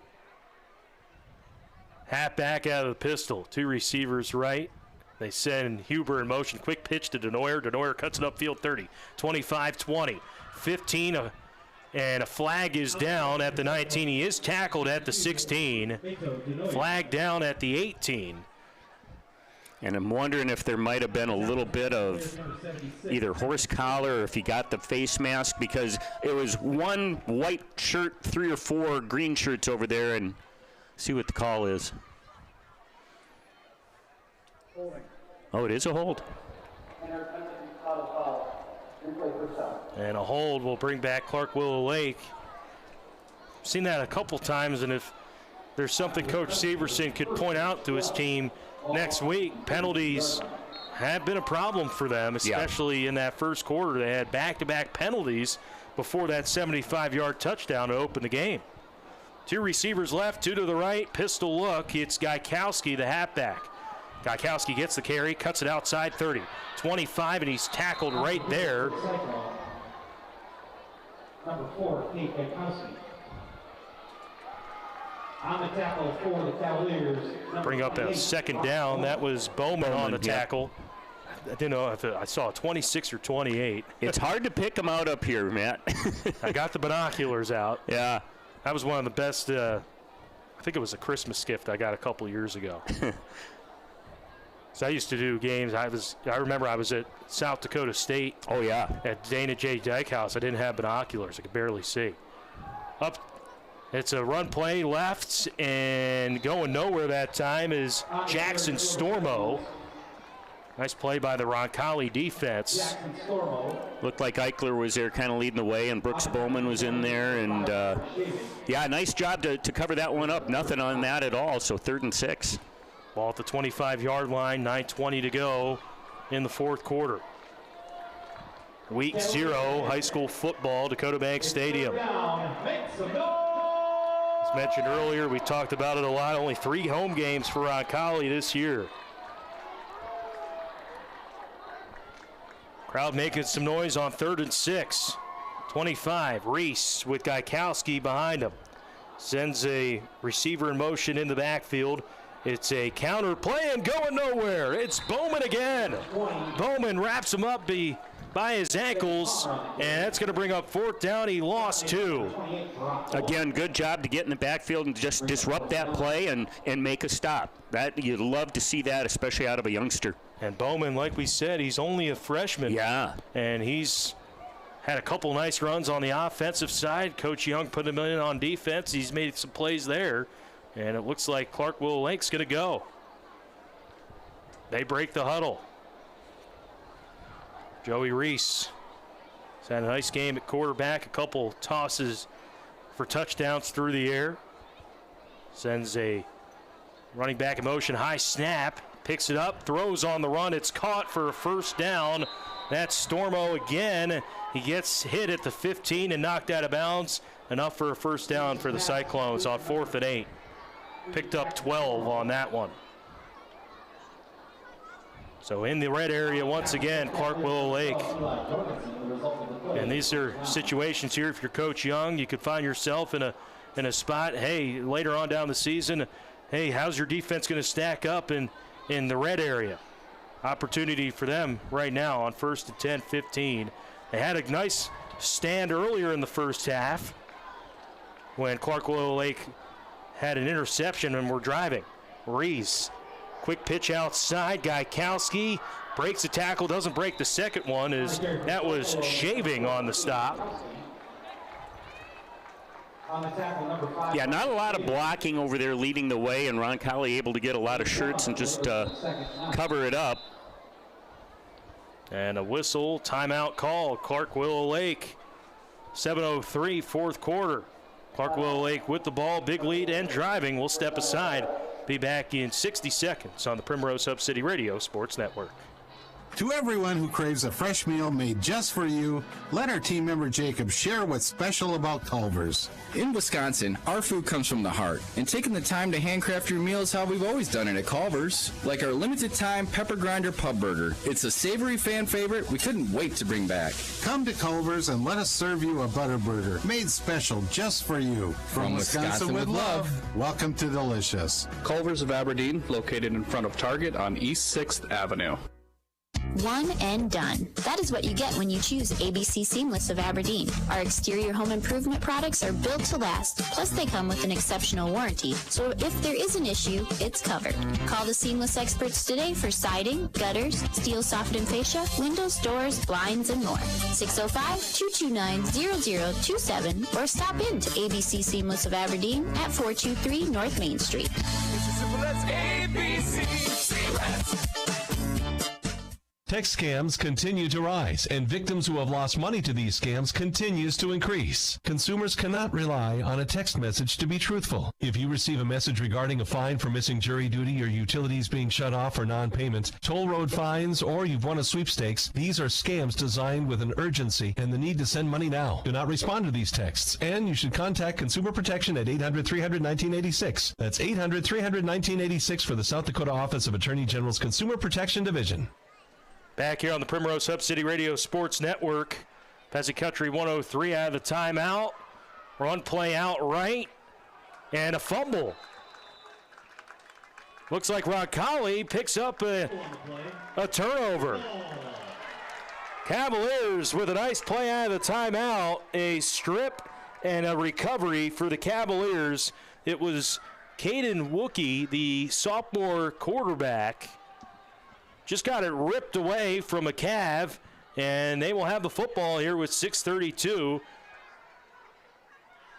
halfback out of the pistol. Two receivers right. They send Huber in motion. Quick pitch to Denoyer. Denoyer cuts it upfield 30, 25, 20, 15, and a flag is down at the 19. He is tackled at the 16. Flag down at the 18. And I'm wondering if there might have been a little bit of either horse collar or if he got the face mask, because it was one white shirt, 3 or 4 green shirts over there, and see what the call is. Oh, it is a hold. And a hold will bring back Clark Willow Lake. Seen that a couple times, and if there's something Coach Severson could point out to his team next week, penalties have been a problem for them, especially in that first quarter. They had back-to-back penalties before that 75-yard touchdown to open the game. Two receivers left, two to the right. Pistol look. It's Gaikowski, the halfback. Gaikowski gets the carry, cuts it outside 30, 25, and he's tackled right there. Number 4, Kate Gaikowski. On the tackle for the Cavaliers. Bring up a second down. That was Bowman on the tackle. I didn't know if I saw 26 or 28. It's hard to pick them out up here, Matt. I got the binoculars out. Yeah. That was one of the best, I think it was a Christmas gift I got a couple years ago. So I used to do games. I remember I was at South Dakota State. Oh, yeah. At Dana J. Dyke House. I didn't have binoculars. I could barely see. Up. It's a run play left, and going nowhere that time is Jackson Stormo. Nice play by the Roncalli defense. Looked like Eichler was there kind of leading the way, and Brooks Bowman was in there. And, yeah, nice job to cover that one up. Nothing on that at all, so 3rd and 6. Ball at the 25-yard line, 9:20 to go in the fourth quarter. Week 0, high school football, Dakota Bank Stadium. As mentioned earlier, we talked about it a lot. Only 3 home games for Roncalli this year. Crowd making some noise on 3rd and 6. 25, Reese with Gaikowski behind him. Sends a receiver in motion in the backfield. It's a counter play and going nowhere. It's Bowman again. Bowman wraps him up by his ankles, and that's going to bring up 4th down. He lost 2. Again, good job to get in the backfield and just disrupt that play and make a stop. That you'd love to see that, especially out of a youngster. And Bowman, like we said, he's only a freshman. Yeah. And he's had a couple nice runs on the offensive side. Coach Young put him in on defense. He's made some plays there. And it looks like Clark Willow Lake's going to go. They break the huddle. Joey Reese has had a nice game at quarterback. A couple tosses for touchdowns through the air. Sends a running back in motion. High snap. Picks it up. Throws on the run. It's caught for a first down. That's Stormo again. He gets hit at the 15 and knocked out of bounds enough for a first down for the Cyclones on 4th and 8. Picked up 12 on that one. So in the red area once again, Clark Willow Lake. And these are situations here, if you're Coach Young, you could find yourself in a spot, hey, later on down the season, hey, how's your defense going to stack up in the red area? Opportunity for them right now on 1st and 10, 15. They had a nice stand earlier in the first half when Clark Willow Lake had an interception and were driving. Reese, quick pitch outside. Gaikowski breaks the tackle, doesn't break the second one, as that was shaving on the stop. Yeah, not a lot of blocking over there leading the way, and Roncalli able to get a lot of shirts and just cover it up. And a whistle, timeout call, Clark Willow Lake. 7:03, fourth quarter. Clark Willow Lake with the ball, big lead and driving. We'll step aside, be back in 60 seconds on the Primrose Hub City Radio Sports Network. To everyone who craves a fresh meal made just for you, let our team member Jacob share what's special about Culver's. In Wisconsin, our food comes from the heart, and taking the time to handcraft your meal is how we've always done it at Culver's. Like our limited time pepper grinder pub burger. It's a savory fan favorite we couldn't wait to bring back. Come to Culver's and let us serve you a butter burger made special just for you. From Wisconsin with love, welcome to Delicious. Culver's of Aberdeen, located in front of Target on East 6th Avenue. One and done. That is what you get when you choose ABC Seamless of Aberdeen. Our exterior home improvement products are built to last, plus they come with an exceptional warranty, so if there is an issue, it's covered. Call the Seamless experts today for siding, gutters, steel soffit and fascia, windows, doors, blinds, and more. 605-229-0027 or stop in to ABC Seamless of Aberdeen at 423 North Main Street. It's as simple as ABC Seamless. Text scams continue to rise, and victims who have lost money to these scams continues to increase. Consumers cannot rely on a text message to be truthful. If you receive a message regarding a fine for missing jury duty or utilities being shut off for non-payment, toll road fines, or you've won a sweepstakes, these are scams designed with an urgency and the need to send money now. Do not respond to these texts, and you should contact Consumer Protection at 800-300-1986. That's 800-300-1986 for the South Dakota Office of Attorney General's Consumer Protection Division. Back here on the Primrose Hub City Radio Sports Network. Peasant Country 103 out of the timeout. Run play out right. And a fumble. Looks like Roncalli picks up a turnover. Cavaliers with a nice play out of the timeout. A strip and a recovery for the Cavaliers. It was Caden Wookie, the sophomore quarterback, just got it ripped away from a Cav, and they will have the football here with 6:32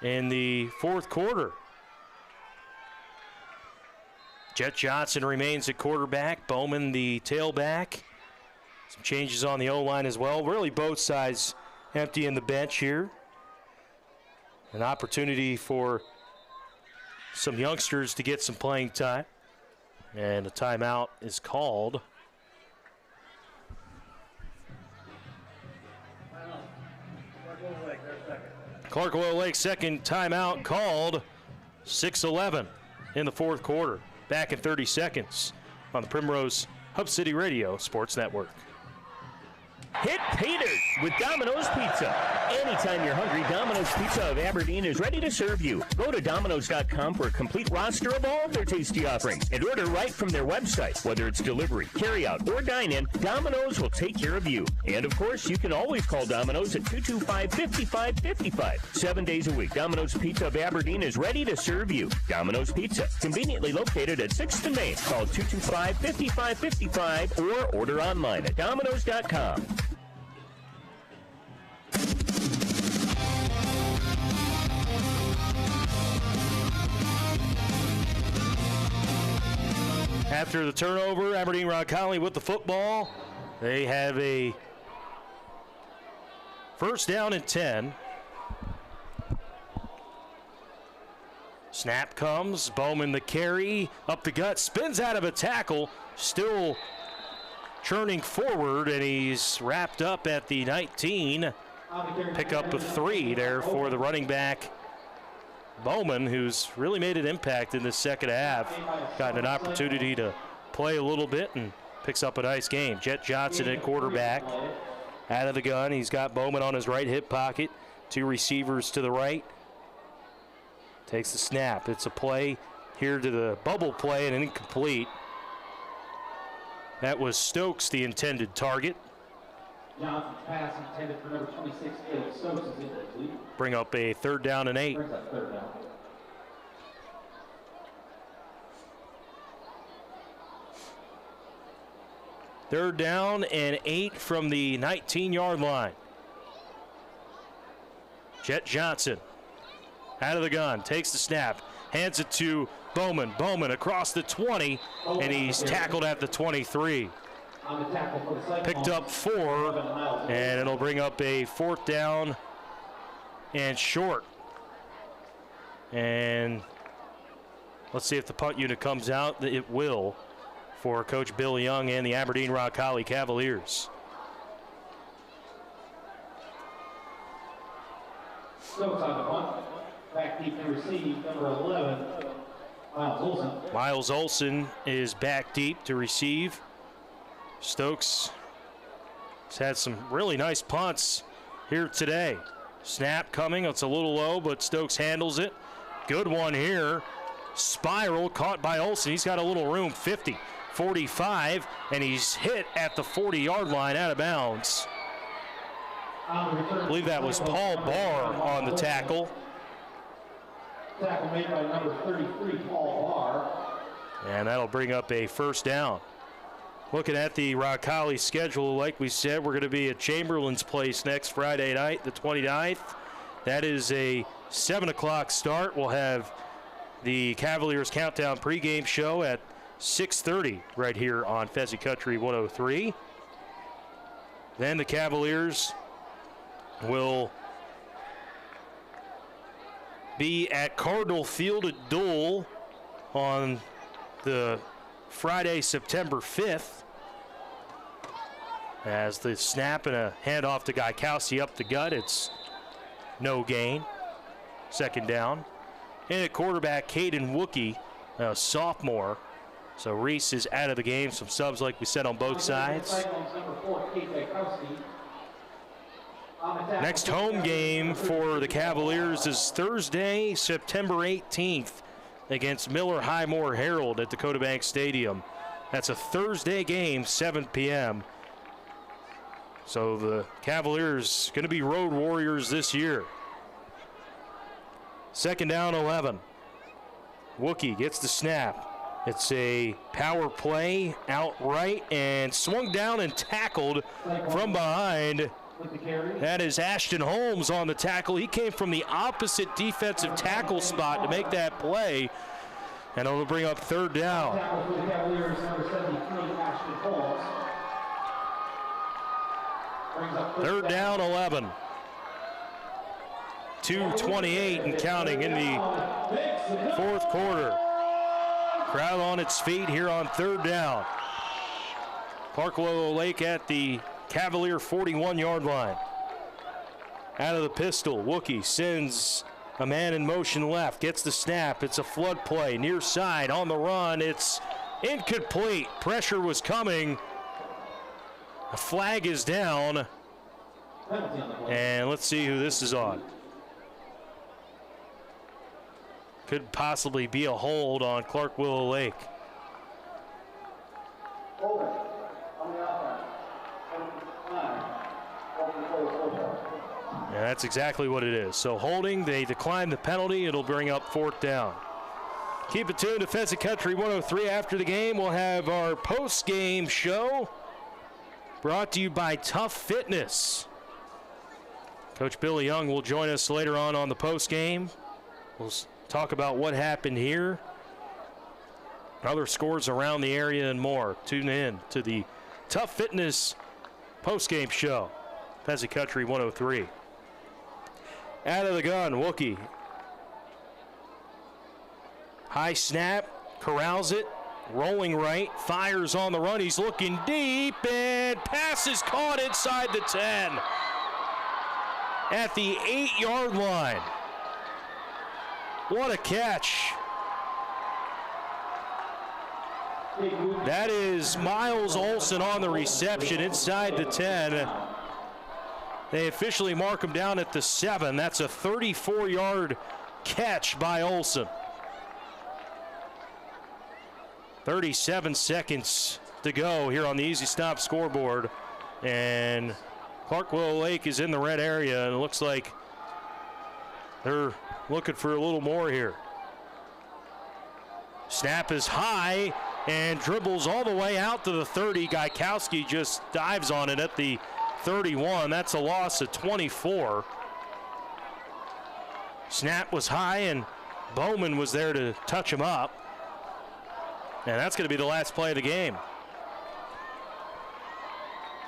in the fourth quarter. Jet Johnson remains at quarterback, Bowman the tailback. Some changes on the O-line as well. Really both sides empty in the bench here. An opportunity for some youngsters to get some playing time. And a timeout is called. Clark Willow Lake second timeout called. 6:11 in the fourth quarter. Back in 30 seconds on the Primrose Hub City Radio Sports Network. Hit pay dirt with Domino's Pizza. Anytime you're hungry, Domino's Pizza of Aberdeen is ready to serve you. Go to Domino's.com for a complete roster of all their tasty offerings and order right from their website. Whether it's delivery, carry-out, or dine-in, Domino's will take care of you. And, of course, you can always call Domino's at 225-5555. 7 days a week, Domino's Pizza of Aberdeen is ready to serve you. Domino's Pizza, conveniently located at 6th and Main. Call 225-5555 or order online at Domino's.com. After the turnover, Aberdeen Roncalli with the football. They have a first down and 10. Snap comes, Bowman the carry, up the gut, spins out of a tackle, still churning forward, and he's wrapped up at the 19. Pick up a 3 there for the running back Bowman, who's really made an impact in this second half, gotten an opportunity to play a little bit and picks up a nice game. Jet Johnson at quarterback. Out of the gun, he's got Bowman on his right hip pocket. 2 receivers to the right. Takes the snap. It's a play here to the bubble play and incomplete. That was Stokes, the intended target. Johnson's pass intended for number 26, Caleb Stokes, is incomplete. Bring up a 3rd down and 8. Brings up 3rd down. Third down and 8 from the 19-yard line. Jet Johnson out of the gun, takes the snap, hands it to Bowman. Bowman across the 20, and he's tackled at the 23. Picked up 4, and it'll bring up a 4th down and short. And let's see if the punt unit comes out. It will, for Coach Bill Young and the Aberdeen Roncalli Cavaliers. Stokes on the punt. Back deep to receive, number 11, Miles Olsen. Miles Olsen is back deep to receive. Stokes has had some really nice punts here today. Snap coming, it's a little low, but Stokes handles it. Good one here. Spiral caught by Olsen. He's got a little room, 50, 45, and he's hit at the 40-yard line out of bounds. I believe that was Paul Barr on the tackle. Tackle made by number 33, Paul Barr. And that'll bring up a 1st down. Looking at the Roncalli schedule, like we said, we're going to be at Chamberlain's Place next Friday night, the 29th. That is a 7 o'clock start. We'll have the Cavaliers Countdown pregame show at 6:30 right here on Fezzi Country 103. Then the Cavaliers will be at Cardinal Field at Dole on the Friday, September 5th. As the snap and a handoff to Gaikowski up the gut, it's no gain. 2nd down. And at quarterback, Caden Wookie, a sophomore. So Reese is out of the game. Some subs, like we said, on both sides. Next home game for the Cavaliers is Thursday, September 18th against Miller Highmore Herald at Dakota Bank Stadium. That's a Thursday game, 7 p.m. So the Cavaliers going to be road warriors this year. 2nd down, 11. Wookie gets the snap. It's a power play outright and swung down and tackled from behind. That is Ashton Holmes on the tackle. He came from the opposite defensive tackle spot to make that play, and it'll bring up 3rd down. 3rd down, 11. 2:28 and counting in the 4th quarter. Crowd on its feet here on 3rd down. Clark Willow Lake at the Cavalier 41-yard line. Out of the pistol, Wookie sends a man in motion left, gets the snap. It's a flood play, near side, on the run. It's incomplete. Pressure was coming. A flag is down. And let's see who this is on. Could possibly be a hold on Clark Willow Lake. Yeah, that's exactly what it is. So holding, they decline the penalty. It'll bring up 4th down. Keep it tuned to Fezzi Country 103. After the game, we'll have our post-game show brought to you by Tough Fitness. Coach Billy Young will join us later on the post-game. We'll talk about what happened here, other scores around the area, and more. Tune in to the Tough Fitness post-game show. Fezzi Country 103. Out of the gun, Wookie. High snap, corrals it, rolling right, fires on the run. He's looking deep, and pass is caught inside the 10 at the 8-yard line. What a catch. That is Miles Olson on the reception inside the 10. They officially mark him down at the 7. That's a 34-yard catch by Olson. 37 seconds to go here on the Easy Stop scoreboard. And Clark Willow Lake is in the red area, and it looks like they're looking for a little more here. Snap is high and dribbles all the way out to the 30. Gaikowski just dives on it at the 31. That's a loss of 24. Snap was high, and Bowman was there to touch him up. And that's going to be the last play of the game.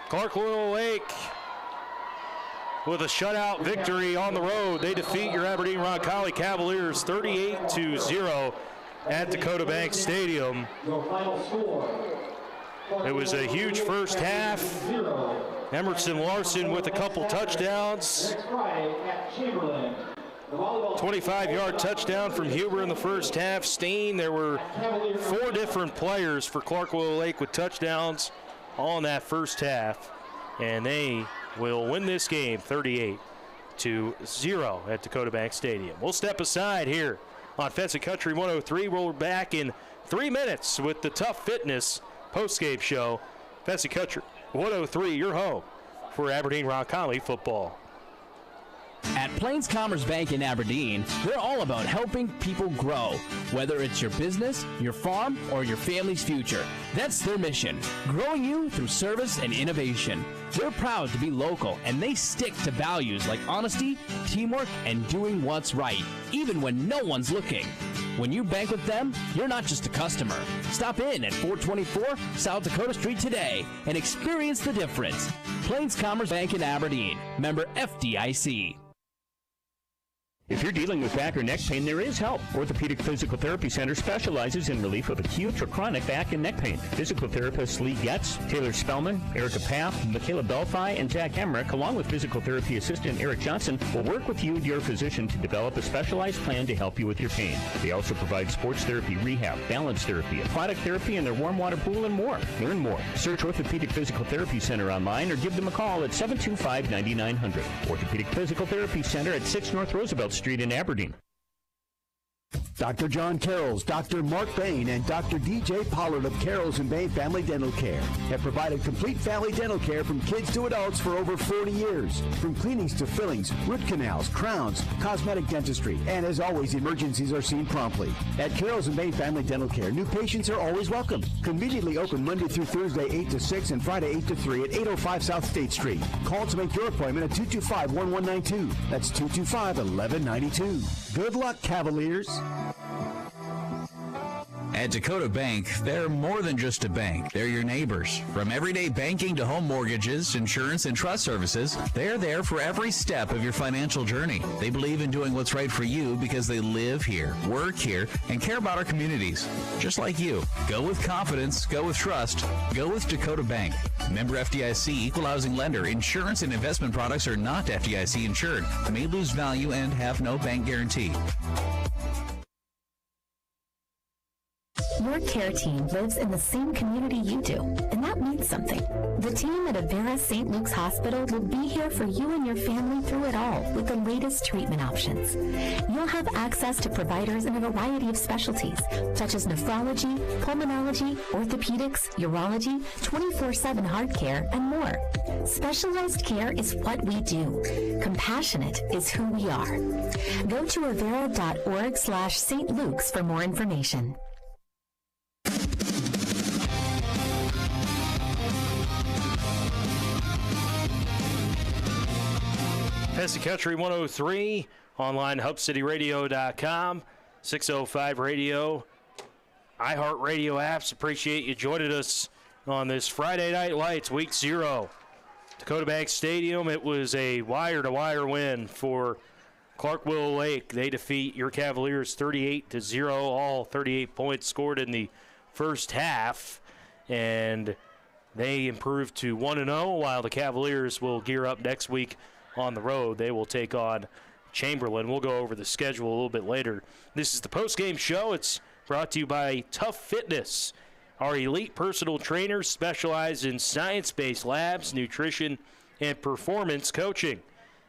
Clark Willow Lake with a shutout victory on the road. They defeat your Aberdeen Roncalli Cavaliers 38-0 at Dakota Bank Stadium. It was a huge first half. Emerson Larson with a couple touchdowns. 25-yard touchdown from Huber in the first half. Steen, there were 4 different players for Clark Willow Lake with touchdowns all in that first half. And they will win this game 38-0 at Dakota Bank Stadium. We'll step aside here on Fence & Country 103. We're back in 3 minutes with the Tough Fitness postgame show. Fence & Country 103, your home for Aberdeen Roncalli football. At Plains Commerce Bank in Aberdeen, they're all about helping people grow, whether it's your business, your farm, or your family's future. That's their mission, growing you through service and innovation. They're proud to be local, and they stick to values like honesty, teamwork, and doing what's right, even when no one's looking. When you bank with them, you're not just a customer. Stop in at 424 South Dakota Street today and experience the difference. Plains Commerce Bank in Aberdeen, member FDIC. If you're dealing with back or neck pain, there is help. Orthopedic Physical Therapy Center specializes in relief of acute or chronic back and neck pain. Physical therapists Lee Getz, Taylor Spellman, Erica Paff, Michaela Belfi, and Zach Emmerich, along with physical therapy assistant Eric Johnson, will work with you and your physician to develop a specialized plan to help you with your pain. They also provide sports therapy, rehab, balance therapy, aquatic therapy, and their warm water pool and more. Learn more. Search Orthopedic Physical Therapy Center online or give them a call at 725-9900. Orthopedic Physical Therapy Center at 6 North Roosevelt Street in Aberdeen. Dr. John Carrolls, Dr. Mark Bain, and Dr. DJ Pollard of Carrolls and Bain Family Dental Care have provided complete family dental care from kids to adults for over 40 years. From cleanings to fillings, root canals, crowns, cosmetic dentistry, and as always, emergencies are seen promptly. At Carrolls and Bain Family Dental Care, new patients are always welcome. Conveniently open Monday through Thursday 8 to 6 and Friday 8 to 3 at 805 South State Street. Call to make your appointment at 225-1192. That's 225-1192. Good luck, Cavaliers. At Dakota Bank, they're more than just a bank. They're your neighbors. From everyday banking to home mortgages, insurance, and trust services, they're there for every step of your financial journey. They believe in doing what's right for you because they live here, work here, and care about our communities. Just like you. Go with confidence. Go with trust. Go with Dakota Bank. Member FDIC, equal housing lender. Insurance and investment products are not FDIC insured, may lose value, and have no bank guarantee. Your care team lives in the same community you do, and that means something. The team at Avera St. Luke's Hospital will be here for you and your family through it all with the latest treatment options. You'll have access to providers in a variety of specialties, such as nephrology, pulmonology, orthopedics, urology, 24/7 heart care, and more. Specialized care is what we do. Compassionate is who we are. Go to avera.org/St. Luke's for more information. Fence & Country 103, online hubcityradio.com, 605 Radio, iHeartRadio apps. Appreciate you joining us on this Friday Night Lights, Week 0. Dakota Bank Stadium, it was a wire-to-wire win for Clark Willow Lake. They defeat your Cavaliers 38-0, all 38 points scored in the first half, and they improved to 1-0, while the Cavaliers will gear up next week on the road. They will take on Chamberlain. We'll go over the schedule a little bit later. This is the post-game show. It's brought to you by Tough Fitness. Our elite personal trainers specialize in science-based labs, nutrition, and performance coaching.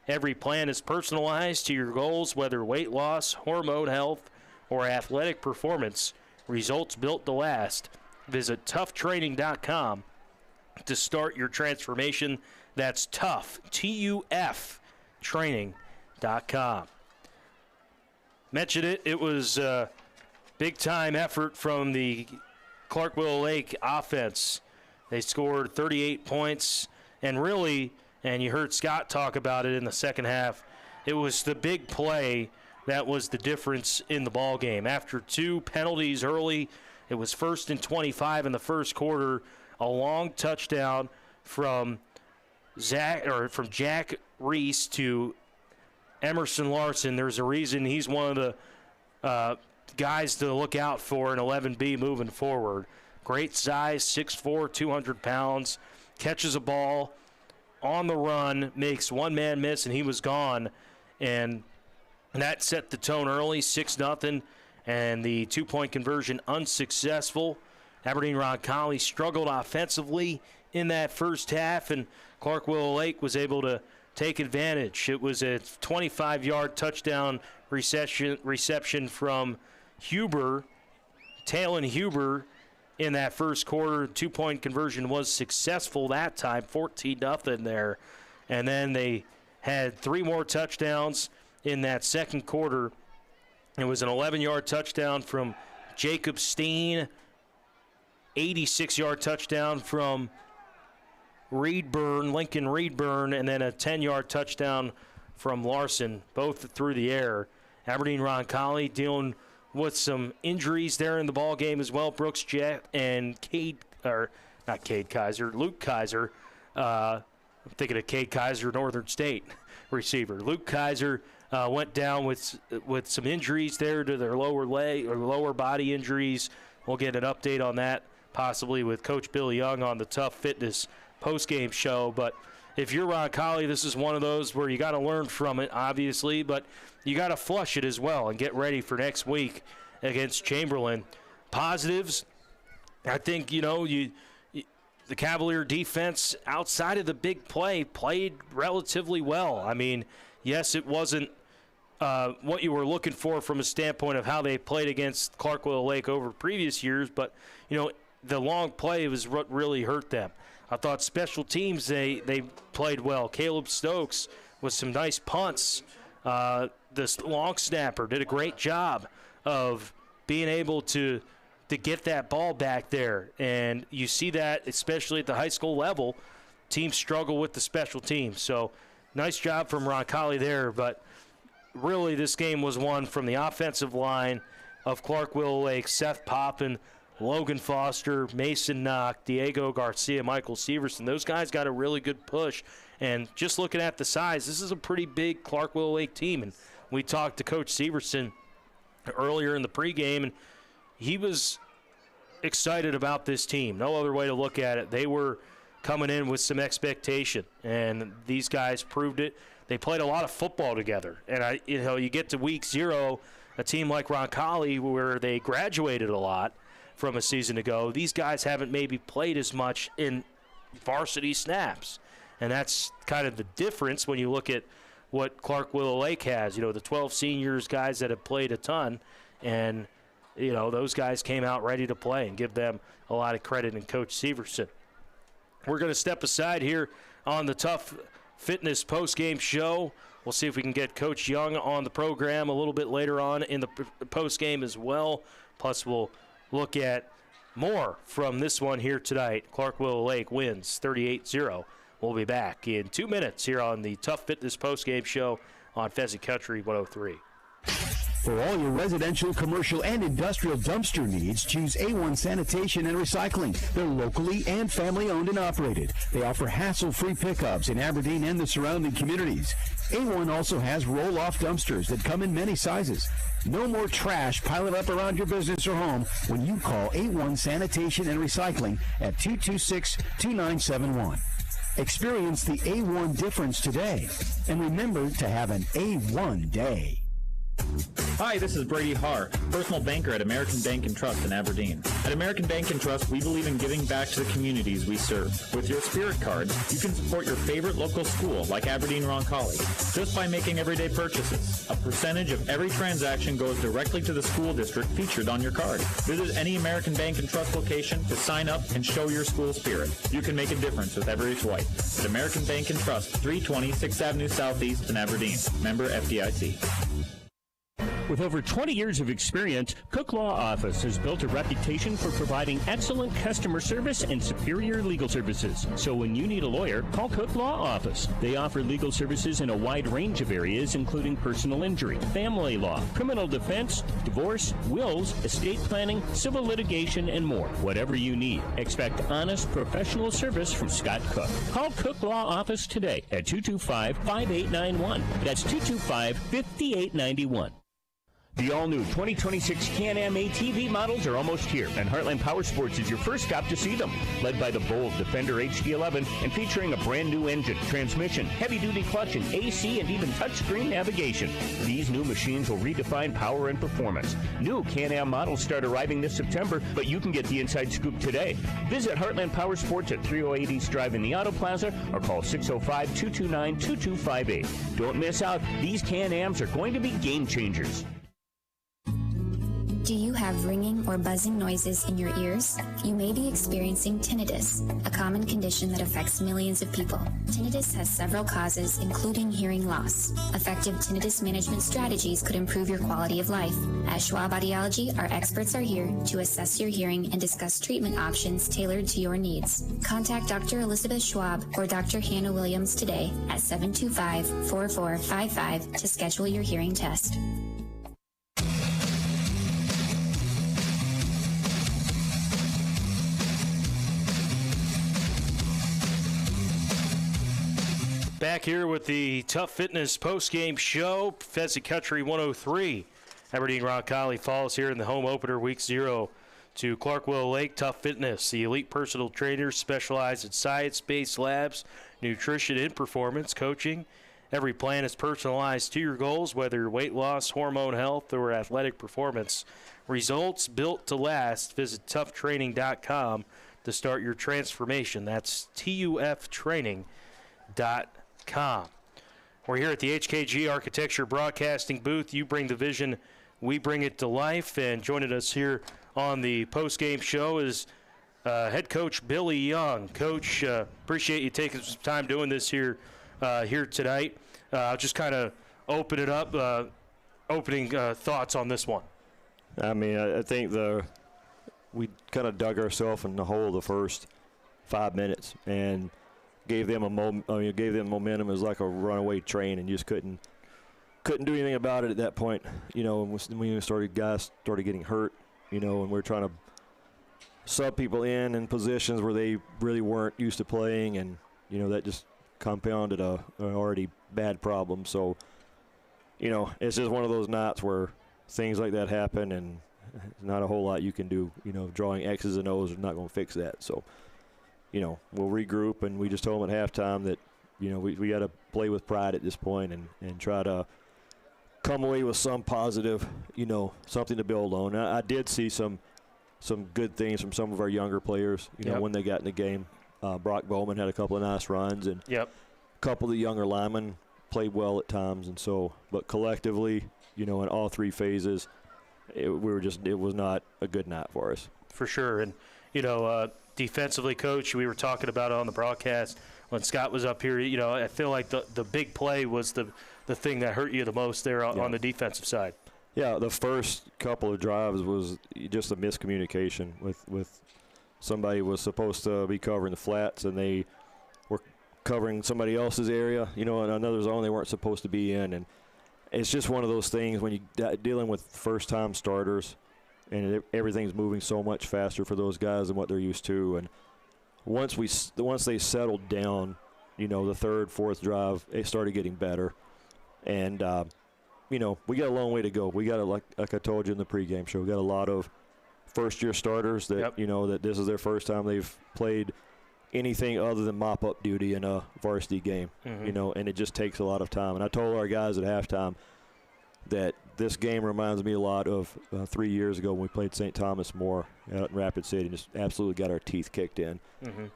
Every plan is personalized to your goals, whether weight loss, hormone health, or athletic performance. Results built to last. Visit toughtraining.com to start your transformation. That's tough, T-U-F, training.com. Mentioned it. It was a big-time effort from the Clark Willow Lake offense. They scored 38 points, and really, and you heard Scott talk about it in the second half, it was the big play that was the difference in the ball game. After 2 penalties early, it was 1st and 25 in the first quarter, a long touchdown from Jack Reese to Emerson Larson. There's a reason he's one of the guys to look out for in 11B moving forward. Great size, 6'4", 200 pounds, catches a ball on the run, makes one man miss, and he was gone. And that set the tone early, 6-0, and the 2-point conversion unsuccessful. Aberdeen Roncalli struggled offensively in that first half, and Clark Willow Lake was able to take advantage. It was a 25-yard touchdown reception from Huber, Talon Huber, in that first quarter. 2-point conversion was successful that time, 14-0 there. And then they had 3 more touchdowns in that second quarter. It was an 11-yard touchdown from Jacob Steen, 86-yard touchdown from Lincoln Reedburn, and then a 10-yard touchdown from Larson, both through the air. Aberdeen Roncalli dealing with some injuries there in the ball game as well. Brooks Jett and Luke Kaiser. I'm thinking of Cade Kaiser, Northern State receiver. Luke Kaiser went down with some injuries there to their lower leg or lower body injuries. We'll get an update on that possibly with Coach Bill Young on the Tough Fitness post-game show. But if you're Roncalli, this is one of those where you got to learn from it, obviously, but you got to flush it as well and get ready for next week against Chamberlain. Positives, I think, the Cavalier defense outside of the big play played relatively well. I mean, yes, it wasn't what you were looking for from a standpoint of how they played against Clark Willow Lake over previous years, but, the long play was what really hurt them. I thought special teams, they played well. Caleb Stokes with some nice punts. This long snapper did a great job of being able to get that ball back there. And you see that, especially at the high school level, teams struggle with the special teams. So nice job from Roncalli there. But really this game was won from the offensive line of Clark Willow Lake. Seth Poppin, Logan Foster, Mason Knock, Diego Garcia, Michael Severson. Those guys got a really good push. And just looking at the size, this is a pretty big Clark Willow Lake team. And we talked to Coach Severson earlier in the pregame, and he was excited about this team. No other way to look at it. They were coming in with some expectation, and these guys proved it. They played a lot of football together. And, you get to week 0, a team like Roncalli where they graduated a lot from a season ago. These guys haven't maybe played as much in varsity snaps. And that's kind of the difference when you look at what Clark Willow Lake has. The 12 seniors, guys that have played a ton, and, those guys came out ready to play, and give them a lot of credit in Coach Severson. We're going to step aside here on the Tough Fitness postgame show. We'll see if we can get Coach Young on the program a little bit later on in the postgame as well. Plus, we'll look at more from this one here tonight. Clark Willow Lake wins 38-0. We'll be back in 2 minutes here on the Tough Fitness postgame show on Pheasant Country 103. For all your residential, commercial, and industrial dumpster needs, choose A1 Sanitation and Recycling. They're locally and family-owned and operated. They offer hassle-free pickups in Aberdeen and the surrounding communities. A1 also has roll-off dumpsters that come in many sizes. No more trash piling up around your business or home when you call A1 Sanitation and Recycling at 226-2971. Experience the A1 difference today. And remember to have an A1 day. Hi, this is Brady Hart, personal banker at American Bank and Trust in Aberdeen. At American Bank and Trust, we believe in giving back to the communities we serve. With your Spirit cards, you can support your favorite local school, like Aberdeen Roncalli, just by making everyday purchases. A percentage of every transaction goes directly to the school district featured on your card. Visit any American Bank and Trust location to sign up and show your school spirit. You can make a difference with every swipe. At American Bank and Trust, 320 6th Avenue Southeast in Aberdeen. Member FDIC. With over 20 years of experience, Cook Law Office has built a reputation for providing excellent customer service and superior legal services. So when you need a lawyer, call Cook Law Office. They offer legal services in a wide range of areas, including personal injury, family law, criminal defense, divorce, wills, estate planning, civil litigation, and more. Whatever you need, expect honest, professional service from Scott Cook. Call Cook Law Office today at 225-5891. That's 225-5891. The all-new 2026 Can-Am ATV models are almost here, and Heartland Power Sports is your first stop to see them. Led by the bold Defender HD11 and featuring a brand-new engine, transmission, heavy-duty clutch, and AC, and even touchscreen navigation. These new machines will redefine power and performance. New Can-Am models start arriving this September, but you can get the inside scoop today. Visit Heartland Power Sports at 308 East Drive in the Auto Plaza, or call 605-229-2258. Don't miss out. These Can-Ams are going to be game changers. Do you have ringing or buzzing noises in your ears? You may be experiencing tinnitus, a common condition that affects millions of people. Tinnitus has several causes, including hearing loss. Effective tinnitus management strategies could improve your quality of life. At Schwab Audiology, our experts are here to assess your hearing and discuss treatment options tailored to your needs. Contact Dr. Elizabeth Schwab or Dr. Hannah Williams today at 725-4455 to schedule your hearing test. Back here with the Tough Fitness postgame show, Pheasant Country 103. Aberdeen Roncalli falls here in the home opener, week 0 to Clark Willow Lake. Tough Fitness, the elite personal trainers specialize in science-based labs, nutrition, and performance coaching. Every plan is personalized to your goals, whether weight loss, hormone health, or athletic performance. Results built to last. Visit toughtraining.com to start your transformation. That's TUFtraining.com. We're here at the HKG Architecture Broadcasting booth. You bring the vision, we bring it to life. And joining us here on the post-game show is head coach Billy Young. Coach, appreciate you taking some time doing this here tonight. I'll just kind of open it up, opening thoughts on this one. I mean, I think we kind of dug ourselves in the hole the first 5 minutes and gave them gave them momentum. It was like a runaway train, and you just couldn't do anything about it at that point. You know, when guys started getting hurt, you know, and we're trying to sub people in positions where they really weren't used to playing, and you know that just compounded an already bad problem. So, you know, it's just one of those nights where things like that happen, and not a whole lot you can do. You know, drawing X's and O's is not going to fix that. So, you know, we'll regroup, and we just told them at halftime that, you know, we got to play with pride at this point and try to come away with some positive, you know, something to build on. I did see some good things from some of our younger players, you know, when they got in the game. Brock Bowman had a couple of nice runs, and a couple of the younger linemen played well at times. And so, but collectively, you know, in all three phases, it was not a good night for us. For sure. And, you know, defensively, Coach, we were talking about it on the broadcast when Scott was up here. You know, I feel like the big play was the thing that hurt you the most there on the defensive side. Yeah, the first couple of drives was just a miscommunication with somebody was supposed to be covering the flats, and they were covering somebody else's area, you know, in another zone they weren't supposed to be in. And it's just one of those things when you're dealing with first-time starters, and everything's moving so much faster for those guys than what they're used to. And once they settled down, you know, the third, fourth drive, it started getting better. And, you know, we got a long way to go. We got, like I told you in the pregame show, we got a lot of first-year starters that, you know, that this is their first time they've played anything other than mop-up duty in a varsity game, you know, and it just takes a lot of time. And I told our guys at halftime that this game reminds me a lot of 3 years ago when we played St. Thomas More out in Rapid City and just absolutely got our teeth kicked in.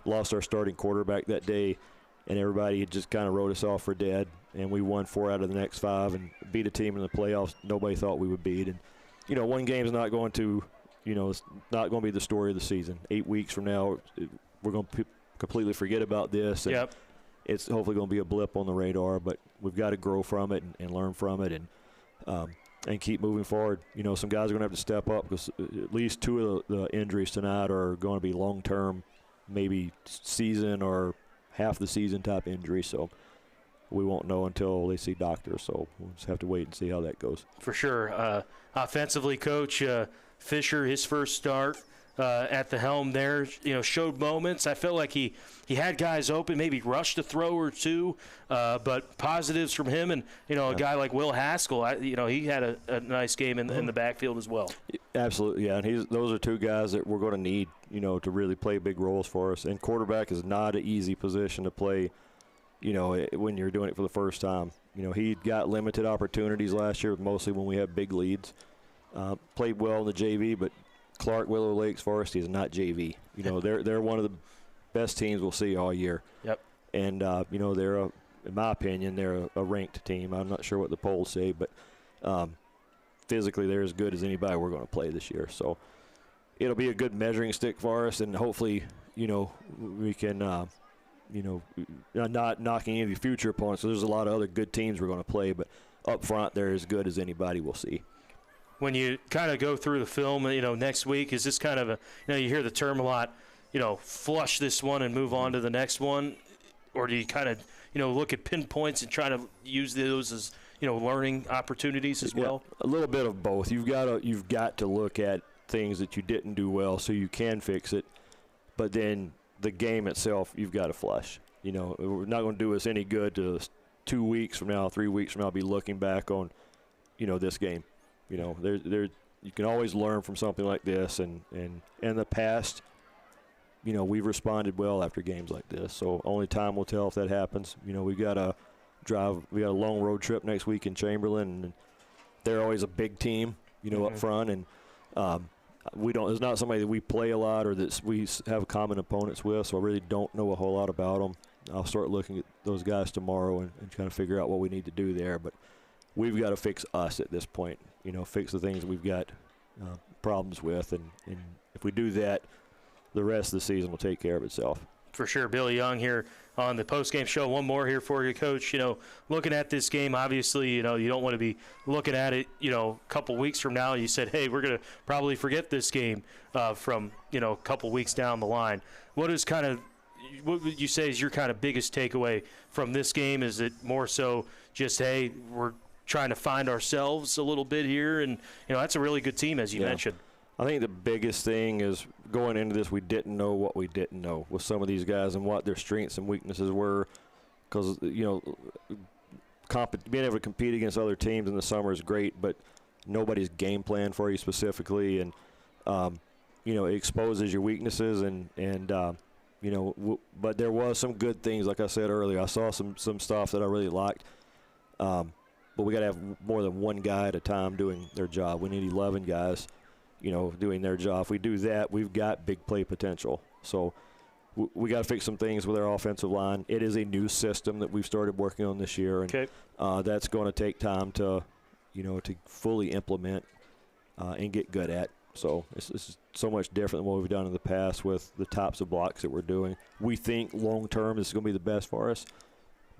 Lost our starting quarterback that day, and everybody had just kind of wrote us off for dead, and we won 4 out of the next 5 and beat a team in the playoffs nobody thought we would beat. And, you know, one game is not going to, you know, it's not going to be the story of the season. 8 weeks from now, we're going to completely forget about this. And it's hopefully going to be a blip on the radar, but we've got to grow from it and learn from it and keep moving forward. You know, some guys are going to have to step up because at least 2 of the injuries tonight are going to be long-term, maybe season or half the season type injuries. So we won't know until they see doctors. So we'll just have to wait and see how that goes. For sure. Offensively, Coach Fisher, his first start at the helm there, you know, showed moments. I felt like he had guys open, maybe rushed a throw or 2, but positives from him. And, you know, a guy like Will Haskell, you know, he had a nice game in the backfield as well. Absolutely, yeah. And those are 2 guys that we're going to need, you know, to really play big roles for us. And quarterback is not an easy position to play, you know, when you're doing it for the first time. You know, he got limited opportunities last year, mostly when we had big leads. Played well in the JV, but Clark, Willow Lakes, Forest is not JV. You know, they're one of the best teams we'll see all year. And, you know, they're, in my opinion, they're a ranked team. I'm not sure what the polls say, but physically they're as good as anybody we're going to play this year. So it'll be a good measuring stick for us, and hopefully, you know, we can, you know, not knocking any of the future opponents. So there's a lot of other good teams we're going to play, but up front they're as good as anybody we'll see. When you kind of go through the film, you know, next week, is this kind of a, you know, you hear the term a lot, you know, flush this one and move on to the next one? Or do you kind of, you know, look at pinpoints and try to use those as, you know, learning opportunities as well? A little bit of both. You've got to look at things that you didn't do well so you can fix it. But then the game itself, you've got to flush. You know, we're not going to do us any good to 2 weeks from now, 3 weeks from now, be looking back on, you know, this game. You know, you can always learn from something like this, and in the past, you know, we've responded well after games like this. So only time will tell if that happens. You know, we got a long road trip next week in Chamberlain, and they're always a big team, you know, up front, and it's not somebody that we play a lot or that we have common opponents with. So I really don't know a whole lot about them. I'll start looking at those guys tomorrow and kind of figure out what we need to do there, but we've got to fix us at this point. You know, fix the things we've got problems with, and if we do that, the rest of the season will take care of itself. For sure. Billy Young here on the postgame show. One more here for you, Coach. You know, looking at this game, obviously, you know, you don't want to be looking at it, you know, a couple weeks from now. You said, hey, we're going to probably forget this game from, you know, a couple weeks down the line. What would you say is your kind of biggest takeaway from this game? Is it more so just, hey, we're trying to find ourselves a little bit here, and you know that's a really good team, as you mentioned. I think the biggest thing is going into this, we didn't know what we didn't know with some of these guys and what their strengths and weaknesses were, because you know, being able to compete against other teams in the summer is great, but nobody's game plan for you specifically, and you know, it exposes your weaknesses, and you know, but there was some good things, like I said earlier. I saw some stuff that I really liked. But we got to have more than one guy at a time doing their job. We need 11 guys, you know, doing their job. If we do that, we've got big play potential. So we got to fix some things with our offensive line. It is a new system that we've started working on this year, and that's going to take time to, you know, to fully implement and get good at. So it's so much different than what we've done in the past with the types of blocks that we're doing. We think long term this is going to be the best for us,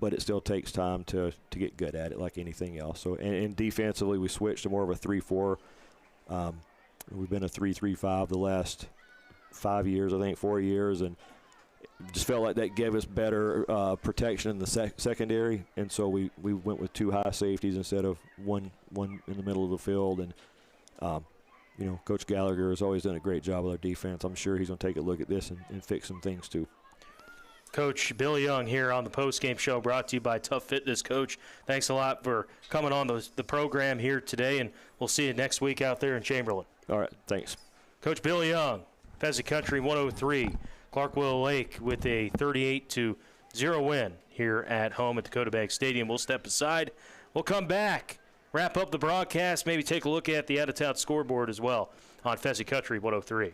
but it still takes time to get good at it like anything else. So, and defensively, we switched to more of a 3-4. We've been a 3-3-5 the last 5 years, I think 4 years, and just felt like that gave us better protection in the secondary. And so we went with 2 high safeties instead of one in the middle of the field. And, you know, Coach Gallagher has always done a great job with our defense. I'm sure he's going to take a look at this and fix some things too. Coach Bill Young here on the postgame show, brought to you by Tough Fitness. Coach, thanks a lot for coming on the program here today, and we'll see you next week out there in Chamberlain. All right, thanks. Coach Bill Young, Pheasant Country 103. Clark Willow Lake with a 38-0 win here at home at Dakota Bank Stadium. We'll step aside. We'll come back, wrap up the broadcast, maybe take a look at the out-of-town scoreboard as well on Fezzi Country 103.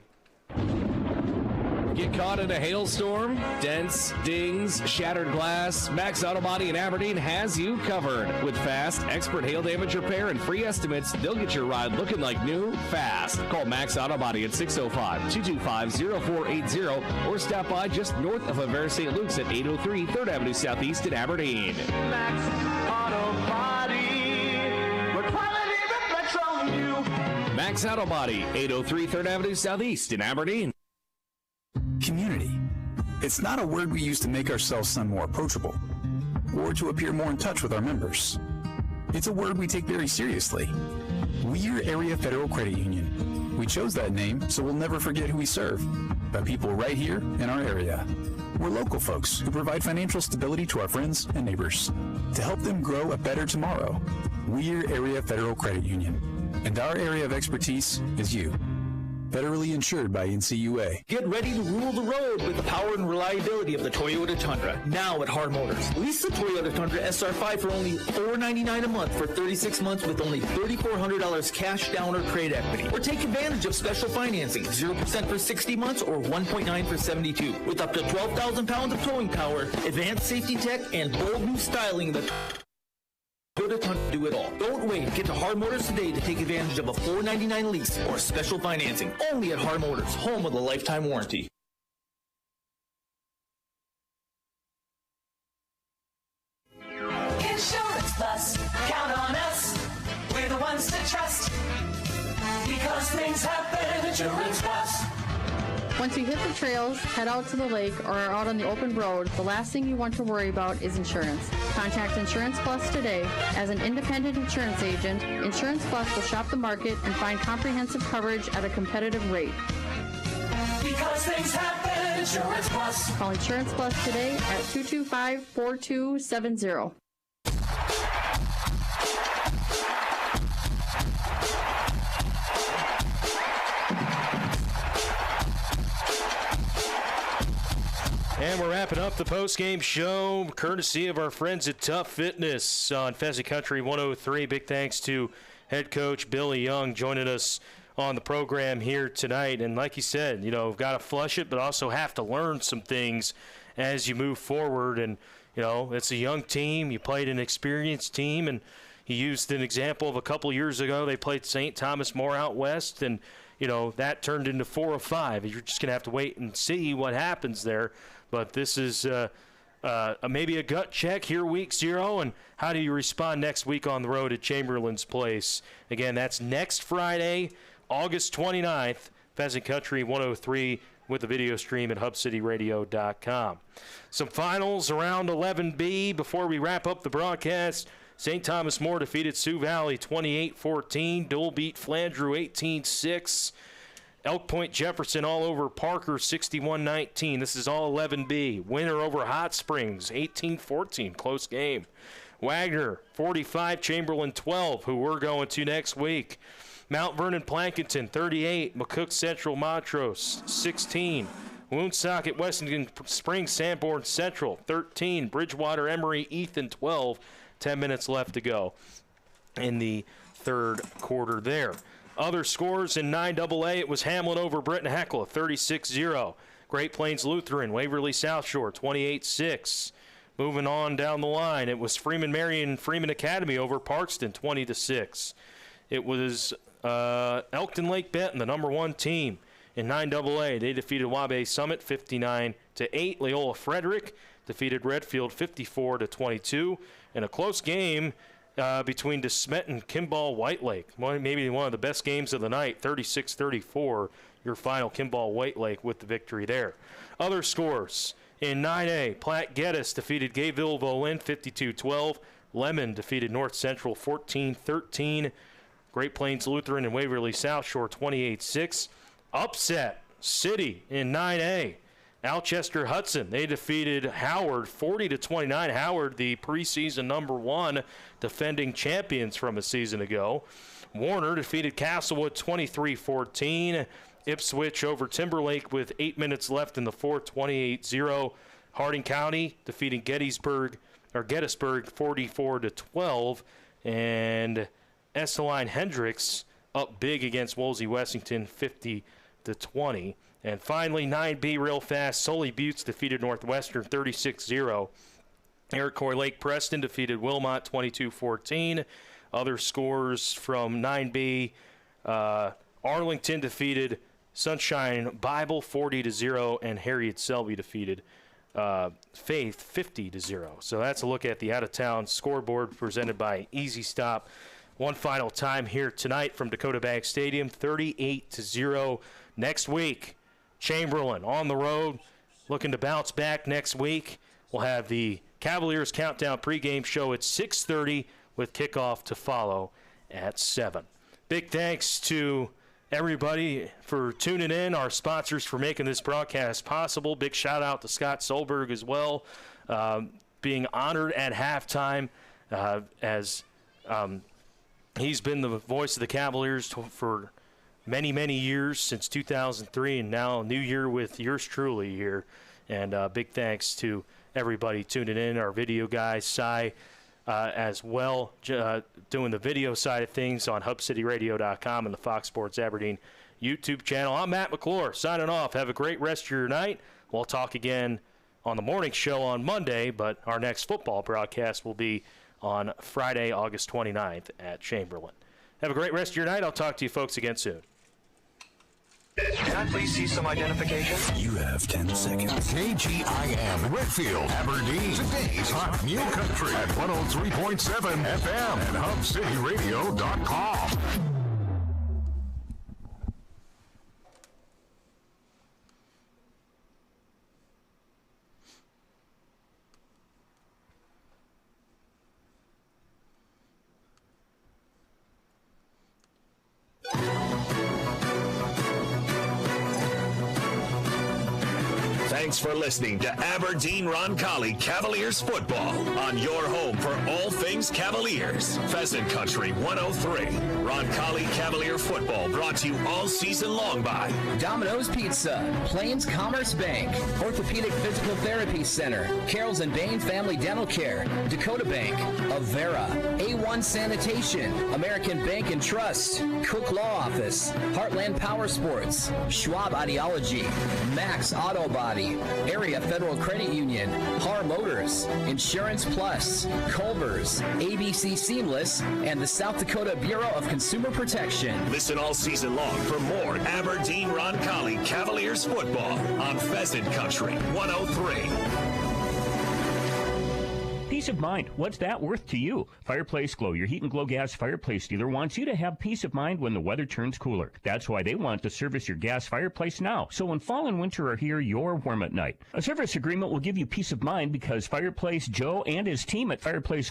Get caught in a hailstorm? Dents, dings, shattered glass? Max Auto Body in Aberdeen has you covered. With fast, expert hail damage repair and free estimates, they'll get your ride looking like new, fast. Call Max Auto Body at 605-225-0480 or stop by just north of Avera St. Luke's at 803 3rd Avenue Southeast in Aberdeen. Max Auto Body, where quality reflects on you. Max Auto Body, 803 3rd Avenue Southeast in Aberdeen. Community. It's not a word we use to make ourselves sound more approachable or to appear more in touch with our members. It's a word we take very seriously. We're Area Federal Credit Union. We chose that name so we'll never forget who we serve, the people right here in our area. We're local folks who provide financial stability to our friends and neighbors to help them grow a better tomorrow. We're Area Federal Credit Union, and our area of expertise is you. Federally insured by NCUA. Get ready to rule the road with the power and reliability of the Toyota Tundra. Now at Hard Motors. Lease the Toyota Tundra SR5 for only $499 a month for 36 months with only $3,400 cash down or trade equity. Or take advantage of special financing, 0% for 60 months or 1.9 for 72. With up to 12,000 pounds of towing power, advanced safety tech, and bold new styling, the Toyota Tundra do it all. Don't wait. Get to Hard Motors today to take advantage of a $499 lease or special financing. Only at Hard Motors, home of the lifetime warranty. Insurance Plus, count on us. We're the ones to trust. Because things happen, Insurance Plus. Once you hit the trails, head out to the lake, or are out on the open road, the last thing you want to worry about is insurance. Contact Insurance Plus today. As an independent insurance agent, Insurance Plus will shop the market and find comprehensive coverage at a competitive rate. Because things happen, Insurance Plus. Call Insurance Plus today at 225-4270. And we're wrapping up the post-game show, courtesy of our friends at Tough Fitness on Fezzi Country 103. Big thanks to head coach Billy Young joining us on the program here tonight. And like he said, we've got to flush it, but also have to learn some things as you move forward. And, it's a young team. You played an experienced team, and he used an example of a couple years ago. They played St. Thomas More out west, and, that turned into 4 of 5. You're just going to have to wait and see what happens there. But this is maybe a gut check here week 0, and how do you respond next week on the road at Chamberlain's Place? Again, that's next Friday, August 29th, Pheasant Country 103 with the video stream at hubcityradio.com. Some finals around 11B before we wrap up the broadcast. St. Thomas More defeated Sioux Valley 28-14. Dole beat Flandreau 18-6. Elk Point Jefferson all over Parker 61-19. This is all 11B. Winner over Hot Springs 18-14. Close game. Wagner 45, Chamberlain 12, who we're going to next week. Mount Vernon Plankinton 38, McCook Central Montrose 16. Woonsocket Westington Springs Sanborn Central 13. Bridgewater Emory Ethan 12. 10 minutes left to go in the third quarter there. Other scores in 9AA, it was Hamlin over Britton Heckle, 36-0. Great Plains Lutheran, Waverly South Shore, 28-6. Moving on down the line, it was Freeman Marion Freeman Academy over Parkston, 20-6. It was Elkton Lake Benton, the number 1 team in 9AA. They defeated Wabash Summit, 59-8. Loyola Frederick defeated Redfield, 54-22. In a close game between DeSmet and Kimball White Lake. Maybe one of the best games of the night, 36-34, your final Kimball White Lake with the victory there. Other scores in 9A, Platte Geddes defeated Gayville Volin 52-12. Lemon defeated North Central 14-13. Great Plains Lutheran and Waverly South Shore 28-6. Upset City in 9A. Alchester Hudson, they defeated Howard 40-29. Howard, the preseason number 1 defending champions from a season ago. Warner defeated Castlewood 23-14. Ipswich over Timberlake with 8 minutes left in the fourth, 28-0. Harding County defeating Gettysburg 44-12. And Esteline Hendricks up big against Wolsey Wessington 50-20. And finally, 9B real fast. Sully Buttes defeated Northwestern 36-0. Iroquois Lake Preston defeated Wilmot 22-14. Other scores from 9B, Arlington defeated Sunshine Bible 40-0, and Harriet Selby defeated Faith 50-0. So that's a look at the out-of-town scoreboard presented by Easy Stop. One final time here tonight from Dakota Bank Stadium, 38-0. Next week, Chamberlain on the road, looking to bounce back next week. We'll have the Cavaliers Countdown pregame show at 6:30 with kickoff to follow at 7. Big thanks to everybody for tuning in, our sponsors for making this broadcast possible. Big shout out to Scott Solberg as well, being honored at halftime as he's been the voice of the Cavaliers for many, many years, since 2003, and now new year with yours truly here. And big thanks to everybody tuning in, our video guys, Cy, as well, doing the video side of things on hubcityradio.com and the Fox Sports Aberdeen YouTube channel. I'm Matt McClure, signing off. Have a great rest of your night. We'll talk again on the morning show on Monday, but our next football broadcast will be on Friday, August 29th at Chamberlain. Have a great rest of your night. I'll talk to you folks again soon. Can I please see some identification? You have 10 seconds. KGIM, Whitfield, Aberdeen. Today's hot new country at 103.7 FM and HubCityRadio.com. Thanks for listening to Aberdeen Roncalli Cavaliers football on your home for all things Cavaliers. Pheasant Country 103. Roncalli Cavalier football brought to you all season long by Domino's Pizza, Plains Commerce Bank, Orthopedic Physical Therapy Center, Carroll's and Bain Family Dental Care, Dakota Bank, Avera, A1 Sanitation, American Bank and Trust, Cook Law Office, Heartland Power Sports, Schwab Ideology, Max Auto Body, Area Federal Credit Union, Har Motors, Insurance Plus, Culver's, ABC Seamless, and the South Dakota Bureau of Consumer Protection. Listen all season long for more Aberdeen Roncalli Cavaliers football on Pheasant Country 103. Peace of mind. What's that worth to you? Fireplace Glow, your heat and glow gas fireplace dealer, wants you to have peace of mind when the weather turns cooler. That's why they want to service your gas fireplace now. So when fall and winter are here, you're warm at night. A service agreement will give you peace of mind because Fireplace Joe and his team at Fireplace Glow